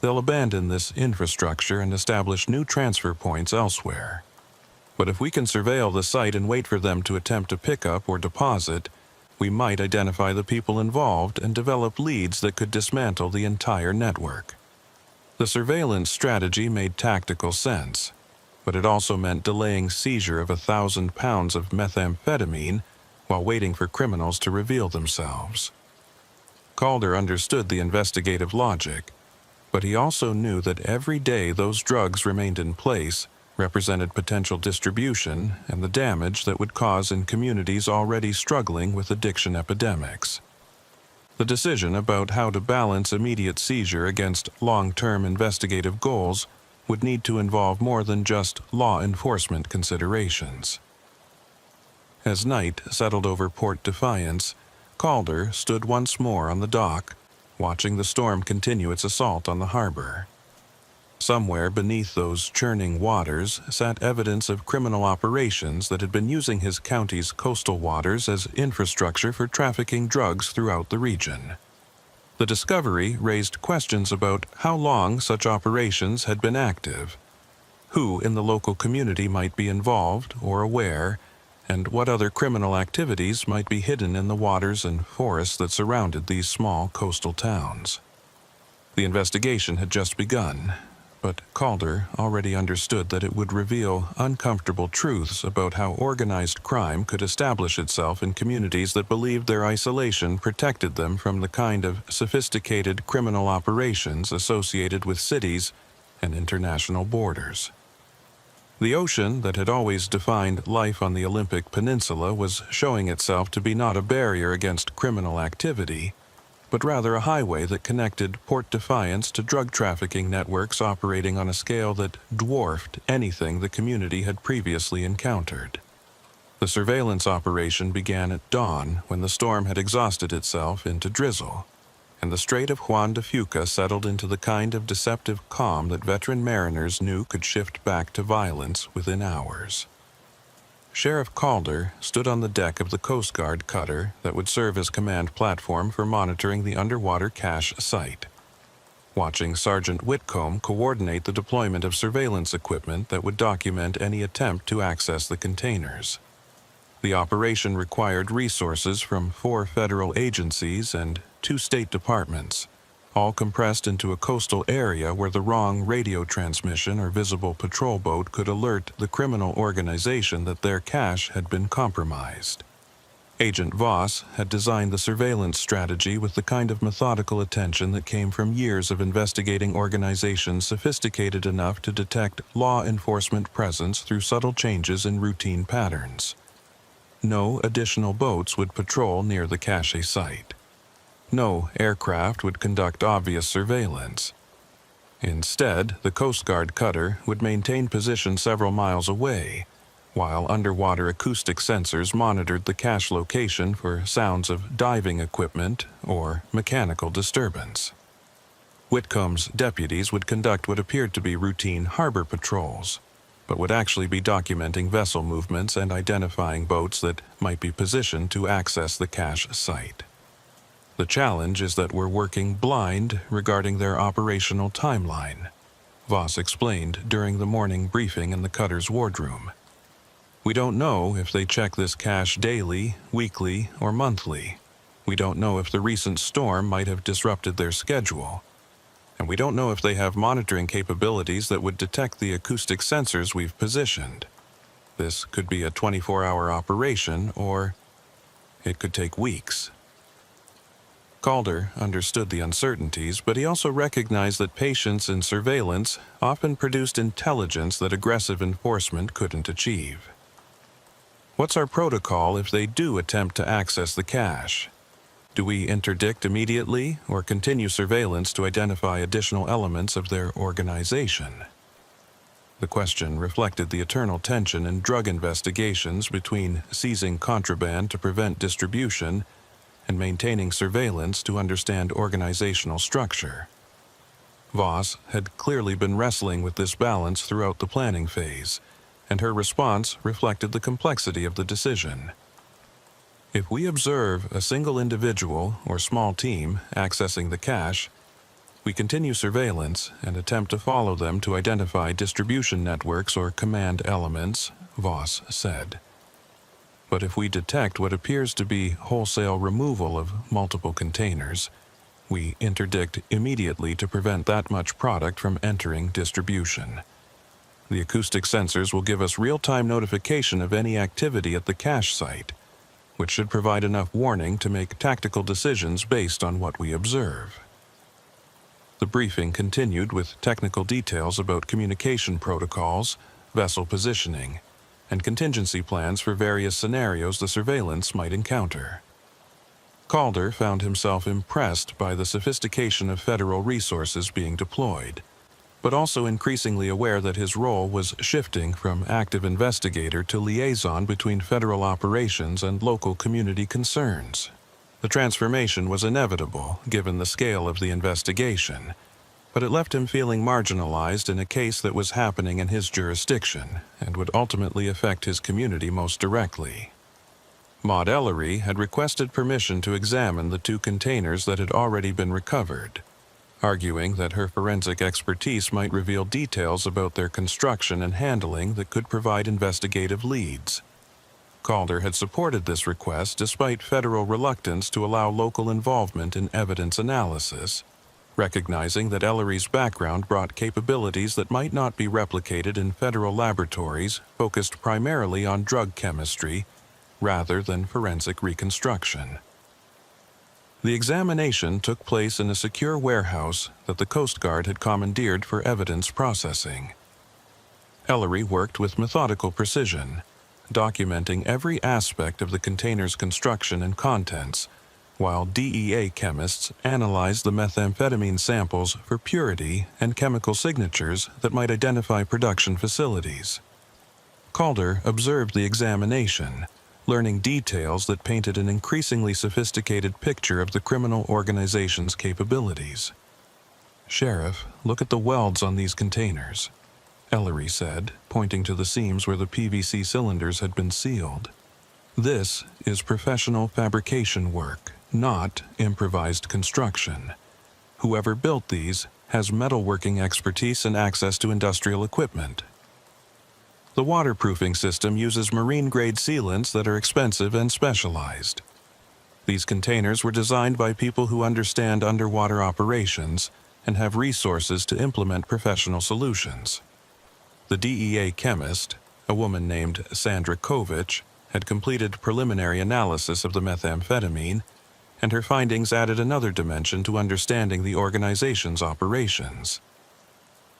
Speaker 1: they'll abandon this infrastructure and establish new transfer points elsewhere. But if we can surveil the site and wait for them to attempt a pickup or deposit, we might identify the people involved and develop leads that could dismantle the entire network. The surveillance strategy made tactical sense, but it also meant delaying seizure of 1,000 pounds of methamphetamine while waiting for criminals to reveal themselves. Calder understood the investigative logic, but he also knew that every day those drugs remained in place represented potential distribution and the damage that would cause in communities already struggling with addiction epidemics. The decision about how to balance immediate seizure against long-term investigative goals would need to involve more than just law enforcement considerations. As night settled over Port Defiance, Calder stood once more on the dock, watching the storm continue its assault on the harbor. Somewhere beneath those churning waters sat evidence of criminal operations that had been using his county's coastal waters as infrastructure for trafficking drugs throughout the region. The discovery raised questions about how long such operations had been active, who in the local community might be involved or aware, and what other criminal activities might be hidden in the waters and forests that surrounded these small coastal towns. The investigation had just begun, but Calder already understood that it would reveal uncomfortable truths about how organized crime could establish itself in communities that believed their isolation protected them from the kind of sophisticated criminal operations associated with cities and international borders. The ocean that had always defined life on the Olympic Peninsula was showing itself to be not a barrier against criminal activity, but rather a highway that connected Port Defiance to drug trafficking networks operating on a scale that dwarfed anything the community had previously encountered. The surveillance operation began at dawn when the storm had exhausted itself into drizzle, and the Strait of Juan de Fuca settled into the kind of deceptive calm that veteran mariners knew could shift back to violence within hours. Sheriff Calder stood on the deck of the Coast Guard cutter that would serve as command platform for monitoring the underwater cache site, watching Sergeant Whitcomb coordinate the deployment of surveillance equipment that would document any attempt to access the containers. The operation required resources from 4 federal agencies and 2 state departments, all compressed into a coastal area where the wrong radio transmission or visible patrol boat could alert the criminal organization that their cache had been compromised. Agent Voss had designed the surveillance strategy with the kind of methodical attention that came from years of investigating organizations sophisticated enough to detect law enforcement presence through subtle changes in routine patterns. No additional boats would patrol near the cache site. No aircraft would conduct obvious surveillance. Instead, the Coast Guard cutter would maintain position several miles away, while underwater acoustic sensors monitored the cache location for sounds of diving equipment or mechanical disturbance. Whitcomb's deputies would conduct what appeared to be routine harbor patrols, but would actually be documenting vessel movements and identifying boats that might be positioned to access the cache site. The challenge is that we're working blind regarding their operational timeline, Voss explained during the morning briefing in the cutter's wardroom. We don't know if they check this cache daily, weekly, or monthly. We don't know if the recent storm might have disrupted their schedule. And we don't know if they have monitoring capabilities that would detect the acoustic sensors we've positioned. This could be a 24-hour operation, or it could take weeks. Calder understood the uncertainties, but he also recognized that patience in surveillance often produced intelligence that aggressive enforcement couldn't achieve. What's our protocol if they do attempt to access the cache? Do we interdict immediately or continue surveillance to identify additional elements of their organization? The question reflected the eternal tension in drug investigations between seizing contraband to prevent distribution and maintaining surveillance to understand organizational structure. Voss had clearly been wrestling with this balance throughout the planning phase, and her response reflected the complexity of the decision. If we observe a single individual or small team accessing the cache, we continue surveillance and attempt to follow them to identify distribution networks or command elements, Voss said. But if we detect what appears to be wholesale removal of multiple containers, we interdict immediately to prevent that much product from entering distribution. The acoustic sensors will give us real-time notification of any activity at the cache site, which should provide enough warning to make tactical decisions based on what we observe. The briefing continued with technical details about communication protocols, vessel positioning, and contingency plans for various scenarios the surveillance might encounter. Calder found himself impressed by the sophistication of federal resources being deployed, but also increasingly aware that his role was shifting from active investigator to liaison between federal operations and local community concerns. The transformation was inevitable, given the scale of the investigation, but it left him feeling marginalized in a case that was happening in his jurisdiction and would ultimately affect his community most directly. Maud Ellery had requested permission to examine the 2 containers that had already been recovered, arguing that her forensic expertise might reveal details about their construction and handling that could provide investigative leads. Calder had supported this request despite federal reluctance to allow local involvement in evidence analysis, recognizing that Ellery's background brought capabilities that might not be replicated in federal laboratories focused primarily on drug chemistry rather than forensic reconstruction. The examination took place in a secure warehouse that the Coast Guard had commandeered for evidence processing. Ellery worked with methodical precision, documenting every aspect of the container's construction and contents, while DEA chemists analyzed the methamphetamine samples for purity and chemical signatures that might identify production facilities. Calder observed the examination, learning details that painted an increasingly sophisticated picture of the criminal organization's capabilities. "Sheriff, look at the welds on these containers," Ellery said, pointing to the seams where the PVC cylinders had been sealed. "This is professional fabrication work, not improvised construction. Whoever built these has metalworking expertise and access to industrial equipment. The waterproofing system uses marine-grade sealants that are expensive and specialized. These containers were designed by people who understand underwater operations and have resources to implement professional solutions." The DEA chemist, a woman named Sandra Kovich, had completed preliminary analysis of the methamphetamine, and her findings added another dimension to understanding the organization's operations.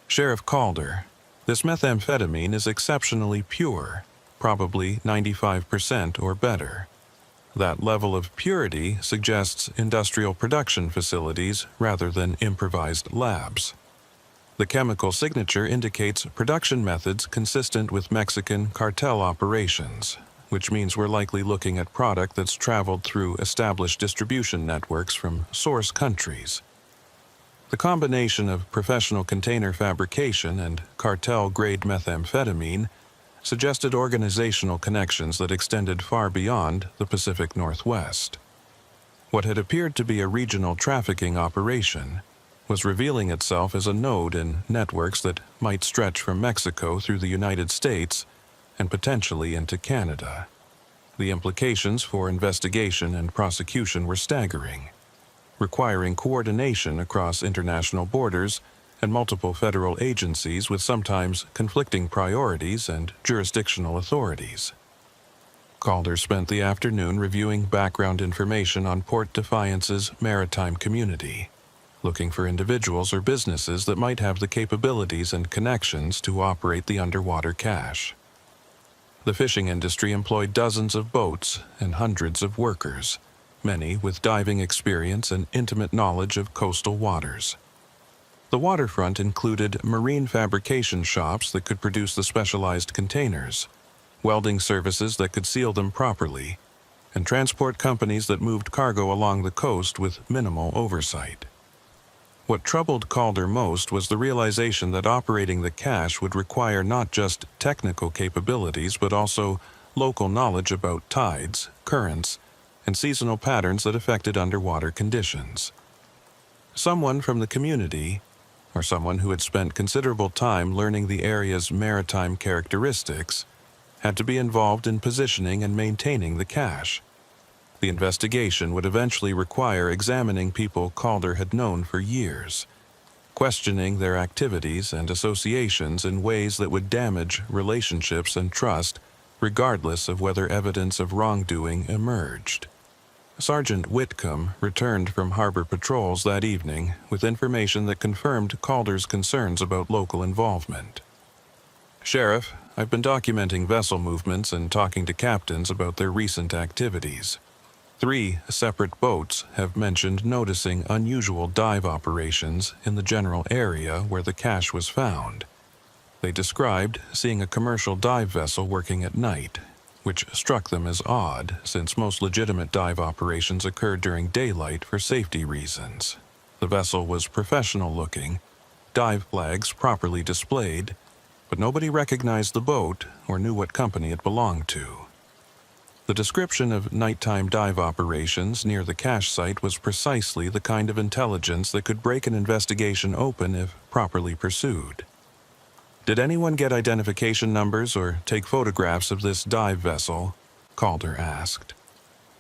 Speaker 1: "Sheriff Calder, this methamphetamine is exceptionally pure, probably 95% or better. That level of purity suggests industrial production facilities rather than improvised labs. The chemical signature indicates production methods consistent with Mexican cartel operations, which means we're likely looking at product that's traveled through established distribution networks from source countries. The combination of professional container fabrication and cartel-grade methamphetamine suggested organizational connections that extended far beyond the Pacific Northwest. What had appeared to be a regional trafficking operation was revealing itself as a node in networks that might stretch from Mexico through the United States and potentially into Canada. The implications for investigation and prosecution were staggering, requiring coordination across international borders and multiple federal agencies with sometimes conflicting priorities and jurisdictional authorities. Calder spent the afternoon reviewing background information on Port Defiance's maritime community, looking for individuals or businesses that might have the capabilities and connections to operate the underwater cache. The fishing industry employed dozens of boats and hundreds of workers, many with diving experience and intimate knowledge of coastal waters. The waterfront included marine fabrication shops that could produce the specialized containers, welding services that could seal them properly, and transport companies that moved cargo along the coast with minimal oversight. What troubled Calder most was the realization that operating the cache would require not just technical capabilities but also local knowledge about tides, currents, and seasonal patterns that affected underwater conditions. Someone from the community, or someone who had spent considerable time learning the area's maritime characteristics, had to be involved in positioning and maintaining the cache. The investigation would eventually require examining people Calder had known for years, questioning their activities and associations in ways that would damage relationships and trust, regardless of whether evidence of wrongdoing emerged. Sergeant Whitcomb returned from harbor patrols that evening with information that confirmed Calder's concerns about local involvement. "Sheriff, I've been documenting vessel movements and talking to captains about their recent activities. 3 separate boats have mentioned noticing unusual dive operations in the general area where the cache was found. They described seeing a commercial dive vessel working at night, which struck them as odd since most legitimate dive operations occurred during daylight for safety reasons. The vessel was professional-looking, dive flags properly displayed, but nobody recognized the boat or knew what company it belonged to." The description of nighttime dive operations near the cache site was precisely the kind of intelligence that could break an investigation open if properly pursued. "Did anyone get identification numbers or take photographs of this dive vessel?" Calder asked.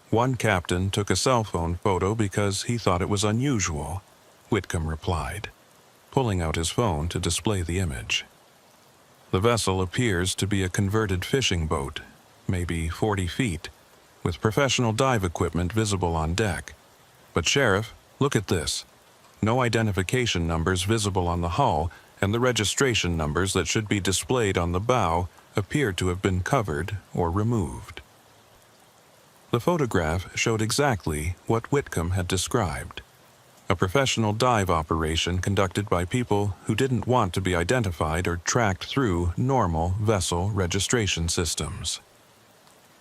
Speaker 1: One captain took a cell phone photo because he thought it was unusual, Whitcomb replied, pulling out his phone to display the image. The vessel appears to be a converted fishing boat, maybe 40 feet, with professional dive equipment visible on deck. But Sheriff, look at this. No identification numbers visible on the hull, and the registration numbers that should be displayed on the bow appear to have been covered or removed. The photograph showed exactly what Whitcomb had described. A professional dive operation conducted by people who didn't want to be identified or tracked through normal vessel registration systems.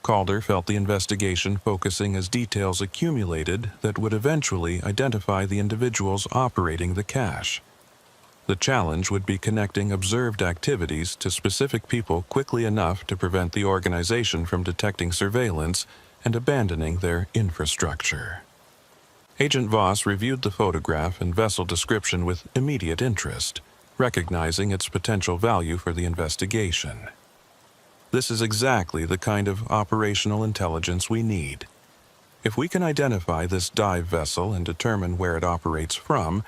Speaker 1: Calder felt the investigation focusing as details accumulated that would eventually identify the individuals operating the cache. The challenge would be connecting observed activities to specific people quickly enough to prevent the organization from detecting surveillance and abandoning their infrastructure. Agent Voss reviewed the photograph and vessel description with immediate interest, recognizing its potential value for the investigation. This is exactly the kind of operational intelligence we need. If we can identify this dive vessel and determine where it operates from,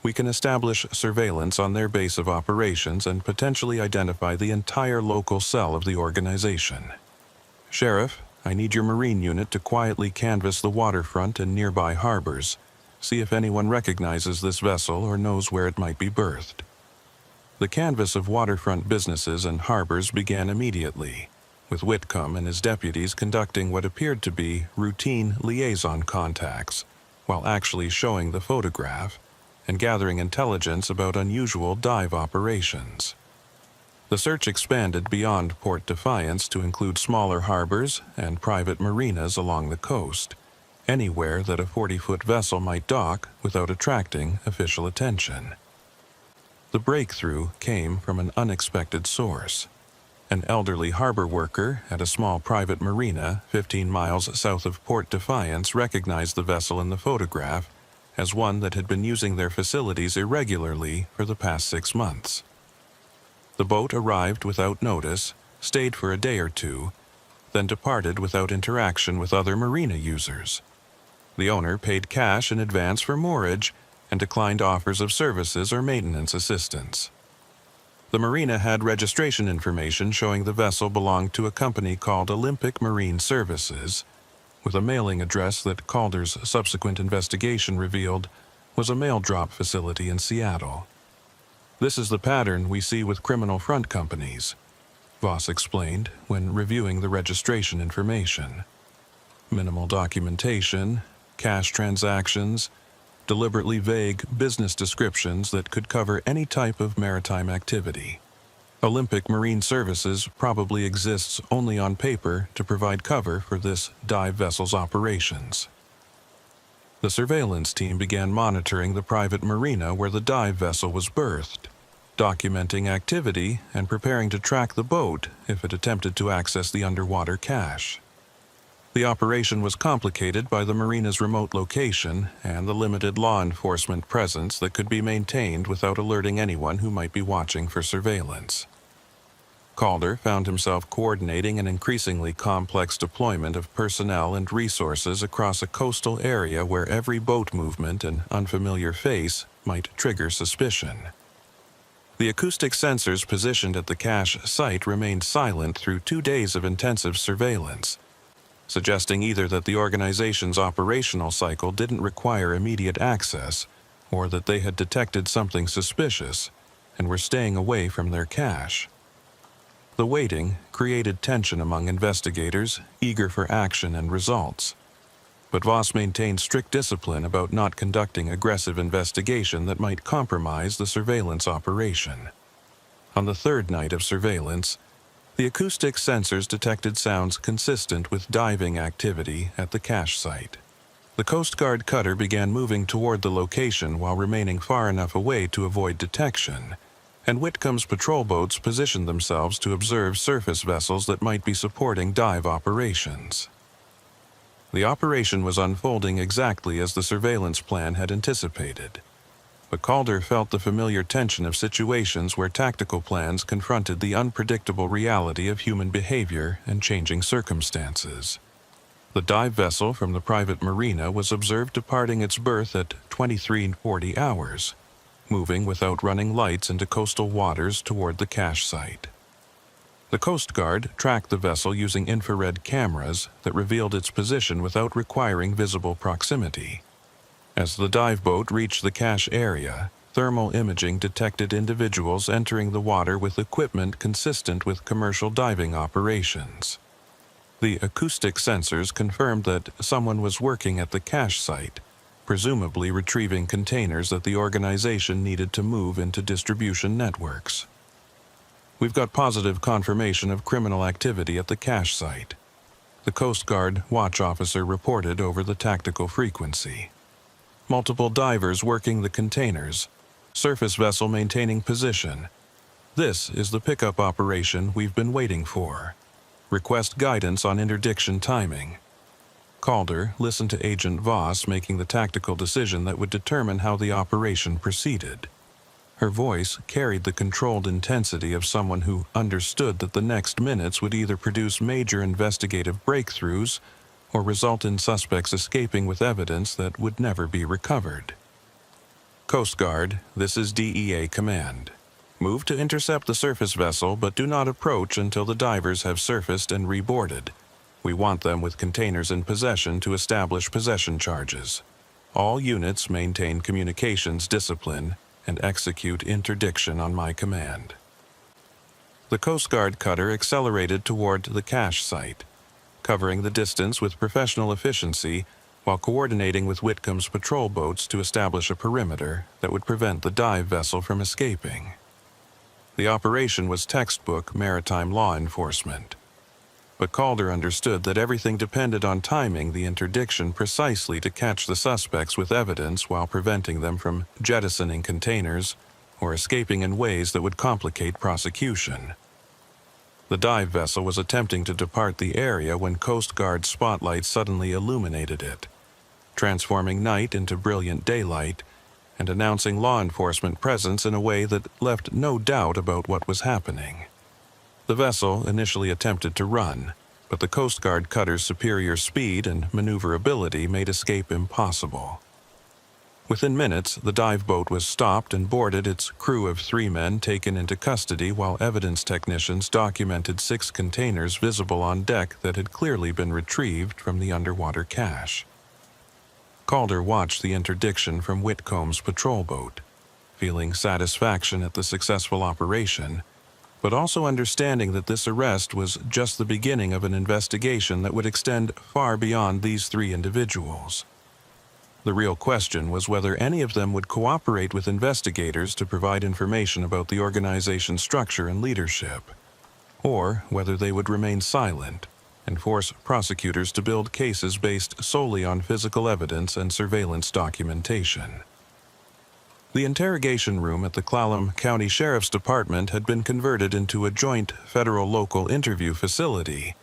Speaker 1: we can establish surveillance on their base of operations and potentially identify the entire local cell of the organization. Sheriff, I need your Marine unit to quietly canvass the waterfront and nearby harbors, see if anyone recognizes this vessel or knows where it might be berthed. The canvass of waterfront businesses and harbors began immediately, with Whitcomb and his deputies conducting what appeared to be routine liaison contacts, while actually showing the photograph and gathering intelligence about unusual dive operations. The search expanded beyond Port Defiance to include smaller harbors and private marinas along the coast, anywhere that a 40-foot vessel might dock without attracting official attention. The breakthrough came from an unexpected source. An elderly harbor worker at a small private marina 15 miles south of Port Defiance recognized the vessel in the photograph as one that had been using their facilities irregularly for the past 6 months. The boat arrived without notice, stayed for a day or two, then departed without interaction with other marina users. The owner paid cash in advance for moorage and declined offers of services or maintenance assistance. The marina had registration information showing the vessel belonged to a company called Olympic Marine Services, with a mailing address that Calder's subsequent investigation revealed was a mail drop facility in Seattle. This is the pattern we see with criminal front companies, Voss explained when reviewing the registration information. Minimal documentation, cash transactions, deliberately vague business descriptions that could cover any type of maritime activity. Olympic Marine Services probably exists only on paper to provide cover for this dive vessel's operations. The surveillance team began monitoring the private marina where the dive vessel was berthed, documenting activity and preparing to track the boat if it attempted to access the underwater cache. The operation was complicated by the marina's remote location and the limited law enforcement presence that could be maintained without alerting anyone who might be watching for surveillance. Calder found himself coordinating an increasingly complex deployment of personnel and resources across a coastal area where every boat movement and unfamiliar face might trigger suspicion. The acoustic sensors positioned at the cache site remained silent through 2 days of intensive surveillance, suggesting either that the organization's operational cycle didn't require immediate access, or that they had detected something suspicious and were staying away from their cache. The waiting created tension among investigators, eager for action and results. But Voss maintained strict discipline about not conducting aggressive investigation that might compromise the surveillance operation. On the 3rd night of surveillance, the acoustic sensors detected sounds consistent with diving activity at the cache site. The Coast Guard cutter began moving toward the location while remaining far enough away to avoid detection, and Whitcomb's patrol boats positioned themselves to observe surface vessels that might be supporting dive operations. The operation was unfolding exactly as the surveillance plan had anticipated, but Calder felt the familiar tension of situations where tactical plans confronted the unpredictable reality of human behavior and changing circumstances. The dive vessel from the private marina was observed departing its berth at 23:40 hours, moving without running lights into coastal waters toward the cache site. The Coast Guard tracked the vessel using infrared cameras that revealed its position without requiring visible proximity. As the dive boat reached the cache area, thermal imaging detected individuals entering the water with equipment consistent with commercial diving operations. The acoustic sensors confirmed that someone was working at the cache site, presumably retrieving containers that the organization needed to move into distribution networks. We've got positive confirmation of criminal activity at the cache site, the Coast Guard watch officer reported over the tactical frequency. Multiple divers working the containers, surface vessel maintaining position. This is the pickup operation we've been waiting for. Request guidance on interdiction timing. Calder listened to Agent Voss making the tactical decision that would determine how the operation proceeded. Her voice carried the controlled intensity of someone who understood that the next minutes would either produce major investigative breakthroughs or result in suspects escaping with evidence that would never be recovered. Coast Guard, this is DEA Command. Move to intercept the surface vessel, but do not approach until the divers have surfaced and reboarded. We want them with containers in possession to establish possession charges. All units maintain communications discipline and execute interdiction on my command. The Coast Guard cutter accelerated toward the cache site, covering the distance with professional efficiency while coordinating with Whitcomb's patrol boats to establish a perimeter that would prevent the dive vessel from escaping. The operation was textbook maritime law enforcement. But Calder understood that everything depended on timing the interdiction precisely to catch the suspects with evidence while preventing them from jettisoning containers or escaping in ways that would complicate prosecution. The dive vessel was attempting to depart the area when Coast Guard spotlights suddenly illuminated it, transforming night into brilliant daylight and announcing law enforcement presence in a way that left no doubt about what was happening. The vessel initially attempted to run, but the Coast Guard cutter's superior speed and maneuverability made escape impossible. Within minutes, the dive boat was stopped and boarded, its crew of 3 men taken into custody while evidence technicians documented 6 containers visible on deck that had clearly been retrieved from the underwater cache. Calder watched the interdiction from Whitcomb's patrol boat, feeling satisfaction at the successful operation, but also understanding that this arrest was just the beginning of an investigation that would extend far beyond these 3 individuals. The real question was whether any of them would cooperate with investigators to provide information about the organization's structure and leadership, or whether they would remain silent and force prosecutors to build cases based solely on physical evidence and surveillance documentation. The interrogation room at the Clallam County Sheriff's Department had been converted into a joint federal-local interview facility,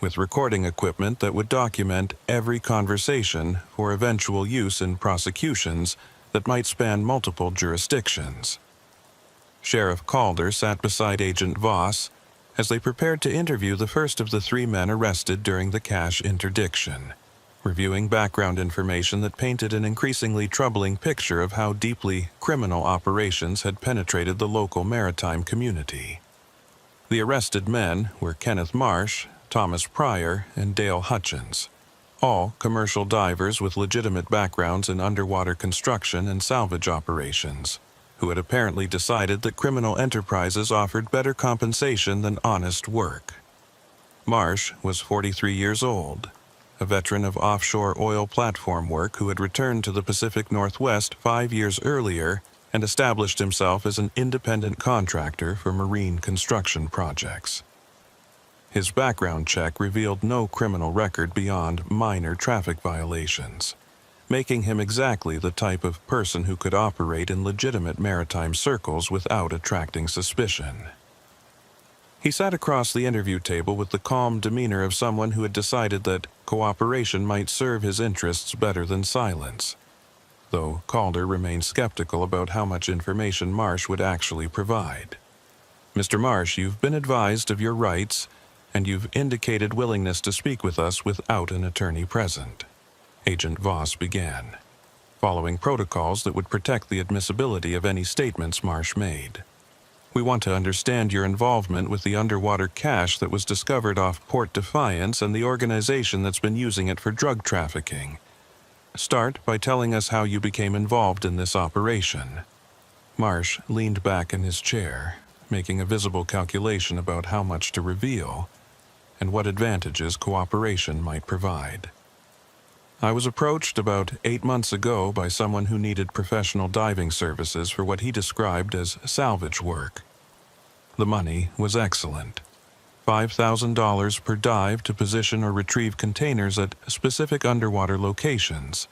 Speaker 1: with recording equipment that would document every conversation for eventual use in prosecutions that might span multiple jurisdictions. Sheriff Calder sat beside Agent Voss as they prepared to interview the first of the 3 men arrested during the cache interdiction, reviewing background information that painted an increasingly troubling picture of how deeply criminal operations had penetrated the local maritime community. The arrested men were Kenneth Marsh, Thomas Pryor, and Dale Hutchins, all commercial divers with legitimate backgrounds in underwater construction and salvage operations, who had apparently decided that criminal enterprises offered better compensation than honest work. Marsh was 43 years old, a veteran of offshore oil platform work who had returned to the Pacific Northwest 5 years earlier and established himself as an independent contractor for marine construction projects. His background check revealed no criminal record beyond minor traffic violations, making him exactly the type of person who could operate in legitimate maritime circles without attracting suspicion. He sat across the interview table with the calm demeanor of someone who had decided that cooperation might serve his interests better than silence, though Calder remained skeptical about how much information Marsh would actually provide. "Mr. Marsh, you've been advised of your rights and you've indicated willingness to speak with us without an attorney present," Agent Voss began, following protocols that would protect the admissibility of any statements Marsh made. "We want to understand your involvement with the underwater cache that was discovered off Port Defiance and the organization that's been using it for drug trafficking. Start by telling us how you became involved in this operation." Marsh leaned back in his chair, making a visible calculation about how much to reveal and what advantages cooperation might provide. "I was approached about 8 months ago by someone who needed professional diving services for what he described as salvage work. The money was excellent. $5,000 per dive to position or retrieve containers at specific underwater locations.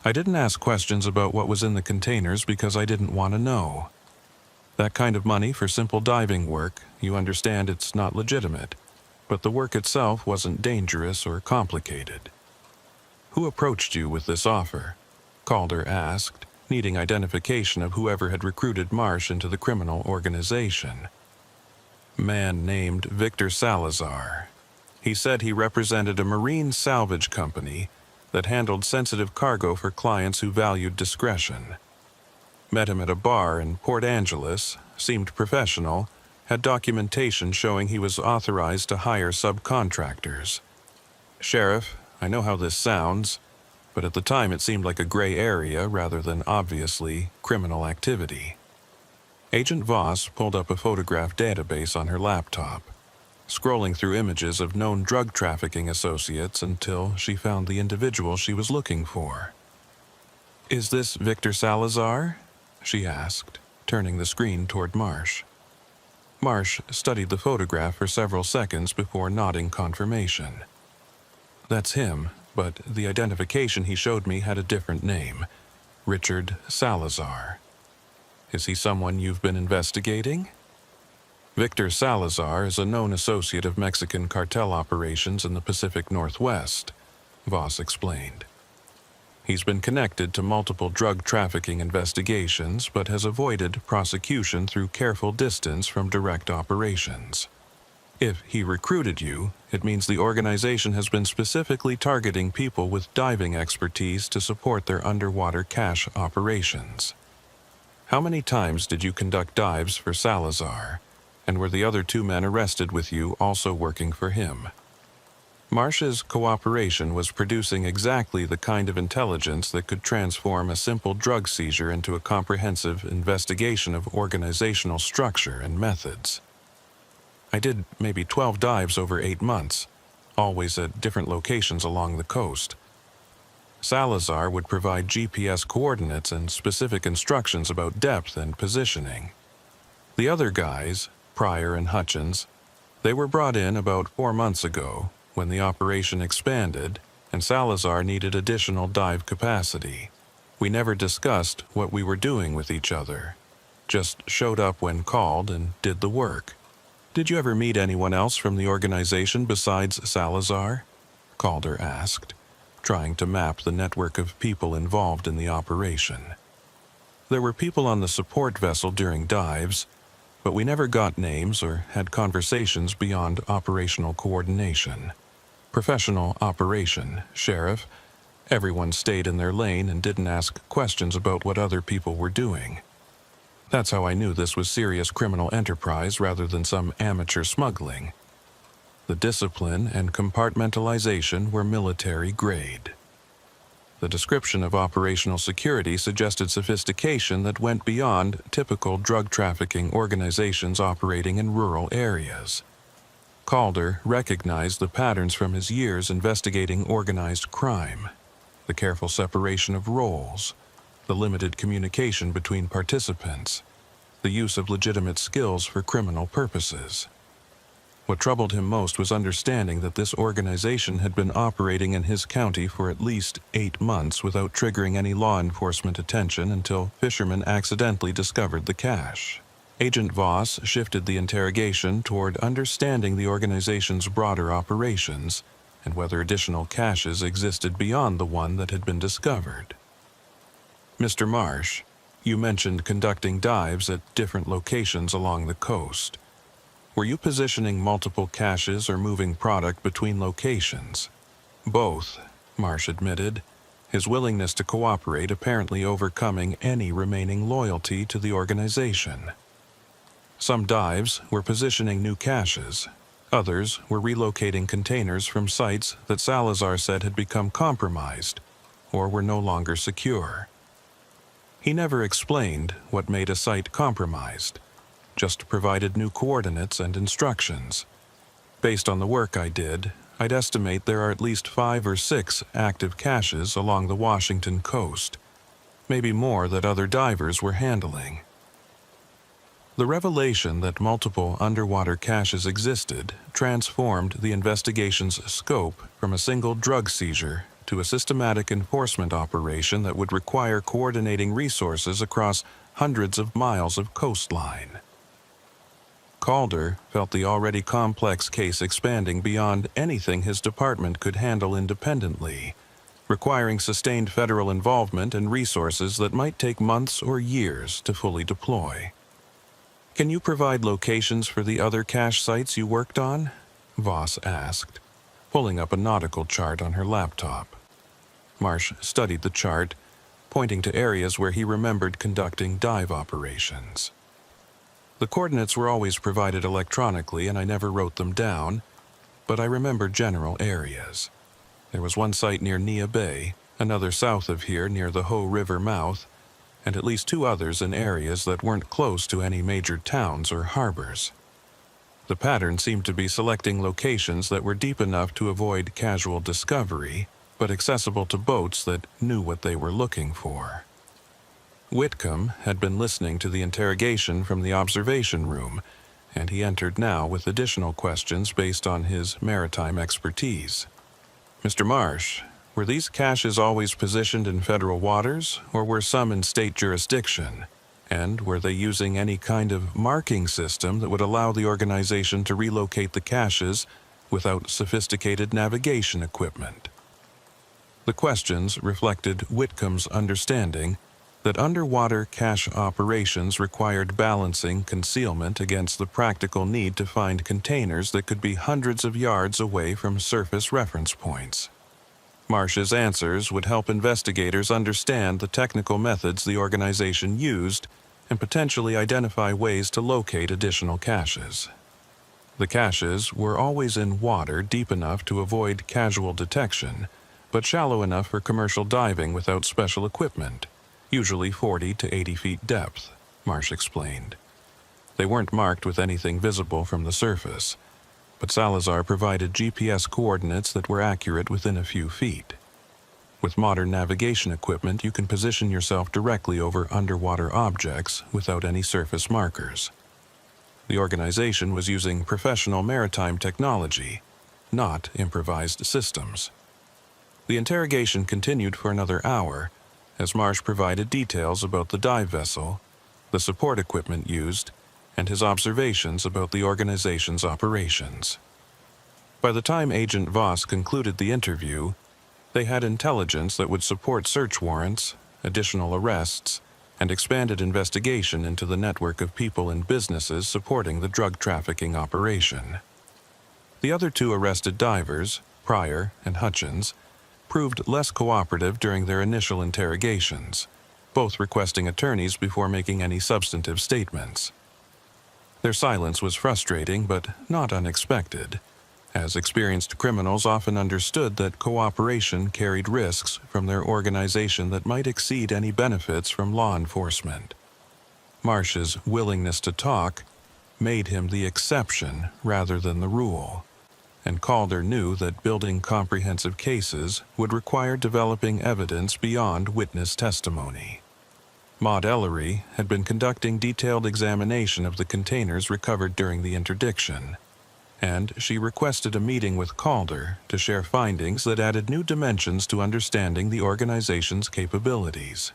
Speaker 1: I didn't ask questions about what was in the containers because I didn't want to know. That kind of money for simple diving work, you understand it's not legitimate, but the work itself wasn't dangerous or complicated." "Who approached you with this offer?" Calder asked, needing identification of whoever had recruited Marsh into the criminal organization. "Man named Victor Salazar. He said he represented a marine salvage company that handled sensitive cargo for clients who valued discretion. Met him at a bar in Port Angeles, seemed professional, had documentation showing he was authorized to hire subcontractors. Sheriff, I know how this sounds, but at the time it seemed like a gray area rather than obviously criminal activity." Agent Voss pulled up a photograph database on her laptop, scrolling through images of known drug trafficking associates until she found the individual she was looking for. "Is this Victor Salazar?" she asked, turning the screen toward Marsh. Marsh studied the photograph for several seconds before nodding confirmation. "That's him, but the identification he showed me had a different name, Richard Salazar. Is he someone you've been investigating?" "Victor Salazar is a known associate of Mexican cartel operations in the Pacific Northwest," Voss explained. "He's been connected to multiple drug trafficking investigations but has avoided prosecution through careful distance from direct operations. If he recruited you, it means the organization has been specifically targeting people with diving expertise to support their underwater cache operations. How many times did you conduct dives for Salazar, and were the other 2 men arrested with you also working for him?" Marsh's cooperation was producing exactly the kind of intelligence that could transform a simple drug seizure into a comprehensive investigation of organizational structure and methods. "I did maybe 12 dives over 8 months, always at different locations along the coast. Salazar would provide GPS coordinates and specific instructions about depth and positioning. The other guys, Pryor and Hutchins, they were brought in about 4 months ago when the operation expanded and Salazar needed additional dive capacity. We never discussed what we were doing with each other, just showed up when called and did the work." "Did you ever meet anyone else from the organization besides Salazar?" Calder asked, trying to map the network of people involved in the operation. "There were people on the support vessel during dives, but we never got names or had conversations beyond operational coordination. Professional operation, Sheriff. Everyone stayed in their lane and didn't ask questions about what other people were doing. That's how I knew this was serious criminal enterprise rather than some amateur smuggling. The discipline and compartmentalization were military grade. The description of operational security suggested sophistication that went beyond typical drug trafficking organizations operating in rural areas. Calder recognized the patterns from his years investigating organized crime, the careful separation of roles, the limited communication between participants, the use of legitimate skills for criminal purposes. What troubled him most was understanding that this organization had been operating in his county for at least 8 months without triggering any law enforcement attention until fishermen accidentally discovered the cache. Agent Voss shifted the interrogation toward understanding the organization's broader operations and whether additional caches existed beyond the one that had been discovered. "Mr. Marsh, you mentioned conducting dives at different locations along the coast. Were you positioning multiple caches or moving product between locations? Both, Marsh admitted, his willingness to cooperate apparently overcoming any remaining loyalty to the organization. Some dives were positioning new caches. Others were relocating containers from sites that Salazar said had become compromised or were no longer secure. He never explained what made a site compromised, just provided new coordinates and instructions. Based on the work I did, I'd estimate there are at least 5 or 6 active caches along the Washington coast, maybe more that other divers were handling. The revelation that multiple underwater caches existed transformed the investigation's scope from a single drug seizure to a systematic enforcement operation that would require coordinating resources across hundreds of miles of coastline. Calder felt the already complex case expanding beyond anything his department could handle independently, requiring sustained federal involvement and resources that might take months or years to fully deploy. "Can you provide locations for the other cache sites you worked on?" Voss asked, pulling up a nautical chart on her laptop. Marsh studied the chart, pointing to areas where he remembered conducting dive operations. "The coordinates were always provided electronically and I never wrote them down, but I remember general areas. There was one site near Nia Bay, another south of here near the Ho River mouth, and at least 2 others in areas that weren't close to any major towns or harbors. The pattern seemed to be selecting locations that were deep enough to avoid casual discovery, but accessible to boats that knew what they were looking for." Whitcomb had been listening to the interrogation from the observation room, and he entered now with additional questions based on his maritime expertise. "Mr. Marsh, were these caches always positioned in federal waters, or were some in state jurisdiction? And were they using any kind of marking system that would allow the organization to relocate the caches without sophisticated navigation equipment?" The questions reflected Whitcomb's understanding that underwater cache operations required balancing concealment against the practical need to find containers that could be hundreds of yards away from surface reference points. Marsh's answers would help investigators understand the technical methods the organization used and potentially identify ways to locate additional caches. The caches were always in water deep enough to avoid casual detection, but shallow enough for commercial diving without special equipment, usually 40 to 80 feet depth, Marsh explained. They weren't marked with anything visible from the surface, but Salazar provided GPS coordinates that were accurate within a few feet. With modern navigation equipment, you can position yourself directly over underwater objects without any surface markers. The organization was using professional maritime technology, not improvised systems. The interrogation continued for another hour, as Marsh provided details about the dive vessel, the support equipment used, and his observations about the organization's operations. By the time Agent Voss concluded the interview, they had intelligence that would support search warrants, additional arrests, and expanded investigation into the network of people and businesses supporting the drug trafficking operation. The other 2 arrested divers, Pryor and Hutchins, proved less cooperative during their initial interrogations, both requesting attorneys before making any substantive statements. Their silence was frustrating but not unexpected, as experienced criminals often understood that cooperation carried risks from their organization that might exceed any benefits from law enforcement. Marsh's willingness to talk made him the exception rather than the rule, and Calder knew that building comprehensive cases would require developing evidence beyond witness testimony. Maud Ellery had been conducting detailed examination of the containers recovered during the interdiction, and she requested a meeting with Calder to share findings that added new dimensions to understanding the organization's capabilities.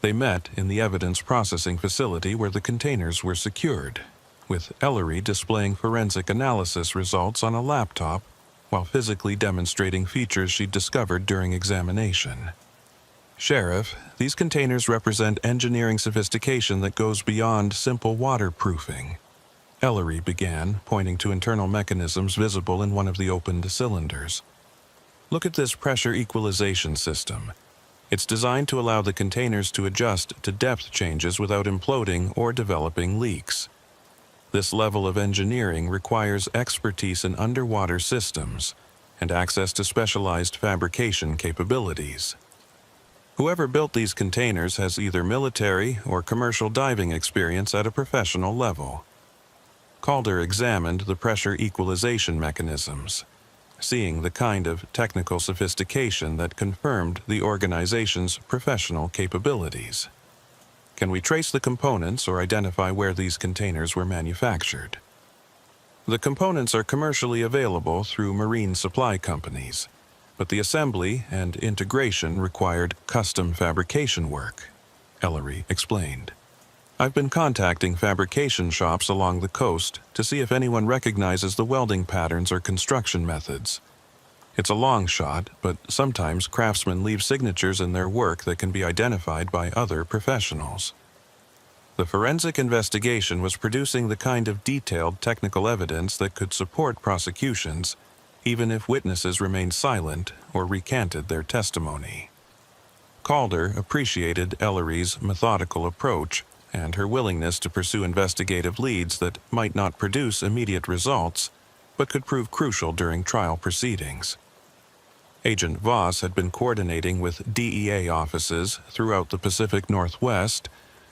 Speaker 1: They met in the evidence processing facility where the containers were secured, with Ellery displaying forensic analysis results on a laptop while physically demonstrating features she'd discovered during examination. "Sheriff, these containers represent engineering sophistication that goes beyond simple waterproofing. Ellery began, pointing to internal mechanisms visible in one of the opened cylinders. Look at this pressure equalization system. It's designed to allow the containers to adjust to depth changes without imploding or developing leaks. This level of engineering requires expertise in underwater systems and access to specialized fabrication capabilities. Whoever built these containers has either military or commercial diving experience at a professional level. Calder examined the pressure equalization mechanisms, seeing the kind of technical sophistication that confirmed the organization's professional capabilities. Can we trace the components or identify where these containers were manufactured? The components are commercially available through marine supply companies, but the assembly and integration required custom fabrication work, Ellery explained. I've been contacting fabrication shops along the coast to see if anyone recognizes the welding patterns or construction methods. It's a long shot, but sometimes craftsmen leave signatures in their work that can be identified by other professionals. The forensic investigation was producing the kind of detailed technical evidence that could support prosecutions, even if witnesses remained silent or recanted their testimony. Calder appreciated Ellery's methodical approach and her willingness to pursue investigative leads that might not produce immediate results, but could prove crucial during trial proceedings. Agent Voss had been coordinating with DEA offices throughout the Pacific Northwest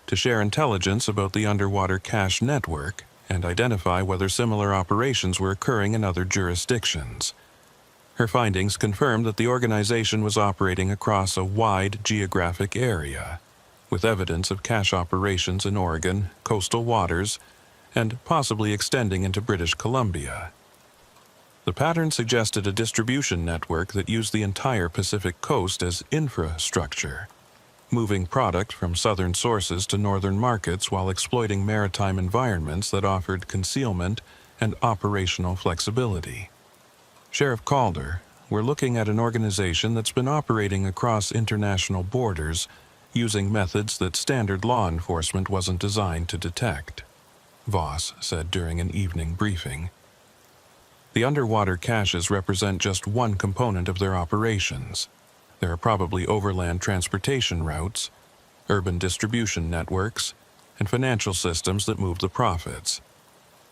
Speaker 1: to share intelligence about the underwater cache network and identify whether similar operations were occurring in other jurisdictions. Her findings confirmed that the organization was operating across a wide geographic area, with evidence of cache operations in Oregon, coastal waters, and possibly extending into British Columbia. The pattern suggested a distribution network that used the entire Pacific coast as infrastructure, moving product from southern sources to northern markets while exploiting maritime environments that offered concealment and operational flexibility. Sheriff Calder, we're looking at an organization that's been operating across international borders using methods that standard law enforcement wasn't designed to detect, Voss said during an evening briefing. The underwater caches represent just one component of their operations. There are probably overland transportation routes, urban distribution networks, and financial systems that move the profits.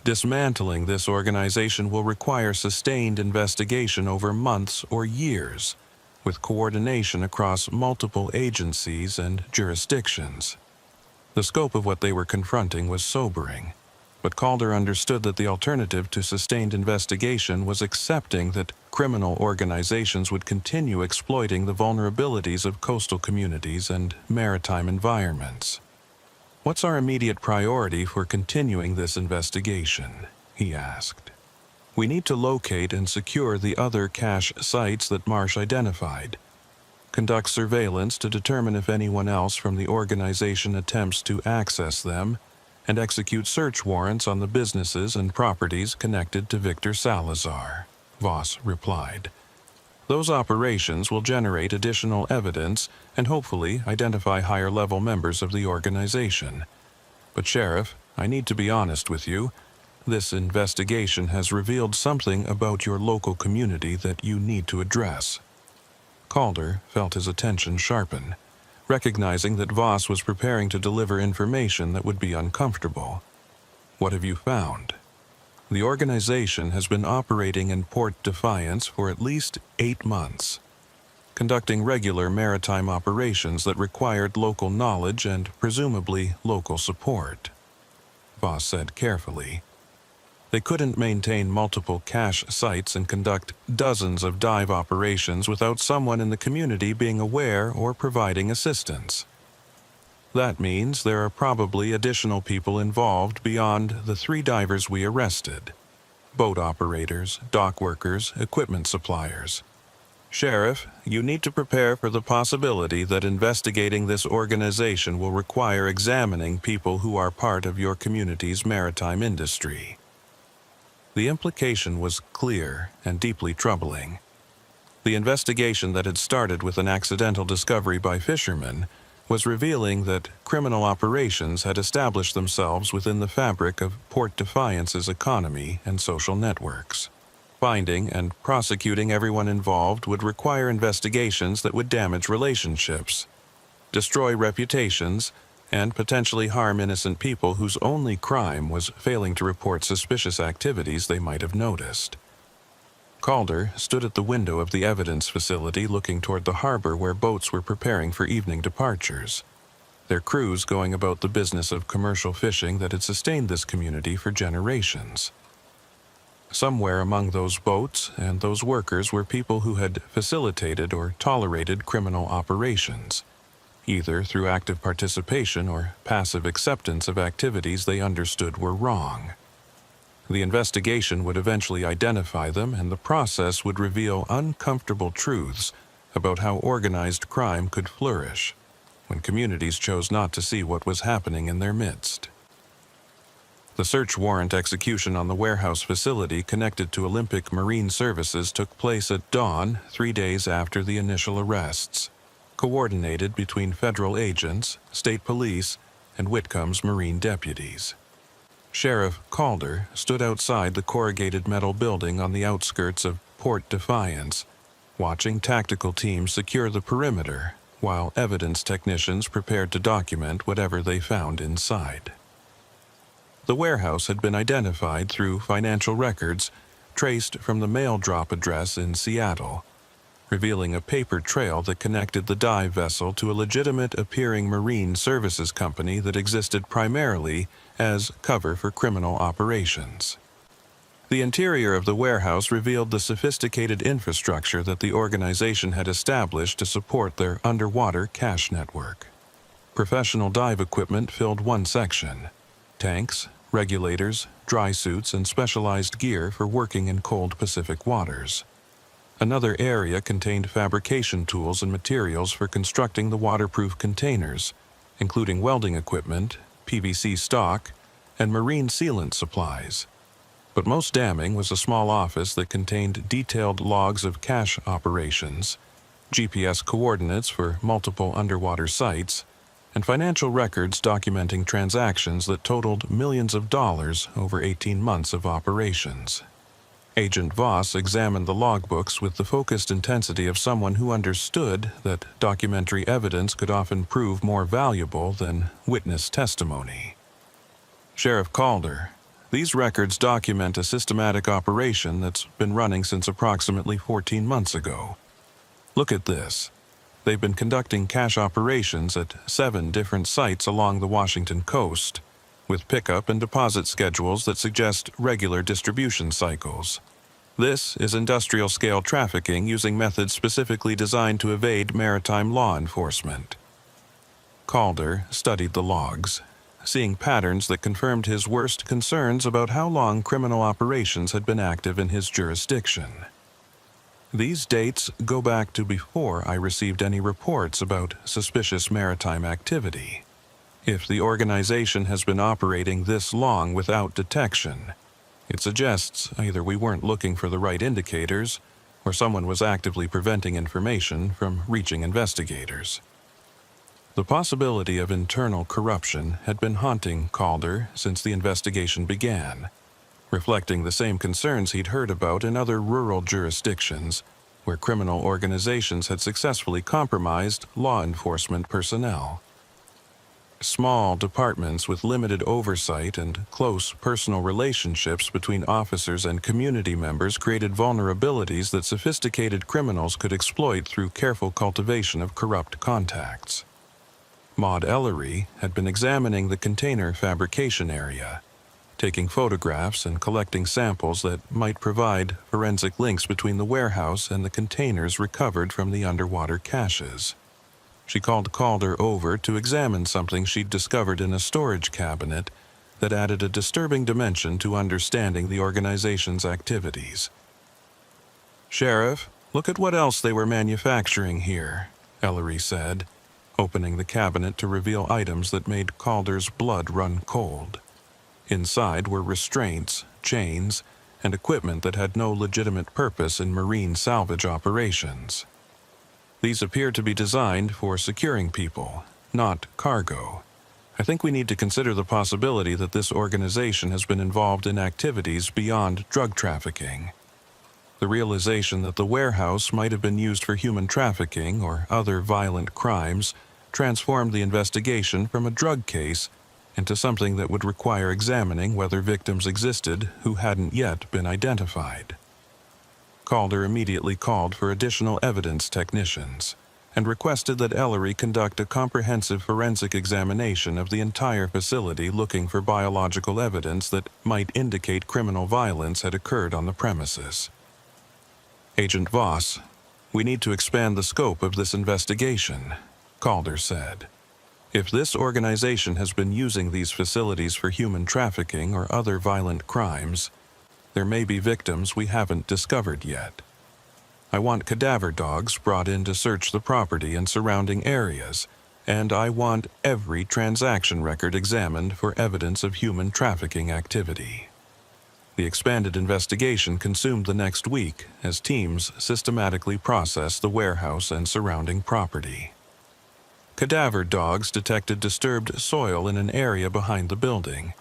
Speaker 1: Dismantling this organization will require sustained investigation over months or years, with coordination across multiple agencies and jurisdictions. The scope of what they were confronting was sobering, but Calder understood that the alternative to sustained investigation was accepting that criminal organizations would continue exploiting the vulnerabilities of coastal communities and maritime environments. What's our immediate priority for continuing this investigation? He asked. We need to locate and secure the other cache sites that Marsh identified, conduct surveillance to determine if anyone else from the organization attempts to access them, and execute search warrants on the businesses and properties connected to Victor Salazar, Voss replied. Those operations will generate additional evidence and hopefully identify higher-level members of the organization. But, Sheriff, I need to be honest with you. This investigation has revealed something about your local community that you need to address. Calder felt his attention sharpen, recognizing that Voss was preparing to deliver information that would be uncomfortable. What have you found? The organization has been operating in Port Defiance for at least 8 months, conducting regular maritime operations that required local knowledge and presumably local support, Voss said carefully. They couldn't maintain multiple cache sites and conduct dozens of dive operations without someone in the community being aware or providing assistance. That means there are probably additional people involved beyond the 3 divers we arrested: boat operators, dock workers, equipment suppliers. Sheriff, you need to prepare for the possibility that investigating this organization will require examining people who are part of your community's maritime industry. The implication was clear and deeply troubling. The investigation that had started with an accidental discovery by fishermen was revealing that criminal operations had established themselves within the fabric of Port Defiance's economy and social networks. Finding and prosecuting everyone involved would require investigations that would damage relationships, destroy reputations, and potentially harm innocent people whose only crime was failing to report suspicious activities they might have noticed. Calder stood at the window of the evidence facility looking toward the harbor where boats were preparing for evening departures, their crews going about the business of commercial fishing that had sustained this community for generations. Somewhere among those boats and those workers were people who had facilitated or tolerated criminal operations, either through active participation or passive acceptance of activities they understood were wrong. The investigation would eventually identify them, and the process would reveal uncomfortable truths about how organized crime could flourish when communities chose not to see what was happening in their midst. The search warrant execution on the warehouse facility connected to Olympic Marine Services took place at dawn 3 days after the initial arrests, coordinated between federal agents, state police, and Whitcomb's Marine deputies. Sheriff Calder stood outside the corrugated metal building on the outskirts of Port Defiance, watching tactical teams secure the perimeter while evidence technicians prepared to document whatever they found inside. The warehouse had been identified through financial records traced from the mail drop address in Seattle, revealing a paper trail that connected the dive vessel to a legitimate-appearing marine services company that existed primarily as cover for criminal operations. The interior of the warehouse revealed the sophisticated infrastructure that the organization had established to support their underwater cash network. Professional dive equipment filled one section: tanks, regulators, dry suits, and specialized gear for working in cold Pacific waters. Another area contained fabrication tools and materials for constructing the waterproof containers, including welding equipment, PVC stock, and marine sealant supplies. But most damning was a small office that contained detailed logs of cache operations, GPS coordinates for multiple underwater sites, and financial records documenting transactions that totaled millions of dollars over 18 months of operations. Agent Voss examined the logbooks with the focused intensity of someone who understood that documentary evidence could often prove more valuable than witness testimony. Sheriff Calder, these records document a systematic operation that's been running since approximately 14 months ago. Look at this. They've been conducting cache operations at 7 different sites along the Washington coast, with pickup and deposit schedules that suggest regular distribution cycles. This is industrial-scale trafficking using methods specifically designed to evade maritime law enforcement. Calder studied the logs, seeing patterns that confirmed his worst concerns about how long criminal operations had been active in his jurisdiction. These dates go back to before I received any reports about suspicious maritime activity. If the organization has been operating this long without detection, it suggests either we weren't looking for the right indicators, or someone was actively preventing information from reaching investigators. The possibility of internal corruption had been haunting Calder since the investigation began, reflecting the same concerns he'd heard about in other rural jurisdictions where criminal organizations had successfully compromised law enforcement personnel. Small departments with limited oversight and close personal relationships between officers and community members created vulnerabilities that sophisticated criminals could exploit through careful cultivation of corrupt contacts. Maud Ellery had been examining the container fabrication area, taking photographs and collecting samples that might provide forensic links between the warehouse and the containers recovered from the underwater caches. She called Calder over to examine something she'd discovered in a storage cabinet that added a disturbing dimension to understanding the organization's activities. "Sheriff, look at what else they were manufacturing here," Ellery said, opening the cabinet to reveal items that made Calder's blood run cold. Inside were restraints, chains, and equipment that had no legitimate purpose in marine salvage operations. These appeared to be designed for securing people, not cargo. I think we need to consider the possibility that this organization has been involved in activities beyond drug trafficking. The realization that the warehouse might have been used for human trafficking or other violent crimes transformed the investigation from a drug case into something that would require examining whether victims existed who hadn't yet been identified. Calder immediately called for additional evidence technicians and requested that Ellery conduct a comprehensive forensic examination of the entire facility looking for biological evidence that might indicate criminal violence had occurred on the premises. "Agent Voss, we need to expand the scope of this investigation," Calder said. "If this organization has been using these facilities for human trafficking or other violent crimes, there may be victims we haven't discovered yet. I want cadaver dogs brought in to search the property and surrounding areas, and I want every transaction record examined for evidence of human trafficking activity." The expanded investigation consumed the next week as teams systematically processed the warehouse and surrounding property. Cadaver dogs detected disturbed soil in an area behind the building,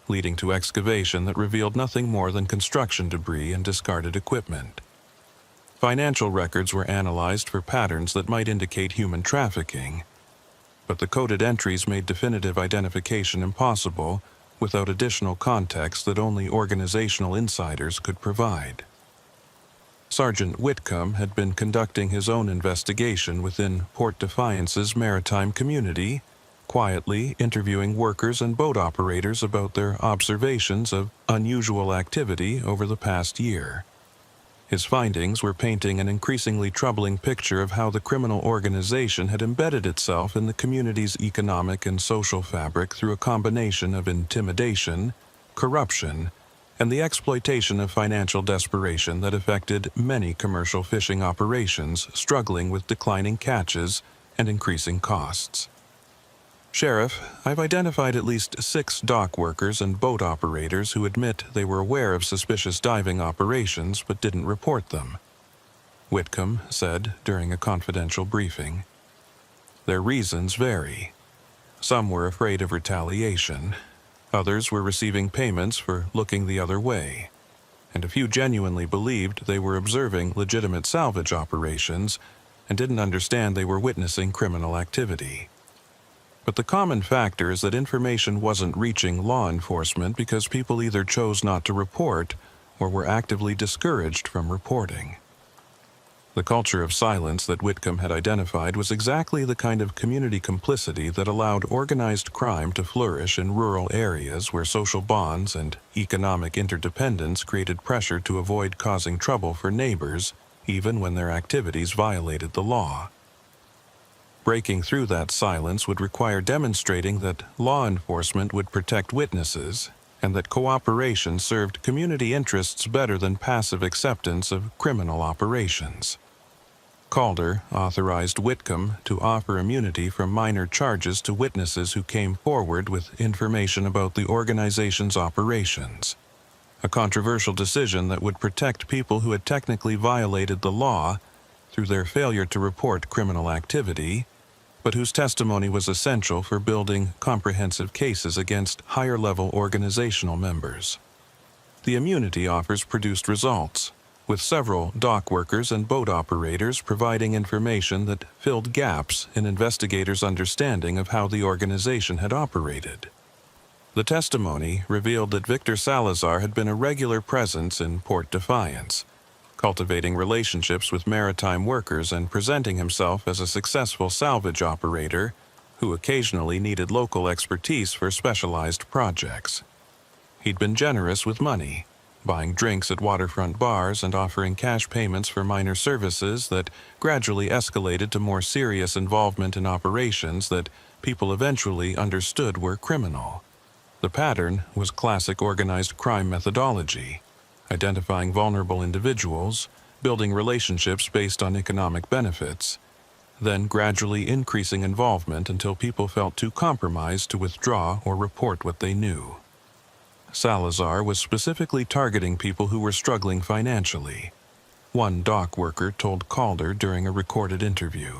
Speaker 1: leading to excavation that revealed nothing more than construction debris and discarded equipment. Financial records were analyzed for patterns that might indicate human trafficking, but the coded entries made definitive identification impossible without additional context that only organizational insiders could provide. Sergeant Whitcomb had been conducting his own investigation within Port Defiance's maritime community, quietly interviewing workers and boat operators about their observations of unusual activity over the past year. His findings were painting an increasingly troubling picture of how the criminal organization had embedded itself in the community's economic and social fabric through a combination of intimidation, corruption, and the exploitation of financial desperation that affected many commercial fishing operations struggling with declining catches and increasing costs. "Sheriff, I've identified at least 6 dock workers and boat operators who admit they were aware of suspicious diving operations but didn't report them," Whitcomb said during a confidential briefing. "Their reasons vary. Some were afraid of retaliation, others were receiving payments for looking the other way, and a few genuinely believed they were observing legitimate salvage operations and didn't understand they were witnessing criminal activity. But the common factor is that information wasn't reaching law enforcement because people either chose not to report or were actively discouraged from reporting." The culture of silence that Whitcomb had identified was exactly the kind of community complicity that allowed organized crime to flourish in rural areas where social bonds and economic interdependence created pressure to avoid causing trouble for neighbors, even when their activities violated the law. Breaking through that silence would require demonstrating that law enforcement would protect witnesses and that cooperation served community interests better than passive acceptance of criminal operations. Calder authorized Whitcomb to offer immunity from minor charges to witnesses who came forward with information about the organization's operations, a controversial decision that would protect people who had technically violated the law through their failure to report criminal activity, but whose testimony was essential for building comprehensive cases against higher-level organizational members. The immunity offers produced results, with several dock workers and boat operators providing information that filled gaps in investigators' understanding of how the organization had operated. The testimony revealed that Victor Salazar had been a regular presence in Port Defiance, cultivating relationships with maritime workers and presenting himself as a successful salvage operator who occasionally needed local expertise for specialized projects. He'd been generous with money, buying drinks at waterfront bars and offering cash payments for minor services that gradually escalated to more serious involvement in operations that people eventually understood were criminal. The pattern was classic organized crime methodology: identifying vulnerable individuals, building relationships based on economic benefits, then gradually increasing involvement until people felt too compromised to withdraw or report what they knew. Salazar was specifically targeting people who were struggling financially, one dock worker told Calder during a recorded interview.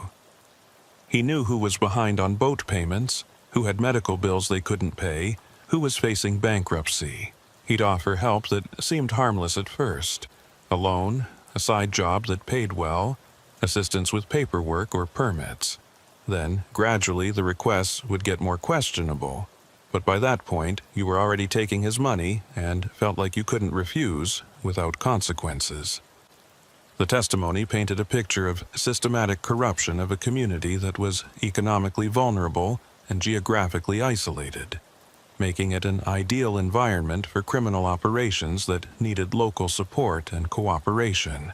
Speaker 1: He knew who was behind on boat payments, who had medical bills they couldn't pay, who was facing bankruptcy. He'd offer help that seemed harmless at first: a loan, a side job that paid well, assistance with paperwork or permits. Then, gradually, the requests would get more questionable. But by that point, you were already taking his money and felt like you couldn't refuse without consequences. The testimony painted a picture of systematic corruption of a community that was economically vulnerable and geographically isolated, making it an ideal environment for criminal operations that needed local support and cooperation.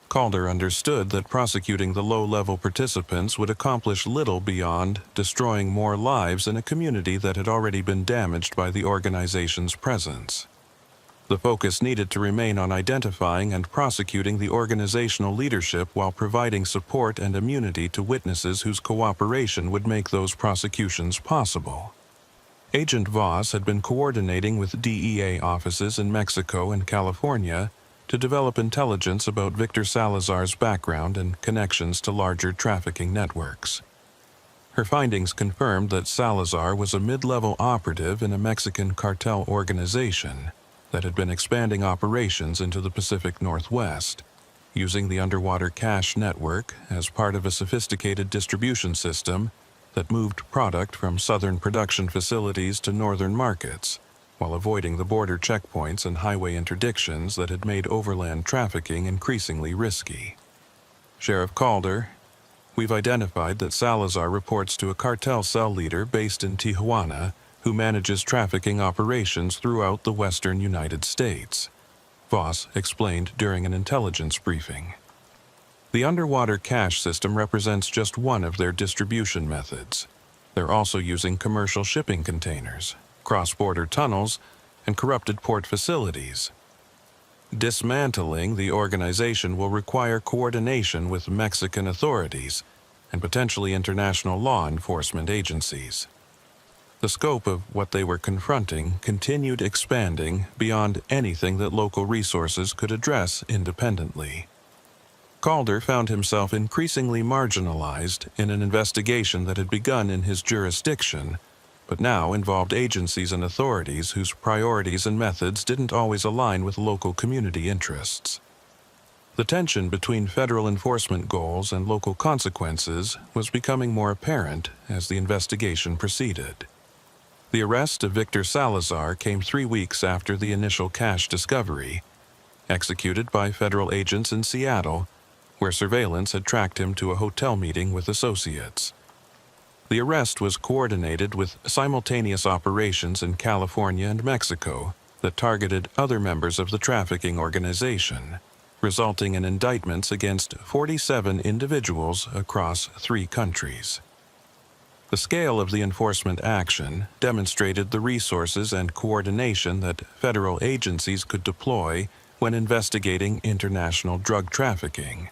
Speaker 1: Calder understood that prosecuting the low-level participants would accomplish little beyond destroying more lives in a community that had already been damaged by the organization's presence. The focus needed to remain on identifying and prosecuting the organizational leadership while providing support and immunity to witnesses whose cooperation would make those prosecutions possible. Agent Voss had been coordinating with DEA offices in Mexico and California to develop intelligence about Victor Salazar's background and connections to larger trafficking networks. Her findings confirmed that Salazar was a mid-level operative in a Mexican cartel organization that had been expanding operations into the Pacific Northwest, using the underwater cash network as part of a sophisticated distribution system that moved product from southern production facilities to northern markets, while avoiding the border checkpoints and highway interdictions that had made overland trafficking increasingly risky. Sheriff Calder, we've identified that Salazar reports to a cartel cell leader based in Tijuana who manages trafficking operations throughout the western United States, Voss explained during an intelligence briefing. The underwater cash system represents just one of their distribution methods. They're also using commercial shipping containers, cross-border tunnels, and corrupted port facilities. Dismantling the organization will require coordination with Mexican authorities and potentially international law enforcement agencies. The scope of what they were confronting continued expanding beyond anything that local resources could address independently. Calder found himself increasingly marginalized in an investigation that had begun in his jurisdiction, but now involved agencies and authorities whose priorities and methods didn't always align with local community interests. The tension between federal enforcement goals and local consequences was becoming more apparent as the investigation proceeded. The arrest of Victor Salazar came 3 weeks after the initial cash discovery, executed by federal agents in Seattle, where surveillance had tracked him to a hotel meeting with associates. The arrest was coordinated with simultaneous operations in California and Mexico that targeted other members of the trafficking organization, resulting in indictments against 47 individuals across 3 countries. The scale of the enforcement action demonstrated the resources and coordination that federal agencies could deploy when investigating international drug trafficking,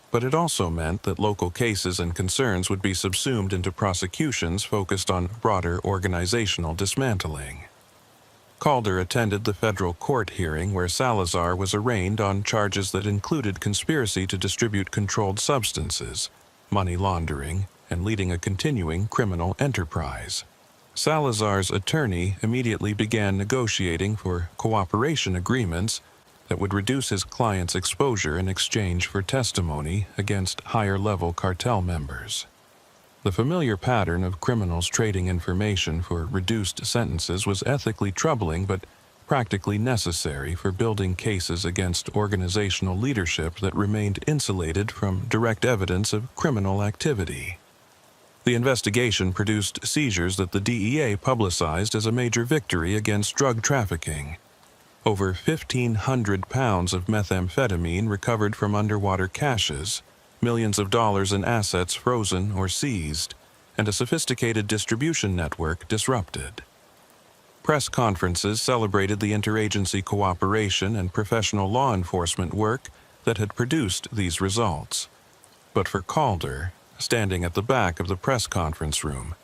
Speaker 1: but it also meant that local cases and concerns would be subsumed into prosecutions focused on broader organizational dismantling. Calder attended the federal court hearing where Salazar was arraigned on charges that included conspiracy to distribute controlled substances, money laundering, and leading a continuing criminal enterprise. Salazar's attorney immediately began negotiating for cooperation agreements that would reduce his client's exposure in exchange for testimony against higher-level cartel members. The familiar pattern of criminals trading information for reduced sentences was ethically troubling but practically necessary for building cases against organizational leadership that remained insulated from direct evidence of criminal activity. The investigation produced seizures that the DEA publicized as a major victory against drug trafficking. Over 1,500 pounds of methamphetamine recovered from underwater caches, millions of dollars in assets frozen or seized, and a sophisticated distribution network disrupted. Press conferences celebrated the interagency cooperation and professional law enforcement work that had produced these results. But for Calder, standing at the back of the press conference room,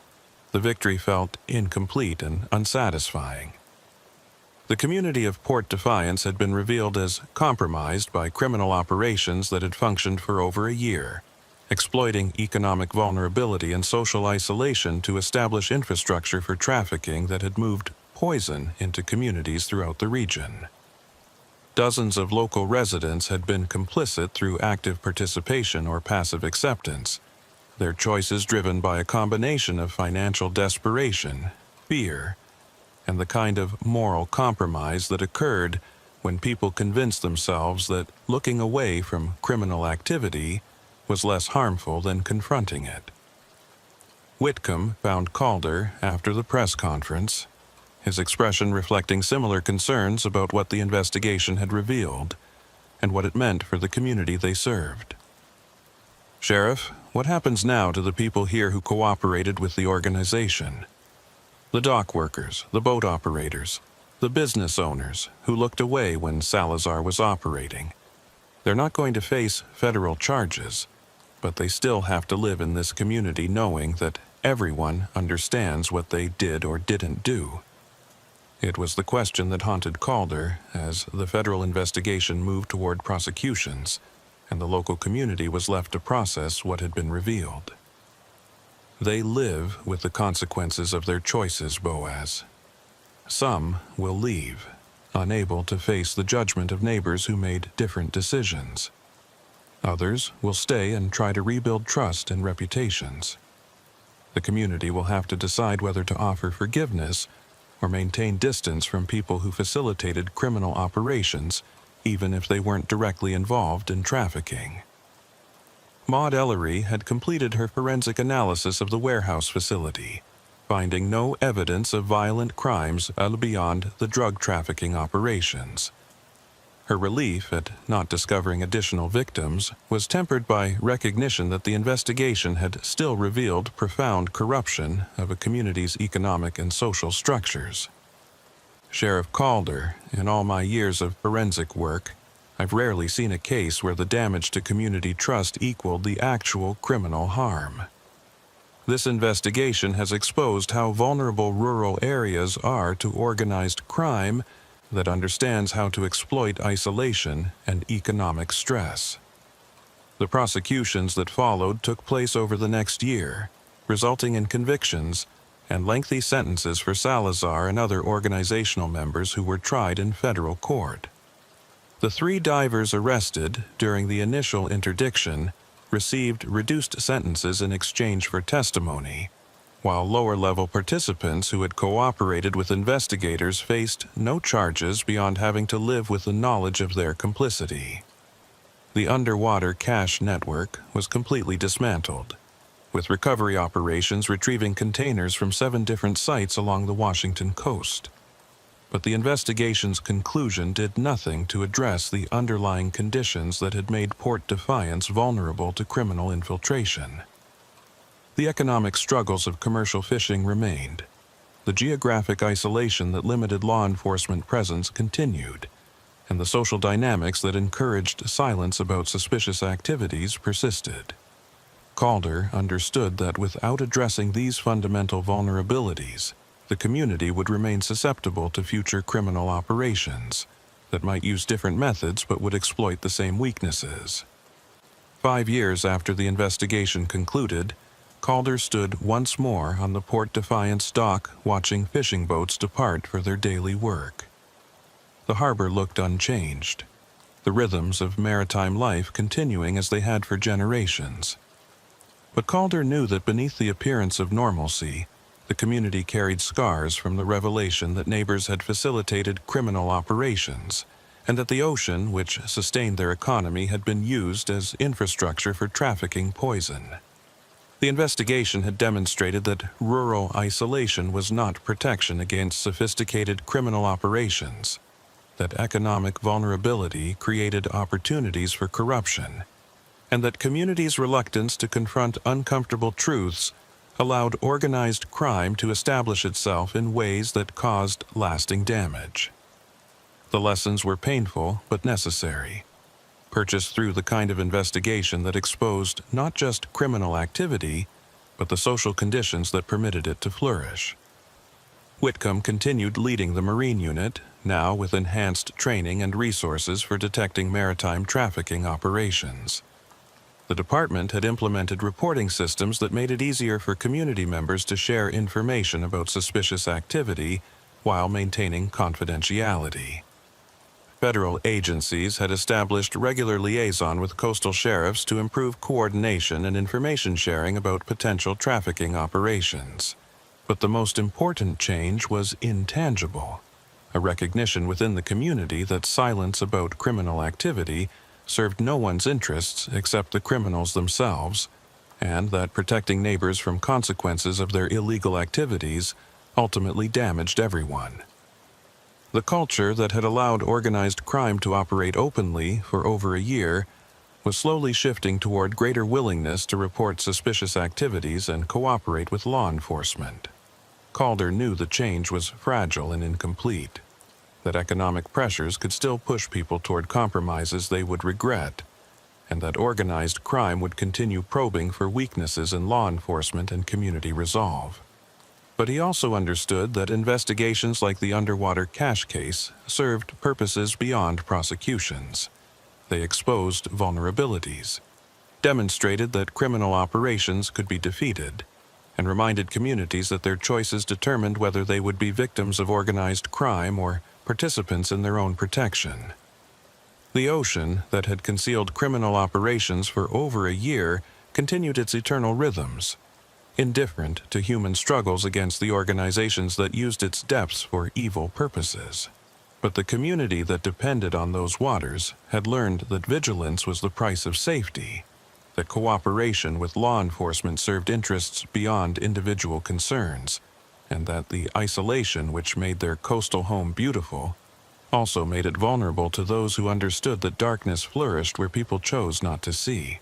Speaker 1: the victory felt incomplete and unsatisfying. The community of Port Defiance had been revealed as compromised by criminal operations that had functioned for over a year, exploiting economic vulnerability and social isolation to establish infrastructure for trafficking that had moved poison into communities throughout the region. Dozens of local residents had been complicit through active participation or passive acceptance, their choices driven by a combination of financial desperation, fear, and the kind of moral compromise that occurred when people convinced themselves that looking away from criminal activity was less harmful than confronting it. Whitcomb found Calder after the press conference, his expression reflecting similar concerns about what the investigation had revealed and what it meant for the community they served. "Sheriff, what happens now to the people here who cooperated with the organization? The dock workers, the boat operators, the business owners who looked away when Salazar was operating. They're not going to face federal charges, but they still have to live in this community knowing that everyone understands what they did or didn't do." It was the question that haunted Calder as the federal investigation moved toward prosecutions, and the local community was left to process what had been revealed. They live with the consequences of their choices, Boaz. Some will leave, unable to face the judgment of neighbors who made different decisions. Others will stay and try to rebuild trust and reputations. The community will have to decide whether to offer forgiveness or maintain distance from people who facilitated criminal operations, even if they weren't directly involved in trafficking. Maud Ellery had completed her forensic analysis of the warehouse facility, finding no evidence of violent crimes beyond the drug trafficking operations. Her relief at not discovering additional victims was tempered by recognition that the investigation had still revealed profound corruption of a community's economic and social structures. "Sheriff Calder, in all my years of forensic work, I've rarely seen a case where the damage to community trust equaled the actual criminal harm. This investigation has exposed how vulnerable rural areas are to organized crime that understands how to exploit isolation and economic stress." The prosecutions that followed took place over the next year, resulting in convictions and lengthy sentences for Salazar and other organizational members who were tried in federal court. The 3 divers arrested during the initial interdiction received reduced sentences in exchange for testimony, while lower-level participants who had cooperated with investigators faced no charges beyond having to live with the knowledge of their complicity. The underwater cash network was completely dismantled, with recovery operations retrieving containers from 7 different sites along the Washington coast. But the investigation's conclusion did nothing to address the underlying conditions that had made Port Defiance vulnerable to criminal infiltration. The economic struggles of commercial fishing remained. The geographic isolation that limited law enforcement presence continued, and the social dynamics that encouraged silence about suspicious activities persisted. Calder understood that without addressing these fundamental vulnerabilities, the community would remain susceptible to future criminal operations that might use different methods but would exploit the same weaknesses. 5 years after the investigation concluded, Calder stood once more on the Port Defiance dock watching fishing boats depart for their daily work. The harbor looked unchanged, the rhythms of maritime life continuing as they had for generations. But Calder knew that beneath the appearance of normalcy, the community carried scars from the revelation that neighbors had facilitated criminal operations, and that the ocean, which sustained their economy, had been used as infrastructure for trafficking poison. The investigation had demonstrated that rural isolation was not protection against sophisticated criminal operations, that economic vulnerability created opportunities for corruption, and that communities' reluctance to confront uncomfortable truths allowed organized crime to establish itself in ways that caused lasting damage. The lessons were painful but necessary, purchased through the kind of investigation that exposed not just criminal activity, but the social conditions that permitted it to flourish. Whitcomb continued leading the Marine Unit, now with enhanced training and resources for detecting maritime trafficking operations. The department had implemented reporting systems that made it easier for community members to share information about suspicious activity while maintaining confidentiality. Federal agencies had established regular liaison with coastal sheriffs to improve coordination and information sharing about potential trafficking operations. But the most important change was intangible, a recognition within the community that silence about criminal activity served no one's interests except the criminals themselves, and that protecting neighbors from consequences of their illegal activities ultimately damaged everyone. The culture that had allowed organized crime to operate openly for over a year was slowly shifting toward greater willingness to report suspicious activities and cooperate with law enforcement. Calder knew the change was fragile and incomplete, that economic pressures could still push people toward compromises they would regret, and that organized crime would continue probing for weaknesses in law enforcement and community resolve. But he also understood that investigations like the underwater cache case served purposes beyond prosecutions. They exposed vulnerabilities, demonstrated that criminal operations could be defeated, and reminded communities that their choices determined whether they would be victims of organized crime or participants in their own protection. The ocean that had concealed criminal operations for over a year continued its eternal rhythms, indifferent to human struggles against the organizations that used its depths for evil purposes. But the community that depended on those waters had learned that vigilance was the price of safety, that cooperation with law enforcement served interests beyond individual concerns, and that the isolation which made their coastal home beautiful also made it vulnerable to those who understood that darkness flourished where people chose not to see.